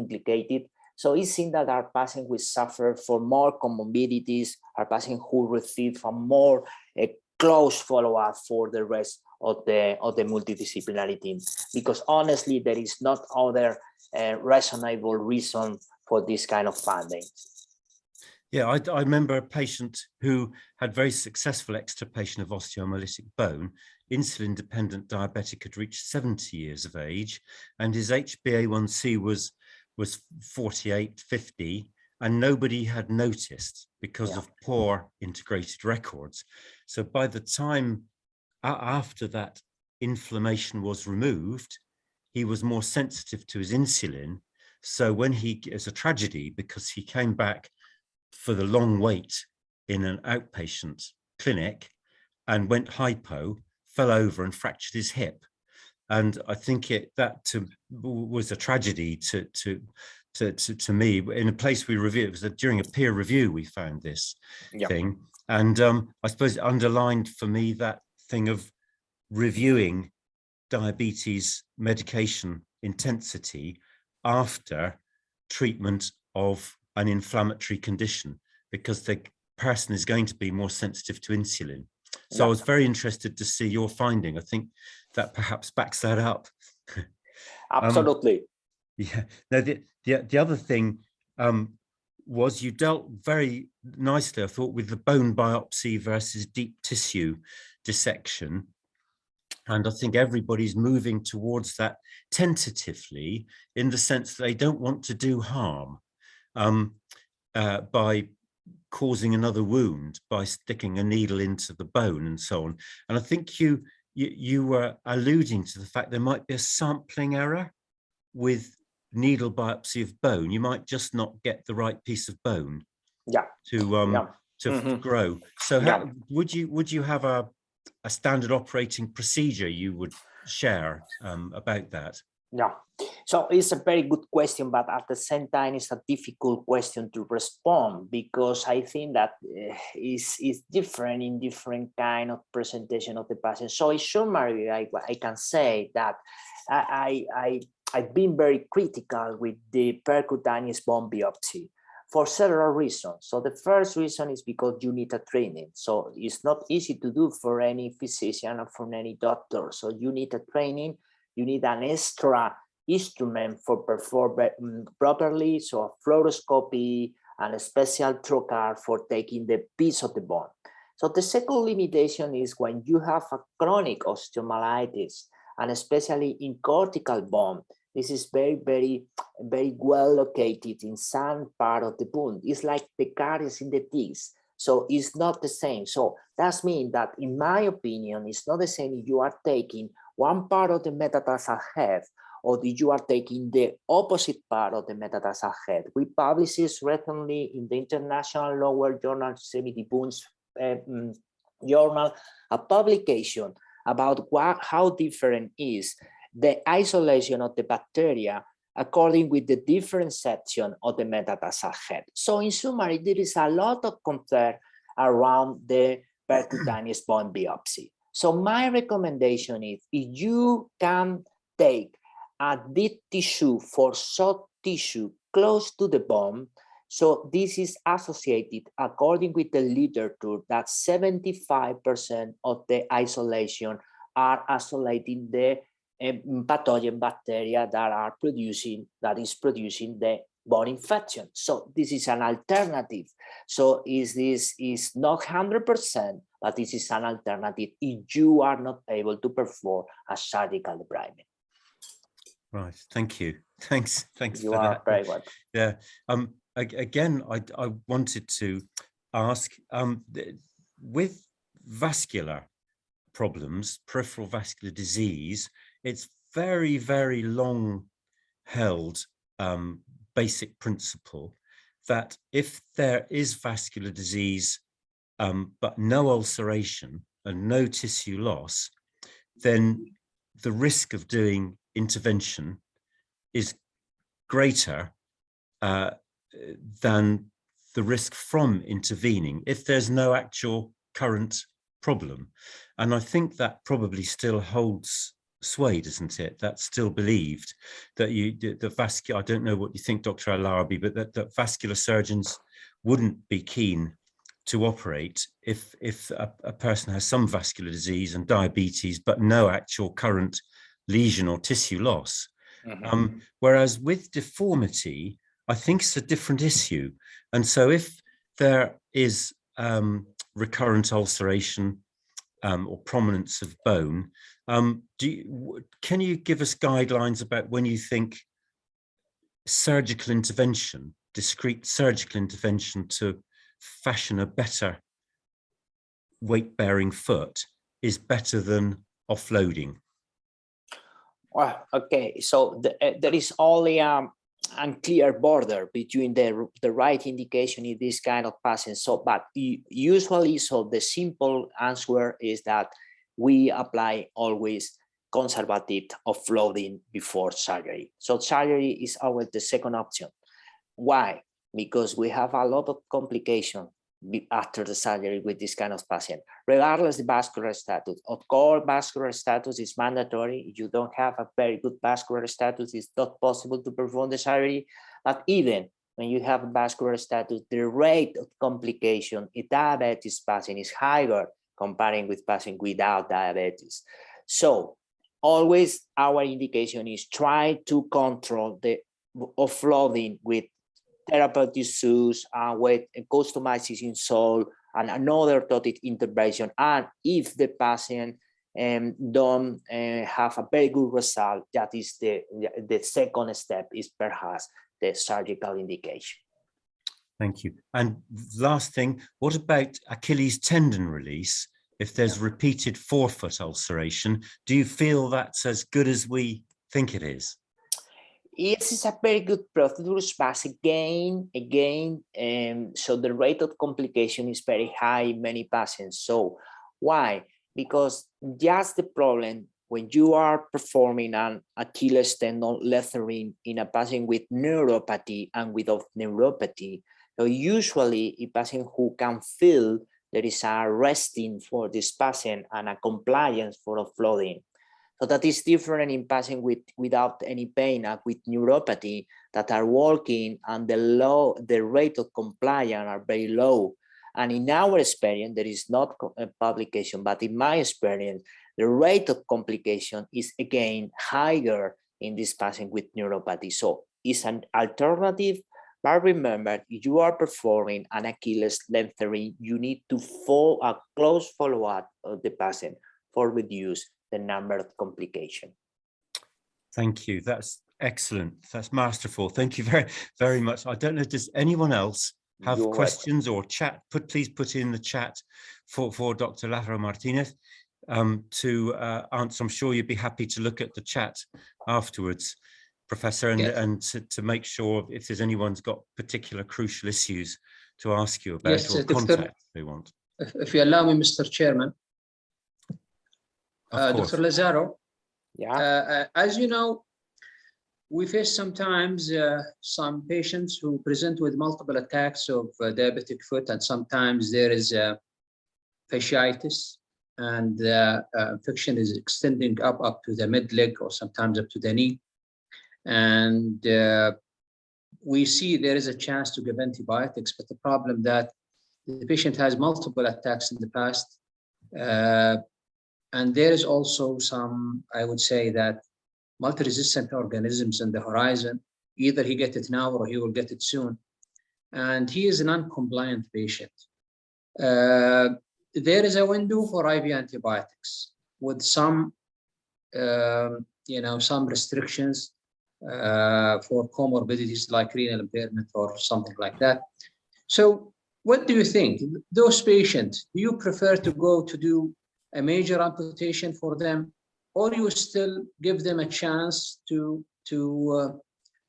glycated, so it's seen that our patients will suffer for more comorbidities, our patients who receive a more close follow-up for the rest of the multidisciplinary team, because honestly, there is not other reasonable reason for this kind of finding. Yeah, I remember a patient who had very successful extirpation of osteomyelitic bone, insulin-dependent diabetic, had reached 70 years of age, and his HbA1c was 48, 50, and nobody had noticed because of poor integrated records. So by the time after that inflammation was removed, he was more sensitive to his insulin. So when it's a tragedy because he came back for the long wait in an outpatient clinic and went hypo, fell over and fractured his hip. And I think that was a tragedy to me. In a place we reviewed, it was during a peer review we found this thing. And I suppose it underlined for me that thing of reviewing diabetes medication intensity after treatment of an inflammatory condition, because the person is going to be more sensitive to insulin. So I was very interested to see your finding. I think that perhaps backs that up. Absolutely. Yeah. Now, the other thing was you dealt very nicely, I thought, with the bone biopsy versus deep tissue dissection. And I think everybody's moving towards that tentatively, in the sense that they don't want to do harm by causing another wound, by sticking a needle into the bone and so on. And I think you were alluding to the fact there might be a sampling error with needle biopsy of bone. You might just not get the right piece of bone to grow. So would you have a standard operating procedure you would share about that? Yeah, so it's a very good question, but at the same time, it's a difficult question to respond, because I think that is different in different kind of presentation of the patient. So in summary, I can say that I've been very critical with the percutaneous bone biopsy for several reasons. So the first reason is because you need a training. So it's not easy to do for any physician or for any doctor. So you need a training. You need an extra instrument for perform properly, so a fluoroscopy and a special trocar for taking the piece of the bone. So the second limitation is when you have a chronic osteomyelitis, and especially in cortical bone, this is very well located in some part of the bone. It's like the caries in the teeth. So it's not the same. So that means that, in my opinion, it's not the same if you are taking one part of the metatarsal head or if you are taking the opposite part of the metatarsal head. We published this recently in the International Lower Journal Extremity Bones journal, a publication about how different is the isolation of the bacteria according with the different section of the metatarsal head. So in summary, there is a lot of concern around the percutaneous bone biopsy. So my recommendation is, if you can take a deep tissue for soft tissue close to the bone, so this is associated, according with the literature, that 75% of the isolation are isolating the pathogen bacteria that is producing the bone infection. So this is an alternative. So this is not 100%, but this is an alternative if you are not able to perform a surgical debridement. Right. Thank you. Thanks You for are that. very welcome. Yeah. Again, I wanted to ask, with vascular problems, peripheral vascular disease, it's very long held basic principle that if there is vascular disease but no ulceration and no tissue loss, then the risk of doing intervention is greater than the risk from intervening if there's no actual current problem. And I think that probably still holds sway, doesn't it? That's still believed that the vascular, I don't know what you think, Dr. Al-Arabi, but that vascular surgeons wouldn't be keen to operate if a person has some vascular disease and diabetes, but no actual current lesion or tissue loss. Whereas with deformity, I think it's a different issue. And so if there is recurrent ulceration or prominence of bone, can you give us guidelines about when you think surgical intervention, discrete surgical intervention to fashion a better weight-bearing foot is better than offloading? Well, okay, so there is only unclear border between the right indication in this kind of patients. So, but usually, so the simple answer is that we apply always conservative offloading before surgery. So surgery is always the second option. Why? Because we have a lot of complications after the surgery with this kind of patient, regardless the vascular status. Of course, vascular status is mandatory. If you don't have a very good vascular status, it's not possible to perform the surgery. But even when you have a vascular status, the rate of complication in diabetes patient is higher comparing with patient without diabetes. So always our indication is try to control the offloading with therapeutic use and with customized insole and another orthotic intervention. And if the patient don't have a very good result, that is the second step is perhaps the surgical indication. Thank you. And last thing, what about Achilles tendon release? If there's repeated forefoot ulceration, do you feel that's as good as we think it is? Yes, it's a very good procedure, but again, so the rate of complication is very high in many patients. So why? Because just the problem when you are performing an Achilles tendon leathering in a patient with neuropathy and without neuropathy, so usually a patient who can feel there is a resting for this patient and a compliance for offloading. So that is different in patients without any pain and with neuropathy that are walking and the rate of compliance are very low. And in our experience, there is not a publication, but in my experience, the rate of complication is again higher in this patient with neuropathy. So it's an alternative, but remember, if you are performing an Achilles lengthening, you need to follow a close follow-up of the patient for reduce the number of complications. Thank you. That's excellent. That's masterful. Thank you very, very much. I don't know, does anyone else have questions or chat? Please put in the chat for Dr. Lázaro Martinez to answer. I'm sure you'd be happy to look at the chat afterwards, Professor, and to make sure if there's anyone's got particular crucial issues to ask you about or contact they want. If you allow me, Mr. Chairman. Dr. Lázaro, as you know, we face sometimes some patients who present with multiple attacks of diabetic foot, and sometimes there is fasciitis, and infection is extending up to the mid leg or sometimes up to the knee. And we see there is a chance to give antibiotics, but the problem that the patient has multiple attacks in the past. And there is also some, I would say that multi-resistant organisms in the horizon. Either he gets it now or he will get it soon. And he is a non-compliant patient. There is a window for IV antibiotics with some, some restrictions for comorbidities like renal impairment or something like that. So what do you think? Those patients, do you prefer to go to do a major amputation for them, or you still give them a chance to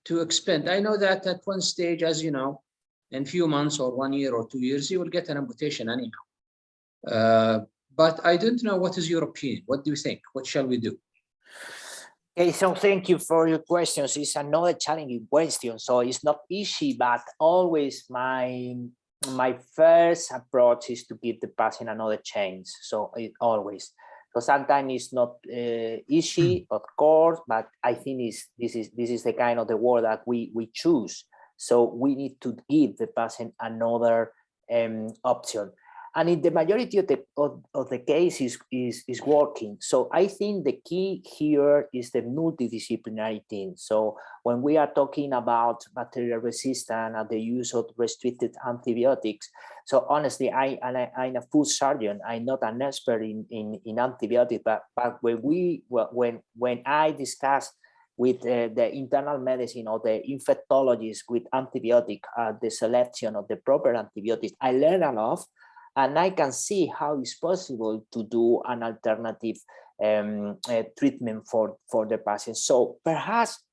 expand? I know that at one stage, as you know, in few months or 1 year or 2 years, you will get an amputation anyhow. But I don't know, what is your opinion? What do you think? What shall we do? Okay, so thank you for your questions. It's another challenging question, so it's not easy, but always my first approach is to give the patient another chance. So always. So sometimes it's not easy, of course, but I think this is the kind of the word that we choose. So we need to give the patient another option. And in the majority of the cases is working. So I think the key here is the multidisciplinary team. So when we are talking about bacterial resistance and the use of restricted antibiotics, so honestly, I'm a food surgeon. I'm not an expert in antibiotics, but when I discuss with the internal medicine or the infectologist with antibiotic, the selection of the proper antibiotics, I learn a lot. And I can see how it's possible to do an alternative treatment for the patient. So perhaps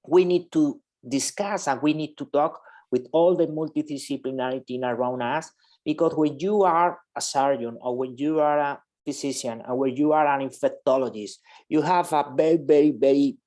we need to discuss and we need to talk with all the multidisciplinary team around us, because when you are a surgeon or when you are a physician or when you are an infectologist, you have a very,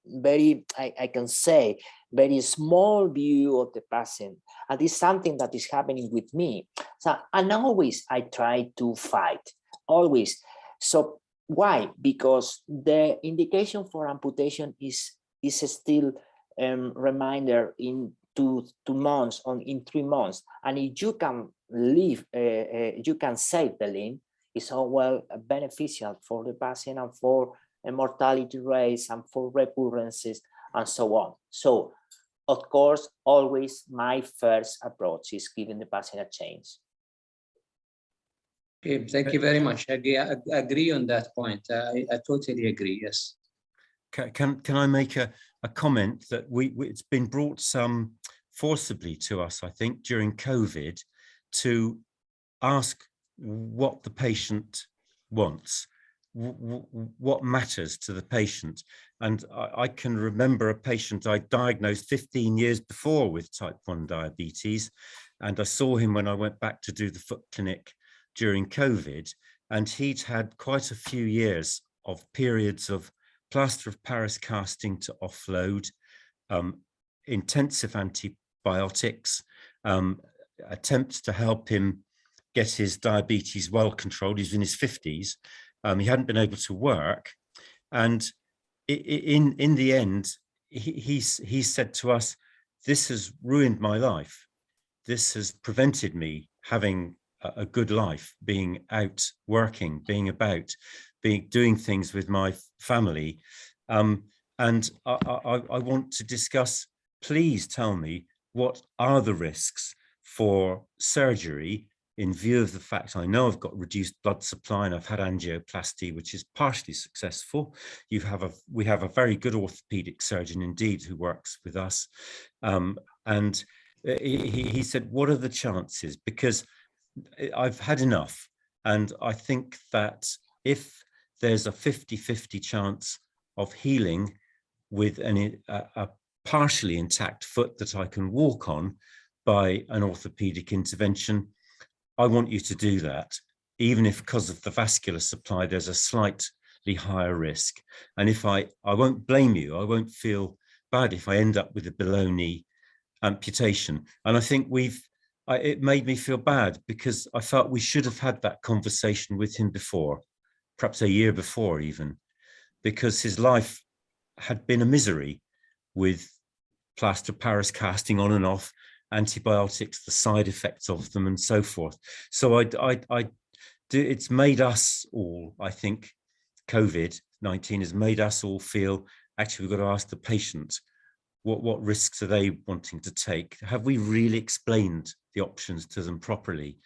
I can say, very small view of the patient. And it's something that is happening with me. So, and always I try to fight, always. So why? Because the indication for amputation is still reminder in 2 months or in 3 months. And if you can live, you can save the limb, it's all well beneficial for the patient and for mortality rates and for recurrences and so on. So, of course, always my first approach is giving the patient a chance. Okay, thank you very much. I agree on that point. I totally agree. Yes. Can I make a comment that it's been brought some forcibly to us, I think, during COVID, to ask what the patient wants, what matters to the patient. And I can remember a patient I diagnosed 15 years before with type 1 diabetes, and I saw him when I went back to do the foot clinic during COVID, and he'd had quite a few years of periods of plaster of Paris casting to offload, intensive antibiotics, attempts to help him get his diabetes well controlled. He's in his 50s. He hadn't been able to work. And in the end, he said to us, "This has ruined my life. This has prevented me having a good life, being out working, being about, doing things with my family." And I want to discuss, please tell me, what are the risks for surgery in view of the fact I know I've got reduced blood supply and I've had angioplasty, which is partially successful. We have a very good orthopedic surgeon indeed who works with us. And he said, what are the chances? Because I've had enough. And I think that if there's a 50-50 chance of healing with a partially intact foot that I can walk on by an orthopedic intervention, I want you to do that, even if because of the vascular supply, there's a slightly higher risk. And if I won't blame you, I won't feel bad if I end up with a below knee amputation. And I think it made me feel bad because I felt we should have had that conversation with him before, perhaps a year before even, because his life had been a misery with plaster Paris casting on and off, antibiotics, the side effects of them, and so forth. So it's made us all, I think, COVID-19 has made us all feel, actually, we've got to ask the patient, what risks are they wanting to take? Have we really explained the options to them properly?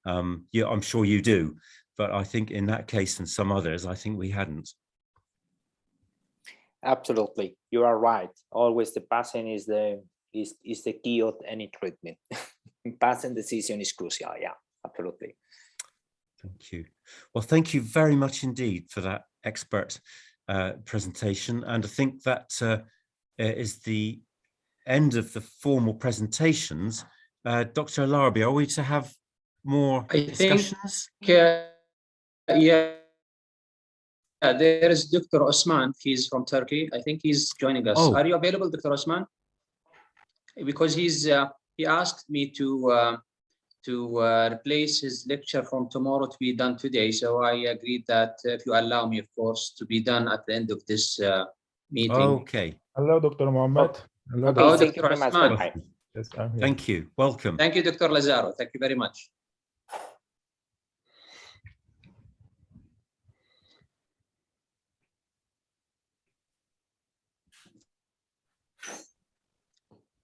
Yeah, I'm sure you do, but I think in that case and some others, I think we hadn't. Absolutely, you are right. Always the patient is the key of any treatment. Patient decision is crucial. Yeah, absolutely. Thank you. Well, thank you very much indeed for that expert presentation. And I think that is the end of the formal presentations. Dr. Alarabi, are we to have more discussions? I think Yeah, there is Dr. Osman. He's from Turkey. I think he's joining us. Oh. Are you available, Dr. Osman? Because he asked me to replace his lecture from tomorrow to be done today. So I agreed that if you allow me, of course, to be done at the end of this meeting. Okay. Hello, Dr. Mohammed. Hello, Okay, Oh, thank you Dr. very much. Osman. Bye. Yes, I'm here. Thank you. Welcome. Thank you, Dr. Lazaro. Thank you very much.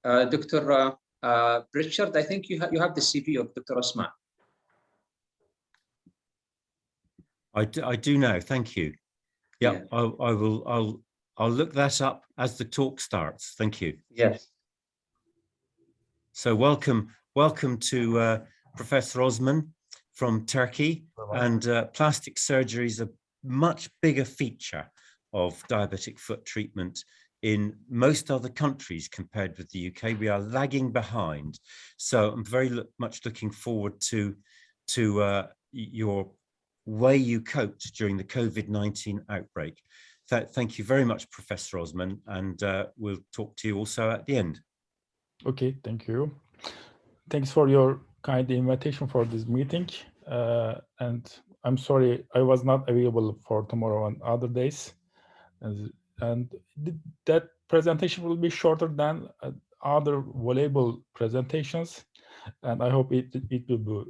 Dr. Richard, I think you have the CV of Dr. Osman. I do know. Thank you. Yeah, Yeah. I'll look that up as the talk starts. Thank you. Yes. So welcome to Professor Osman from Turkey. And plastic surgery is a much bigger feature of diabetic foot treatment in most other countries compared with the UK. We are lagging behind. So I'm very much looking forward to your way you coped during the COVID-19 outbreak. Thank you very much, Professor Osman, and we'll talk to you also at the end. Okay, thank you. Thanks for your kind invitation for this meeting. And I'm sorry I was not available for tomorrow and other days. And that presentation will be shorter than other valuable presentations. And I hope it will be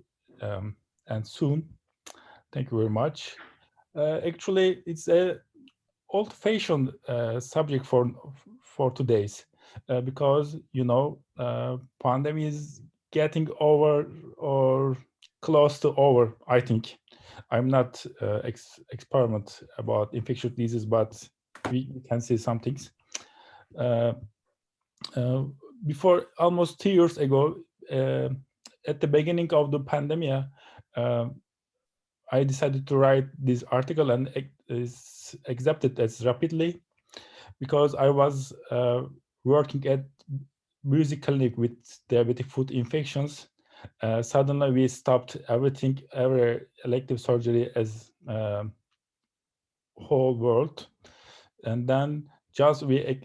and soon. Thank you very much. Actually, it's a old-fashioned subject for today's because pandemic is getting over or close to over. I think I'm not experiment about infectious diseases, but we can see some things. Before almost 2 years ago, at the beginning of the pandemic, I decided to write this article and is accepted as rapidly because I was working at music clinic with diabetic foot infections. Suddenly we stopped everything, every elective surgery as whole world. And then just we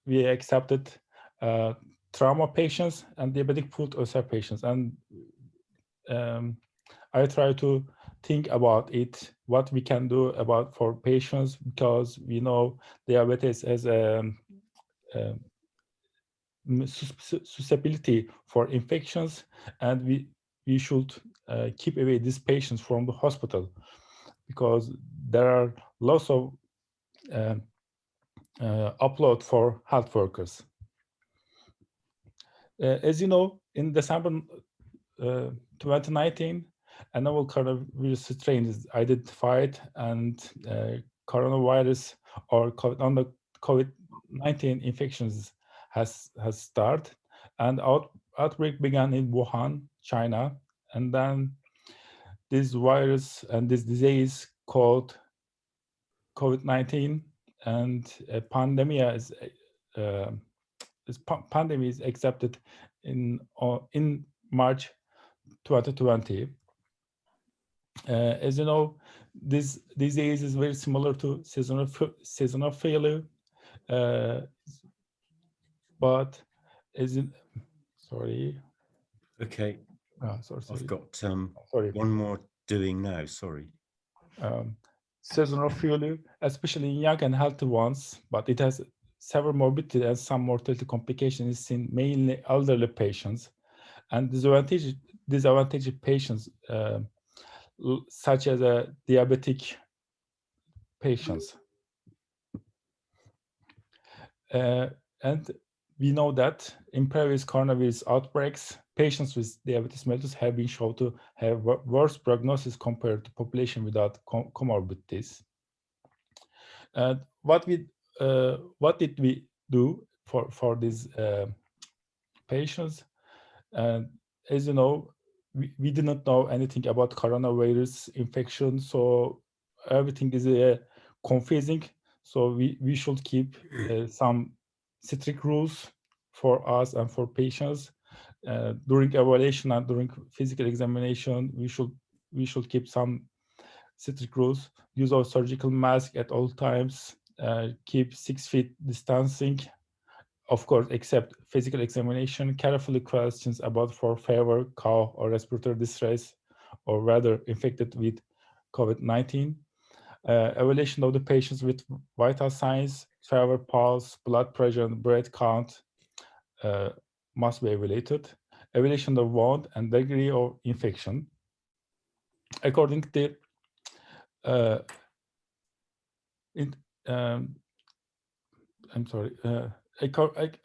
accepted trauma patients and diabetic foot ulcer patients. And I try to think about it, what we can do about for patients, because we know diabetes has a susceptibility for infections, and we should keep away these patients from the hospital because there are lots of upload for health workers. As you know, in December 2019, a novel coronavirus strain is identified, and coronavirus or COVID-19 infections has started, and outbreak began in Wuhan, China, and then this virus and this disease called COVID-19 and pandemic is accepted in March 2020. As you know, this disease is very similar to seasonal failure, but as in, sorry. Okay. Sorry. I've got sorry. one more doing now. Sorry. Seasonal failure, especially in young and healthy ones, but it has several morbidity and some mortality complications seen mainly elderly patients, and disadvantaged patients such as diabetic patients. And we know that in previous coronavirus outbreaks, patients with diabetes mellitus have been shown to have worse prognosis compared to population without comorbidities. What did we do for these patients? As you know, we did not know anything about coronavirus infection, so everything is confusing. So we should keep some strict rules for us and for patients during evaluation and during physical examination. We should keep some strict rules: use of surgical mask at all times, keep 6 feet distancing, of course, except physical examination, carefully questions about for fever, cough, or respiratory distress, or rather infected with COVID-19. Evaluation of the patients with vital signs, fever, pulse, blood pressure, and breath count must be evaluated. Evaluation of wound and degree of infection. According to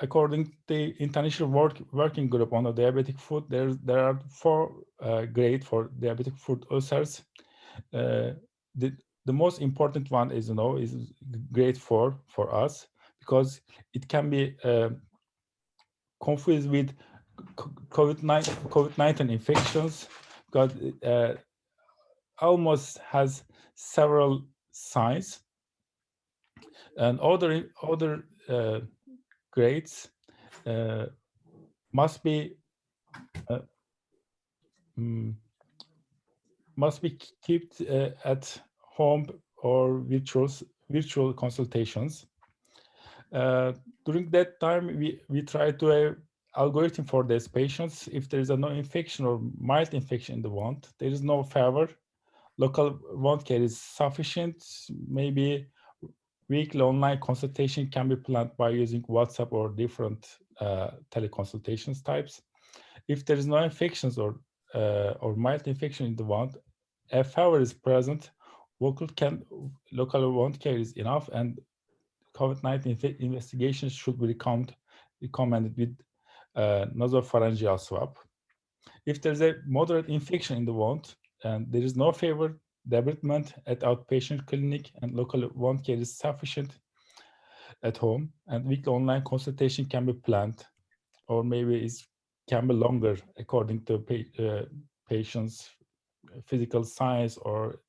according to the international working group on the diabetic food, there are 4 grades for diabetic food ulcers. The most important one is grade 4 for us, because it can be confused with COVID-19 infections, because it almost has several signs, and other grades must be kept at home or virtual consultations. During that time, we try to have algorithm for these patients. If there is no infection or mild infection in the wound, there is no fever, local wound care is sufficient, maybe weekly online consultation can be planned by using WhatsApp or different teleconsultations types. If there is no infections or mild infection in the wound, a fever is present, local wound care is enough, and COVID-19 investigation should be recommended with nasopharyngeal swab. If there's a moderate infection in the wound and there is no fever, debridement at outpatient clinic and local wound care is sufficient at home, and weekly online consultation can be planned, or maybe it can be longer according to patient's physical signs or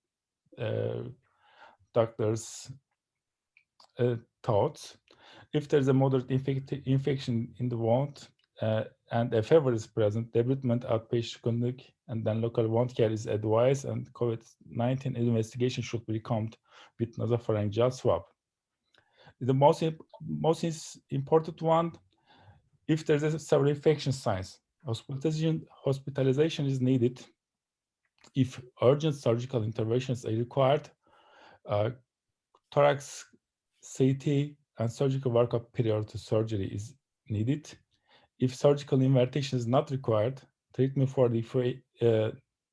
doctor's thoughts. If there's a moderate infection in the wound and a fever is present, debridement outpatient clinic and then local wound care is advised, and COVID-19 investigation should be recommended with nasopharyngeal swab. The most important one, if there's a several infection signs, hospitalization is needed. If urgent surgical interventions are required, thorax, CT, and surgical workup prior to surgery is needed. If surgical intervention is not required, treatment for the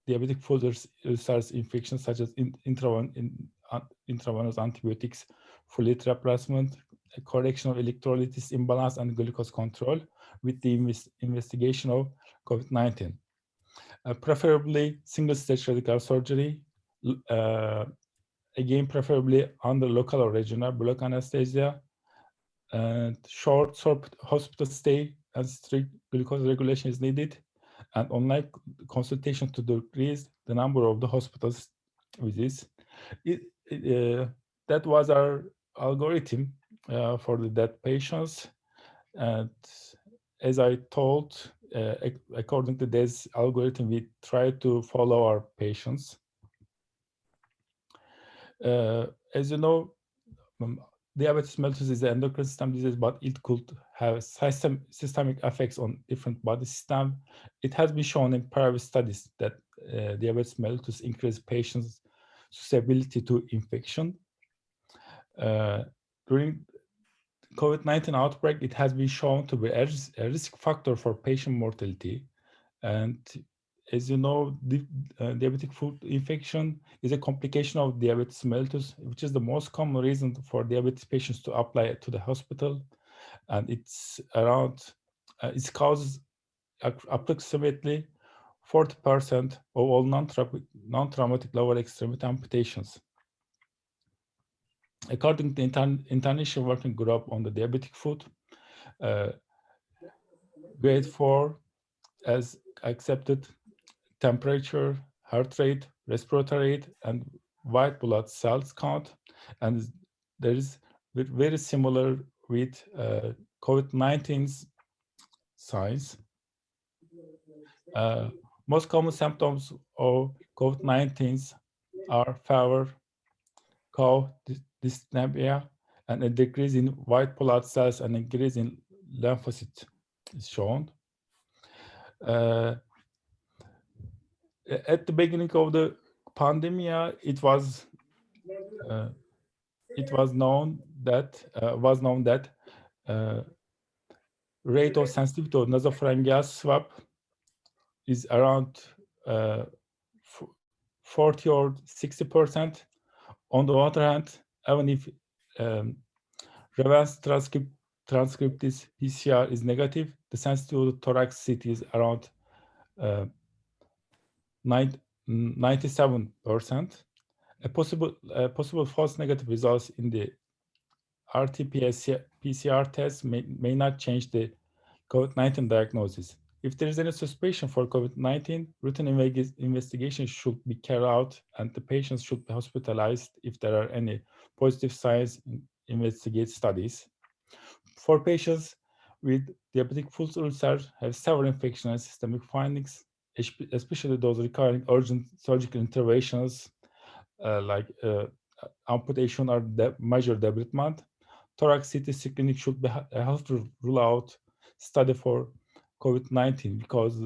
diabetic foot ulcers infections such as intravenous antibiotics, fluid replacement, correction of electrolytes imbalance, and glucose control with the investigation of COVID-19. Preferably single-stage radical surgery, again preferably under local or regional block anesthesia, and short hospital stay and strict glucose regulation is needed, and online consultation to decrease the number of the hospitals visits. That was our algorithm for the dead patients, and as I told, according to this algorithm, we try to follow our patients. As you know, diabetes mellitus is an endocrine system disease, but it could have systemic effects on different body systems. It has been shown in previous studies that diabetes mellitus increases patients' susceptibility to infection. During COVID-19 outbreak, it has been shown to be a risk factor for patient mortality. And as you know, diabetic foot infection is a complication of diabetes mellitus, which is the most common reason for diabetes patients to apply to the hospital. And it's causes approximately 40% of all non-traumatic lower extremity amputations. According to the International Working Group on the Diabetic Foot, grade 4 as accepted temperature, heart rate, respiratory rate, and white blood cells count, and there is very similar with COVID-19's signs. Most common symptoms of COVID-19 are fever, cough, dyspnea, and a decrease in white blood cells and increase in lymphocytes is shown. At the beginning of the pandemic, it was known that rate of sensitivity of nasopharyngeal swab is around 40 or 60%. On the other hand, even if reverse transcript is PCR is negative, the sensitivity of thorax CT is around 97%. A possible false negative results in the RT-PCR test may not change the COVID-19 diagnosis. If there is any suspicion for COVID-19, routine investigation should be carried out and the patients should be hospitalized if there are any positive signs in investigate studies. For patients with diabetic foot ulcer have several infection and systemic findings, especially those requiring urgent surgical interventions like amputation or major debridement. Thorax CT screening should be a helpful rule out study for COVID-19 because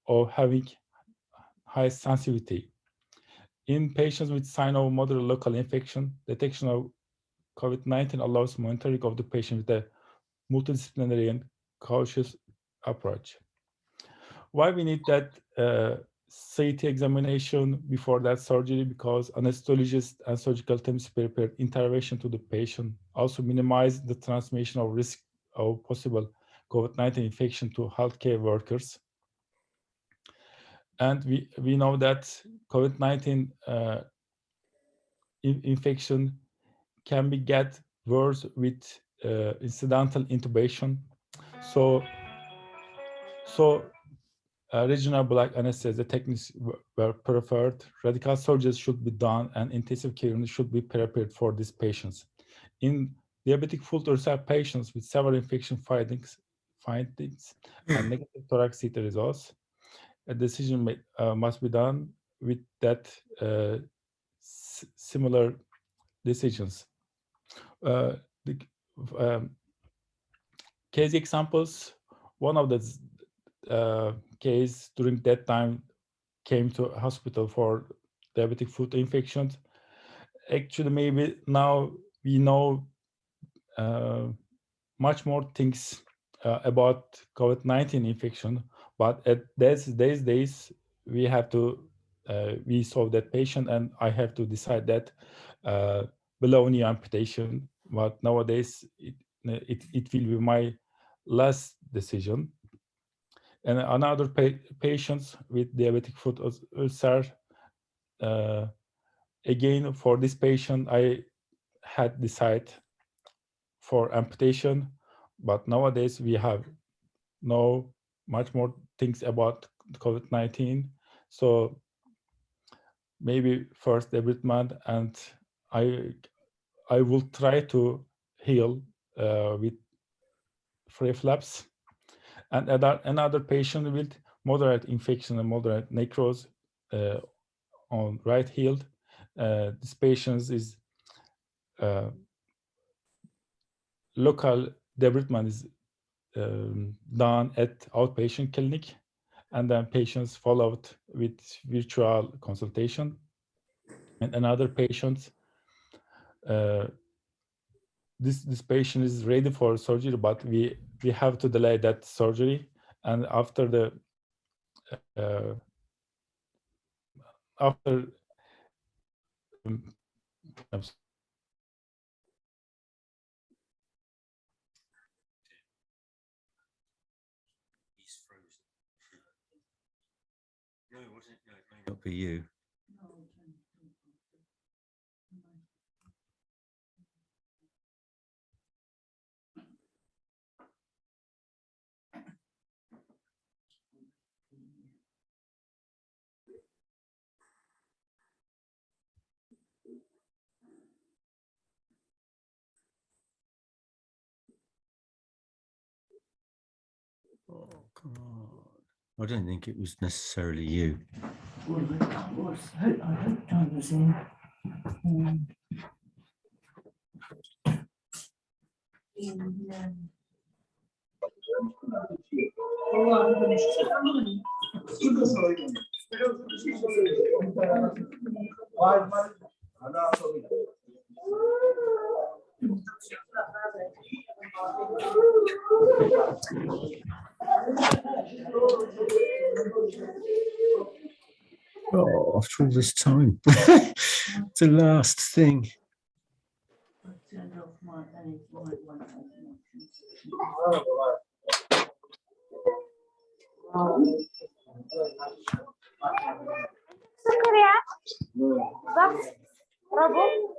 of having high sensitivity. In patients with sign of moderate local infection, detection of COVID-19 allows monitoring of the patient with a multidisciplinary and cautious approach. Why we need that CT examination before that surgery? Because anesthesiologist and surgical teams prepare intervention to the patient, also minimize the transmission of risk of possible COVID-19 infection to healthcare workers. And we know that COVID-19 infection can be get worse with incidental intubation. So regional black anesthesia techniques were preferred. Radical surgeries should be done and intensive care units should be prepared for these patients. In diabetic foot ulcer patients with several infection findings and negative thorax CT results, a decision must be done with that similar decisions. Case examples, one of the case during that time came to a hospital for diabetic foot infections. Actually, maybe now we know much more things about COVID-19 infection, but at these days we have to we saw that patient and I have to decide that below knee amputation. But nowadays it will be my last decision. And another patients with diabetic foot ulcer, again for this patient I had decided for amputation, but nowadays we have know much more things about COVID-19. So maybe first debridement, and I will try to heal with free flaps. And another patient with moderate infection and moderate necrosis on right heel. This patient is local debridement is done at outpatient clinic, and then patients followed with virtual consultation. And another patient, this patient is ready for surgery, but we have to delay that surgery. And after the He's frozen. No, it wasn't. No, it may not be you. Oh, come on. I don't think it was necessarily you. Oh, after all this time, the last thing. سكر يا ضغط ربو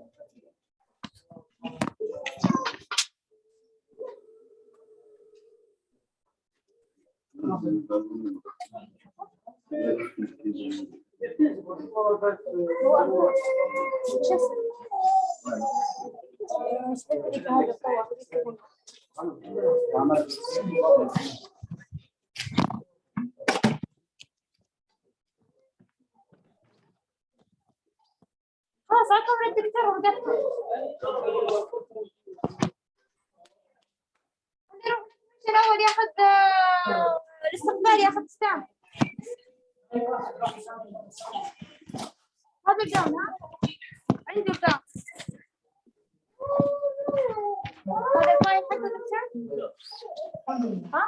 خلاص عقب الدكتور ورقته الأول ياخذ الاستقبال ياخذ ستام هذا الجون ها عندي الجون هذا الفايل حق الدكتور ها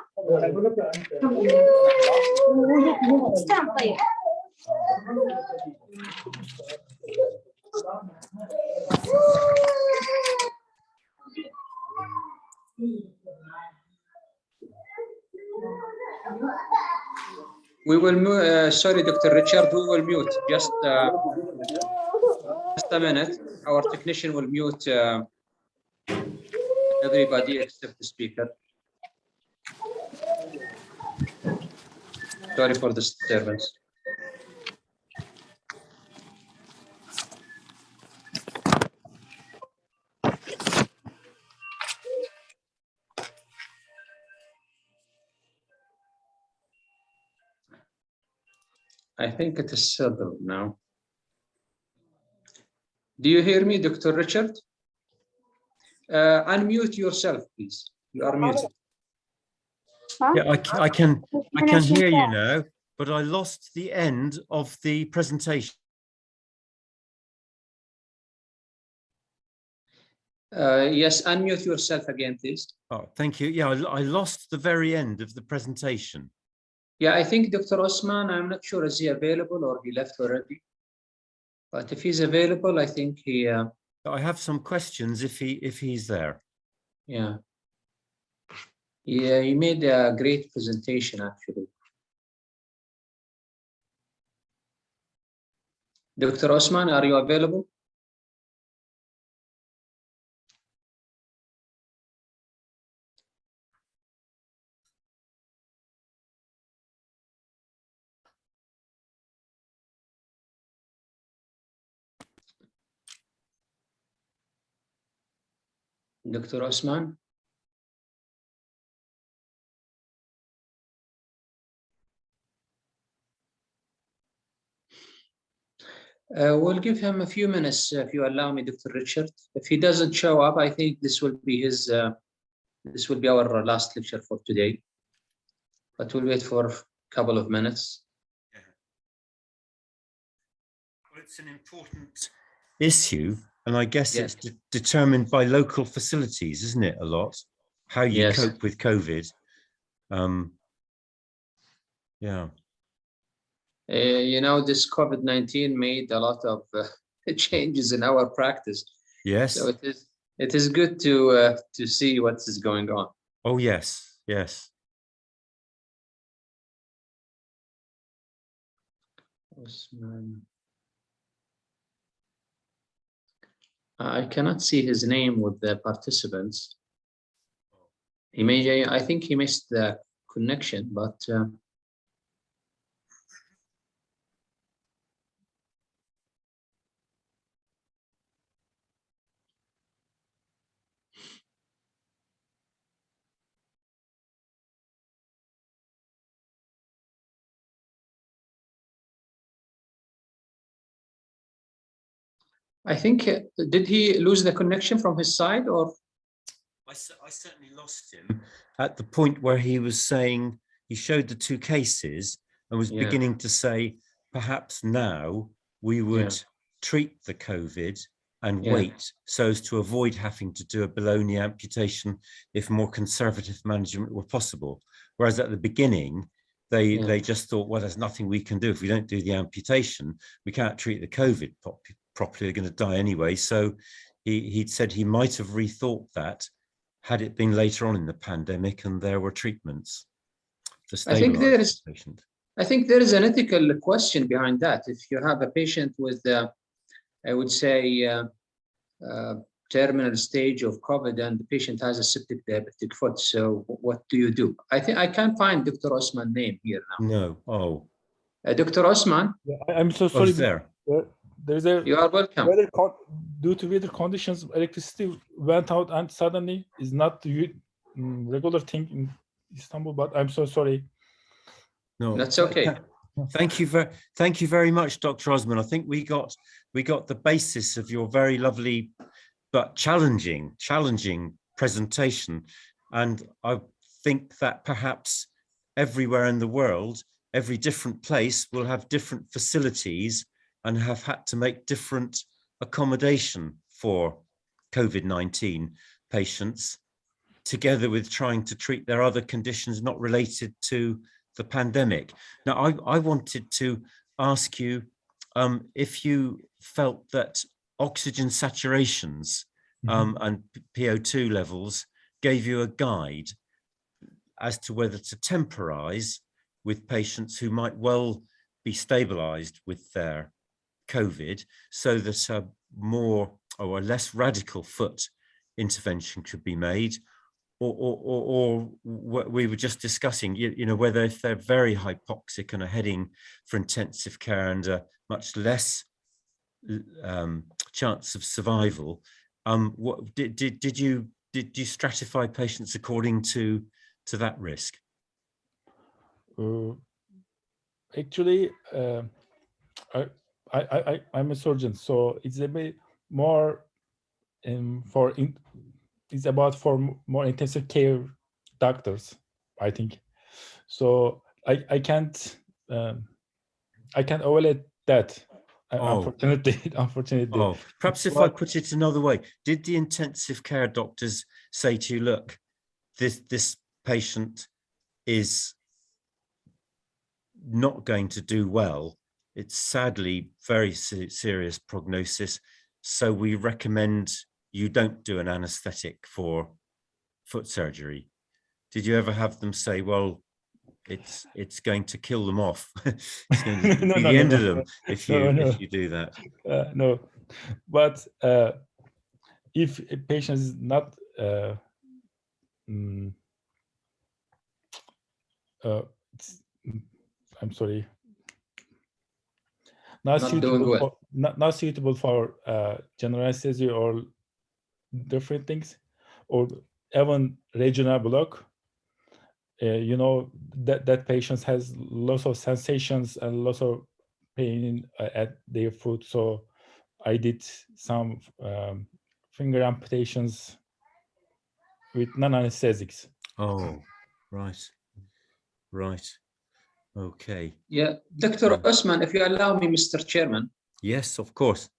ستام طيب We will mute, sorry, Dr. Richard, we will mute just a minute. Our technician will mute everybody except the speaker. Sorry for the disturbance. I think it is settled now. Do you hear me, Dr. Richard? Unmute yourself, please. You are muted. Yeah, I can hear you now, but I lost the end of the presentation. Yes, unmute yourself again, please. Oh, thank you. Yeah, I lost the very end of the presentation. Yeah, I think Dr. Osman, I'm not sure, is he available or he left already? But if he's available, I think he... I have some questions if he's there. Yeah. Yeah, he made a great presentation, actually. Dr. Osman, are you available? Dr. Osman? We'll give him a few minutes, if you allow me, Dr. Richard. If he doesn't show up, I think this will be his. This will be our last lecture for today. But we'll wait for a couple of minutes. Yeah. Well, it's an important issue, and I guess Yes. it's determined by local facilities, isn't it? A lot how you Yes. cope with COVID. Yeah. You know, this COVID-19 made a lot of changes in our practice. Yes. So it is good to see what is going on. Oh yes, yes. Osman. I cannot see his name with the participants. He may, I think he missed the connection, but I think, did he lose the connection from his side, or? I certainly lost him at the point where he was saying, he showed the two cases and was Yeah. beginning to say, perhaps now we would Yeah. treat the COVID and Yeah. wait so as to avoid having to do a below-knee amputation if more conservative management were possible. Whereas at the beginning, they just thought, well, there's nothing we can do. If we don't do the amputation, we can't treat the COVID properly, they're going to die anyway. So he'd said he might have rethought that had it been later on in the pandemic and there were treatments to stabilize the patient. I think there is an ethical question behind that. If you have a patient with, I would say, terminal stage of COVID and the patient has a septic diabetic foot, so what do you do? I think I can't find Dr. Osman's name here now. No. Oh. Dr. Osman? Yeah, I'm so sorry. There. There's a You are welcome. Due to weather conditions, electricity went out and suddenly is not the regular thing in Istanbul, but I'm so sorry. No, that's okay. Thank you very much, Dr. Osman. I think we got the basis of your very lovely but challenging presentation. And I think that perhaps everywhere in the world, every different place will have different facilities and have had to make different accommodation for COVID-19 patients, together with trying to treat their other conditions not related to the pandemic. Now, I wanted to ask you if you felt that oxygen saturations and PO2 levels gave you a guide as to whether to temporize with patients who might well be stabilized with their COVID, so that a more or a less radical foot intervention could be made, or what we were just discussing, you know, whether if they're very hypoxic and are heading for intensive care and a much less chance of survival, what did you stratify patients according to that risk? Actually, I'm a surgeon, so it's a bit more it's about for more intensive care doctors, I think. So I can't evaluate that. Unfortunately. Perhaps if I put it another way, did the intensive care doctors say to you, look, this patient is not going to do well, it's sadly very serious prognosis, so we recommend you don't do an anesthetic for foot surgery? Did you ever have them say, well, it's going to kill them off, it's going to be the end of them if you do that? No, but if a patient is not I'm sorry, not suitable for general anesthesia or different things, or even regional block, you know, that patient has lots of sensations and lots of pain at their foot. So I did some finger amputations with non-anesthetics. Oh, right. Okay. Yeah, Dr. Osman, if you allow me, Mr. Chairman. Yes, of course.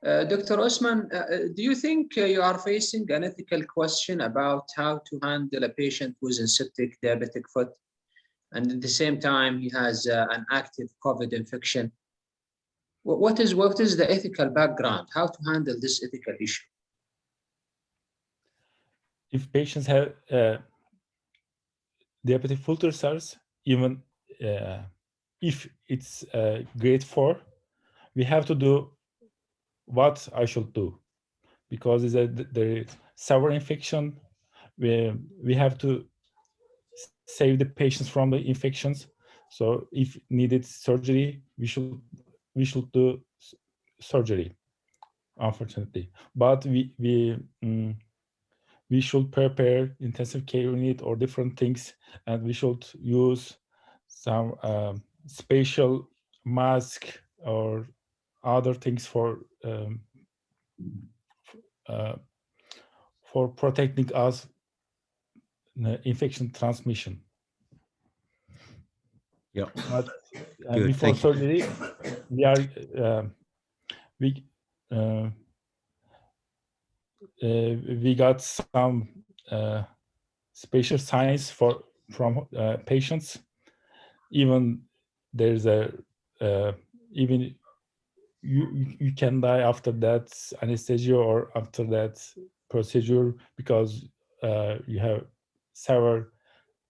Dr. Osman, do you think you are facing an ethical question about how to handle a patient with a septic diabetic foot, and at the same time he has an active COVID infection? What is the ethical background? How to handle this ethical issue? If patients have diabetic foot ulcers, even if it's grade 4, we have to do what I should do, because there is severe infection. We have to save the patients from the infections. So if needed surgery, we should do surgery, unfortunately. But we should prepare intensive care unit or different things, and we should use some special mask or other things for for protecting us infection transmission. Yeah. But Good, before thank you. surgery, we got some special signs from patients. Even there's a even you can die after that anesthesia or after that procedure because you have several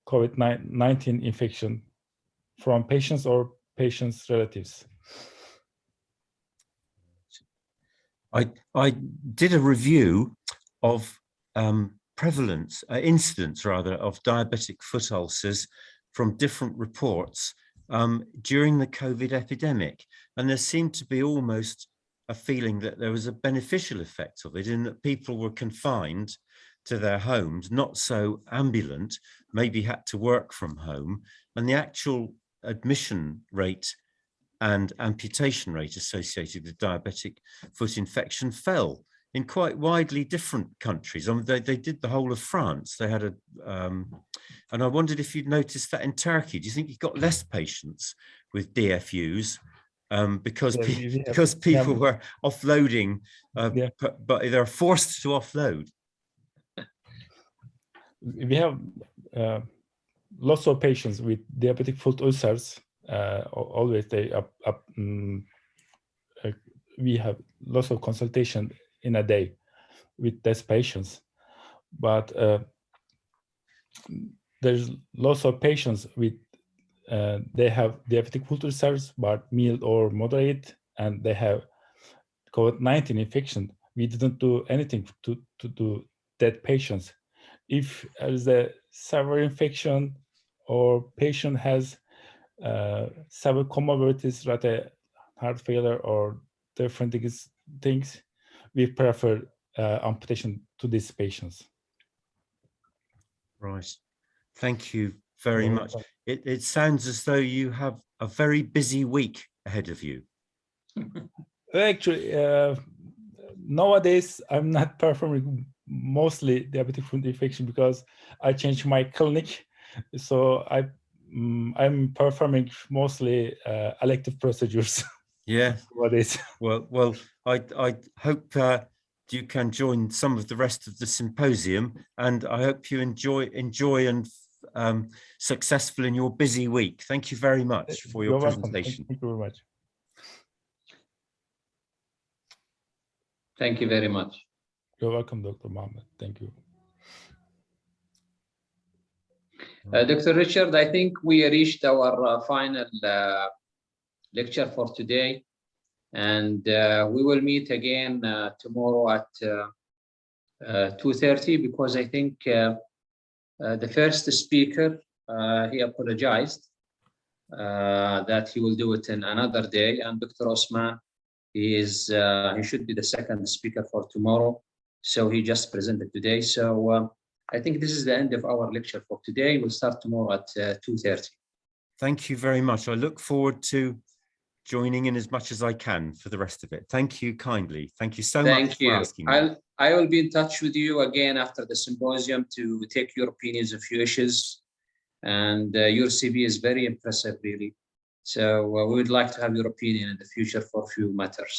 COVID-19 infection from patients or patients' relatives. I did a review of prevalence, incidence rather, of diabetic foot ulcers from different reports during the COVID epidemic. And there seemed to be almost a feeling that there was a beneficial effect of it in that people were confined to their homes, not so ambulant, maybe had to work from home, and the actual admission rate and amputation rate associated with diabetic foot infection fell in quite widely different countries. They did the whole of France. They had a, and I wondered if you'd noticed that in Turkey. Do you think you got less patients with DFUs because people were offloading, but they're forced to offload? We have lots of patients with diabetic foot ulcers. Always we have lots of consultation in a day with these patients, but there's lots of patients with they have diabetic foot ulcers but mild or moderate, and they have COVID-19 infection. We didn't do anything to do that patients. If there's a severe infection or patient has several comorbidities like a heart failure or different things, we prefer amputation to these patients. Right. Thank you very much. It sounds as though you have a very busy week ahead of you. Actually, nowadays I'm not performing mostly diabetic foot infection because I changed my clinic, so I'm performing mostly elective procedures. Yeah. Nowadays. Well, I hope you can join some of the rest of the symposium, and I hope you enjoy and successful in your busy week. Thank you very much for your presentation. Thank you very much. Thank you very much. You're welcome, Dr. Mohammed. Thank you. Dr. Richard, I think we reached our final lecture for today, and we will meet again tomorrow at 2:30, because I think the first speaker, he apologized that he will do it in another day, and Dr. Osman, he should be the second speaker for tomorrow, so he just presented today. So I think this is the end of our lecture for today. We'll start tomorrow at 2:30. Thank you very much. I look forward to joining in as much as I can for the rest of it. Thank you kindly. Thank you so much for asking me. I will be in touch with you again after the symposium to take your opinions on a few issues. And your CV is very impressive, really. So we would like to have your opinion in the future for a few matters.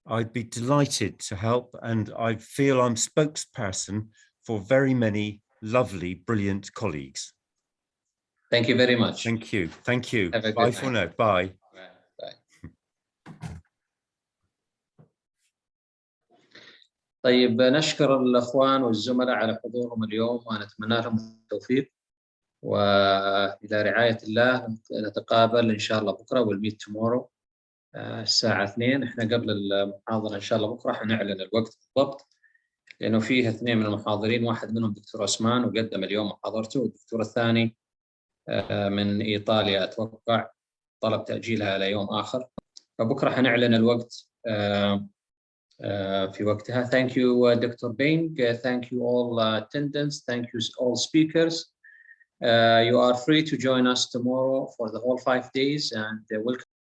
I'd be delighted to help, and I feel I'm spokesperson for very many lovely, brilliant colleagues. Thank you very much. Thank you. Thank you. Have a good Bye night. for now. Bye. Bye. طيب، نشكر الأخوان والزملاء على حضورهم اليوم، ونتمنى لهم التوفيق، وإلى رعاية الله. نتقابل إن شاء الله بكرة والميت تومورو الساعة 2. إحنا قبل المحاضرة إن شاء الله بكرة حنعلن الوقت بالضبط، لأنه فيه 2 من المحاضرين، واحد منهم دكتور عثمان وقدم اليوم محاضرته، والدكتور الثاني من إيطاليا أتوقع طلب تأجيلها إلى يوم آخر، فبكرة حنعلن الوقت في وقتها. Thank you, Dr. Bing. Thank you all attendants. Thank you all speakers. You are free to join us tomorrow for the whole 5 days, and welcome.